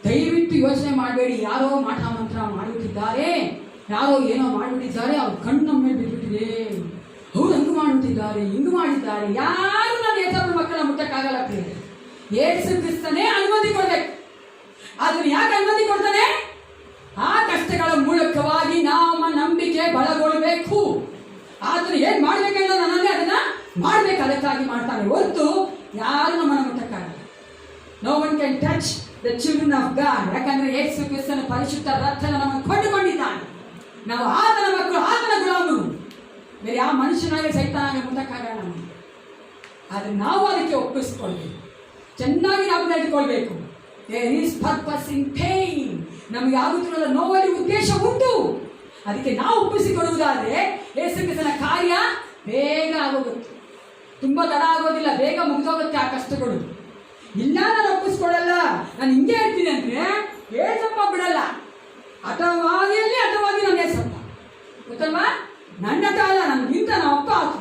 ದಯವಿಟ್ಟು ಯೋಚನೆ ಮಾಡಬೇಡಿ, ಯಾರೋ ಮಾಟ ಮಂತ್ರ ಮಾಡಿಬಿಟ್ಟಿದ್ದಾರೆ, ಯಾರೋ ಏನೋ ಮಾಡಿಬಿಟ್ಟಿದ್ದಾರೆ, ಅವ್ರ ಕಣ್ಣು ನಮ್ಮ ಮೇಲೆ ಬಿಟ್ಬಿಟ್ಟಿದೆ, ಅವ್ರು ಹಂಗೆ ಮಾಡಿಬಿಟ್ಟಿದ್ದಾರೆ, ಹಿಂಗೆ ಮಾಡಿದ್ದಾರೆ. ಯಾರು ನಾನು ಯೇಸಪ್ಪನ ಮಕ್ಕಳ ಮುಟ್ಟಕ್ಕಾಗಲ್ಲ ಪ್ರಿಯರೇ. ಯೇಸು ಕ್ರಿಸ್ತನೇ ಅನುಮತಿ ಕೊಡ್ಬೇಕು. ಅದನ್ನು ಯಾಕೆ ಅನುಮತಿ ಕೊಡ್ತಾನೆ? ಆ ಕಷ್ಟಗಳ ಮೂಲಕವಾಗಿ ನಮ್ಮ ನಂಬಿಕೆ ಬಲಗೊಳ್ಳಬೇಕು. ಆತನು ಏನ್ ಮಾಡ್ಬೇಕಂದ್ರೆ ನನ್ನಲ್ಲಿ ಅದನ್ನ ಮಾಡ್ಬೇಕು, ಅದಕ್ಕಾಗಿ ಮಾಡ್ತಾನೆ ಹೊರತು ಯಾರು ನಮ್ಮನ್ನು ಮುಟ್ಟಕ್ಕಾಗಲ್ಲ. No one can touch the children of God. ಯಾಕಂದ್ರೆ ಯೇಸು ಕ್ರಿಸ್ತನ ಪರಿಶುದ್ಧ ರಕ್ತನ ನಮ್ಮನ್ನು ಕೊಂಡುಕೊಂಡಿದ್ದಾನೆ. ನಾವು ಆತನ ಮಕ್ಕಳು, ಆತನ ಗುಲಾಮರು. ಬೇರೆ ಯಾವ ಮನುಷ್ಯನಾಗಿ ಸೈತಾನಾಗಿ ಮುಟ್ಟಕ್ಕಾಗಲ್ಲ ನಮಗೆ. ಆದ್ರೆ ನಾವು ಅದಕ್ಕೆ ಒಪ್ಪಿಸ್ಕೊಳ್ಬೇಕು, ಚೆನ್ನಾಗಿ ನಾವು ನಡೆದುಕೊಳ್ಬೇಕು. There is purpose in pain. ನಮಗೆ ಆಗುತ್ತಿರುವ ನೋವಲ್ಲಿ ಉದ್ದೇಶ ಉಂಟು. ಅದಕ್ಕೆ ನಾವು ಒಪ್ಪಿಸಿಕೊಡುವುದಾದ್ರೆ ಯೇಸು ಕ್ರಿಸ್ತನ ಕಾರ್ಯ ಬೇಗ ಆಗೋಗುತ್ತೆ, ತುಂಬಾ ತಡ ಆಗೋದಿಲ್ಲ, ಬೇಗ ಮುಗಿದೋಗುತ್ತೆ ಆ ಕಷ್ಟಗಳು. ಇಲ್ಲ ನಾನು ಒಪ್ಪಿಸ್ಕೊಡಲ್ಲ, ನಾನು ಹಿಂಗೆ ಇರ್ತೀನಿ ಅಂದ್ರೆ ಏಸಪ್ಪ ಬಿಡಲ್ಲ. ಅಥವಾಗಿ ನಾನು ಏಸಪ್ಪ ಗೊತ್ತಲ್ವಾ? ನನ್ನ ಹಠ ಅಲ್ಲ, ನನ್ಗಿಂತ ನಮ್ಮ ಅಪ್ಪ ಆತು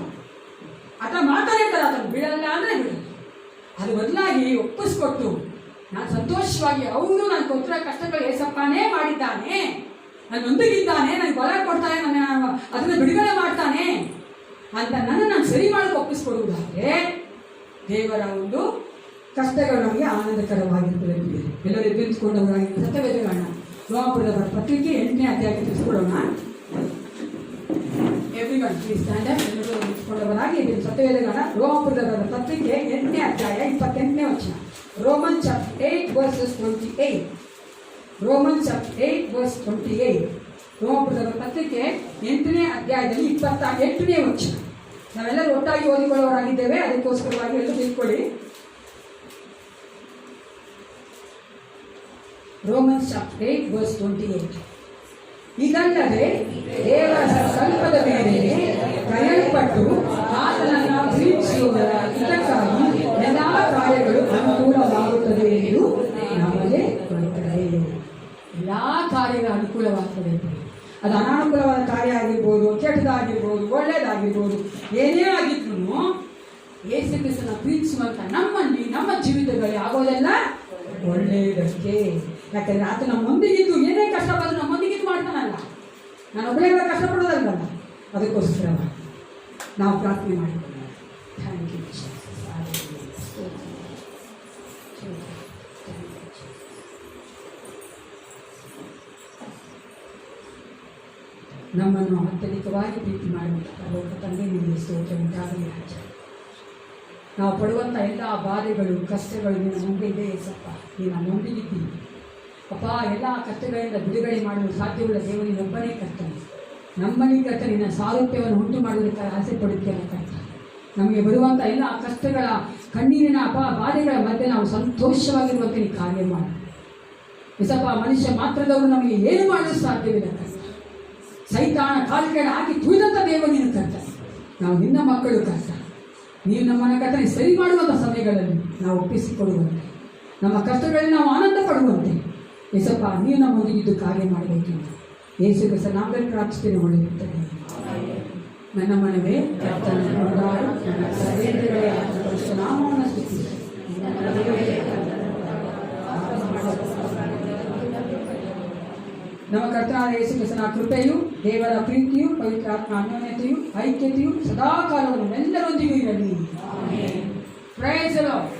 ಹಠ ಮಾಡ್ತಾನೆ ಇರ್ತಾರೆ. ಅದನ್ನು ಬಿಡಲ್ಲ ಅಂದ್ರೆ ಬಿಡಲ್ಲ. ಅದು ಬದಲಾಗಿ ಒಪ್ಪಿಸ್ಕೊಟ್ಟು ನಾನು ಸಂತೋಷವಾಗಿ ಹೌದು ನಾನು ಕೊಟ್ಟಿರೋ ಕಷ್ಟಗಳು ಏಸಪ್ಪನೇ ಮಾಡಿದ್ದಾನೆ, ನಾನು ನೊಂದಿಗಿದ್ದಾನೆ, ನನಗೆ ಬಲ ಕೊಡ್ತಾನೆ, ನಾನು ಅದನ್ನು ಬಿಡುಗಡೆ ಮಾಡ್ತಾನೆ ಅಂತ ನಾನು ಸರಿ ಮಾಡೋಕೆ ಒಪ್ಪಿಸ್ಕೊಡುವುದಾದ್ರೆ ದೇವರ ಒಂದು ಕಷ್ಟಗಳು ನಮಗೆ ಆನಂದಕರವಾಗಿರ್ತದೆ. ಎಲ್ಲರೂ ಎದುರಿಸಿಕೊಂಡವರಾಗಿ ಸತ್ಯವೇದಗಳನ್ನ ರೋಮಾಪುರದವರ ಪತ್ರಿಕೆ 8ನೇ ಅಧ್ಯಾಯಕ್ಕೆ ತಿಳಿಸ್ಕೊಡೋಣ. Everyone please stand up. ಎಲ್ಲರೂ ಎದುರಿಸಿಕೊಂಡವರಾಗಿ ಸತ್ಯವೇದಗಳನ್ನ ರೋಮಾಪುರದವರ ಪತ್ರಿಕೆ 8ನೇ ಅಧ್ಯಾಯ 28ನೇ ವಚನ. Romans chapter 8 verses 28. Romans chapter 8 verse 28. ರೋಮಾಪುರದವರ ಪತ್ರಿಕೆ 8ನೇ ಅಧ್ಯಾಯದಲ್ಲಿ 28ನೇ ವಚನ. ನಾವೆಲ್ಲರೂ ಒಟ್ಟಾಗಿ ಓದಿಕೊಳ್ಳುವವರಾಗಿದ್ದೇವೆ, ಅದಕ್ಕೋಸ್ಕರವಾಗಿ ಎಲ್ಲರೂ ತಿಳ್ಕೊಳ್ಳಿ. Romans chapter 8 verse 28. ಇದಲ್ಲದೆ ದೇವರ ಸಂಕಲ್ಪದ ಮೇಲೆ ಕರೆಯಲ್ಪಟ್ಟು ಆತನನ್ನು ಪ್ರೀತಿಸುವವರ ಹಿತಕ್ಕಾಗಿ ಎಲ್ಲ ಕಾರ್ಯಗಳು ಅನುಕೂಲವಾಗುತ್ತದೆ ಎಂದು ನಮಗೆ ಬರುತ್ತದೆ. ಎಲ್ಲ ಕಾರ್ಯಗಳು ಅನುಕೂಲವಾಗ್ತದೆ. ಅದು ಅನಾನುಕೂಲವಾದ ಕಾರ್ಯ ಆಗಿರ್ಬೋದು, ಕೆಟ್ಟದಾಗಿರ್ಬೋದು, ಒಳ್ಳೇದಾಗಿರ್ಬೋದು, ಏನೇ ಆಗಿದ್ರು ಯೇಸು ಕ್ರಿಸ್ತನ ಪ್ರೀತಿಸುವಂತ ನಮ್ಮಲ್ಲಿ ನಮ್ಮ ಜೀವಿತದಲ್ಲಿ ಆಗೋದೆಲ್ಲ ಒಳ್ಳೆಯದಕ್ಕೆ. ಯಾಕಂದ್ರೆ ಆತ ನಮ್ಮೊಂದಿಗಿದ್ದು ಏನೇ ಕಷ್ಟ ಬಂದು ನಮ್ಮೊಂದಿಗಿದ್ದು ಮಾಡ್ತಾನಲ್ಲ, ನಾನು ಒಬ್ಬಳೇ ಕಷ್ಟಪಡೋದಲ್ವಲ್ಲ. ಅದಕ್ಕೋಸ್ಕರ ನಾವು ಪ್ರಾರ್ಥನೆ ಮಾಡಿಕೊಳ್ಳೋಣ. Thank you. ನಮ್ಮನ್ನು ಅತ್ಯಧಿಕವಾಗಿ ಪ್ರೀತಿ ಮಾಡುವಂಥ ಲೋಕ ತಂದೆ ನಿಮಗೆ ಸ್ತೋತ್ರ ಉಂಟಾಗಲಿ ರಾಜ. ನಾವು ಪಡುವಂಥ ಎಲ್ಲ ಬಾಧೆಗಳು, ಕಷ್ಟಗಳು ನಿನ್ನ ಮುಂದೆ ಇದೆ ಏಸಪ್ಪ. ನೀನು ನಮ್ಮೊಂದಿಗಿದ್ದೀನಿ ಅಪ್ಪ. ಎಲ್ಲ ಕಷ್ಟಗಳಿಂದ ಬಿಡುಗಡೆ ಮಾಡಲು ಸಾಧ್ಯವುಳ್ಳ ದೇವನಿನೊಬ್ಬನೇ ಕರ್ತನೆ. ನಮ್ಮಲ್ಲಿ ಕರ್ತ ನಿನ್ನ ಸಾರೂಪ್ಯವನ್ನು ಉಂಟು ಮಾಡುವುದಕ್ಕೆ ಆಸೆ ಪಡುತ್ತೇನೆ ಕರ್ತ. ನಮಗೆ ಬರುವಂಥ ಎಲ್ಲ ಕಷ್ಟಗಳ ಕಣ್ಣೀರಿನ ಬಾಧೆಗಳ ಮಧ್ಯೆ ನಾವು ಸಂತೋಷವಾಗಿರುವಂತೆ ನೀನು ಕಾರ್ಯ ಮಾಡಿ ಏಸಪ್ಪ. ಮನುಷ್ಯ ಮಾತ್ರದವರು ನಮಗೆ ಏನು ಮಾಡಲು ಸಾಧ್ಯವಿಲ್ಲ ಕರ್ತ. ಸೈತಾನ ಕಾಲುಕೆಳ ಹಾಕಿ ತುಳಿದಂಥ ದೇವ ನೀನು ಕರ್ತ. ನಾವು ನಿನ್ನ ಮಕ್ಕಳು ಕರ್ತ. ನೀವು ನಮ್ಮನ್ನು ಕರ್ತನೆ ಸರಿ ಮಾಡುವಂಥ ಸಮಯಗಳಲ್ಲಿ ನಾವು ಒಪ್ಪಿಸಿಕೊಡುವಂತೆ, ನಮ್ಮ ಕಷ್ಟಗಳಲ್ಲಿ ನಾವು ಆನಂದ ಪಡುವಂತೆ ಏಸಪ್ಪ ನೀವು ನಮ್ಮೊಂದಿಗಿದ್ದು ಕಾರ್ಯ ಮಾಡಬೇಕು. ಯೇಸು ಕ್ರಿಸ್ತನ ನಾಮದಲ್ಲಿ ಪ್ರಾರ್ಥಿಸ್ತೇನೆ. ಒಳ್ಳೆಯಿರುತ್ತದೆ ನನ್ನ ಮನವೇ ಕರ್ತನ ಕೊಂಡಾಡು, ನನ್ನ ಸರ್ವೇಂದ್ರಿಯಗಳೇ ಆತನ ಪರಿಶುದ್ಧ ನಾಮವನ್ನು ಸ್ತುತಿಸಿ. ನಮ್ಮ ಕರ್ತನಾದ ಯೇಸು ಕ್ರಿಸ್ತನ ಕೃಪೆಯು, ದೇವರ ಪ್ರೀತಿಯು, ಪವಿತ್ರಾತ್ಮ ಅನ್ಯೋನ್ಯತೆಯು, ಐಕ್ಯತೆಯು ಸದಾಕಾಲವನ್ನು ಎಲ್ಲರೊಂದಿಗೂ ಇರಲಿ. Praise the lord.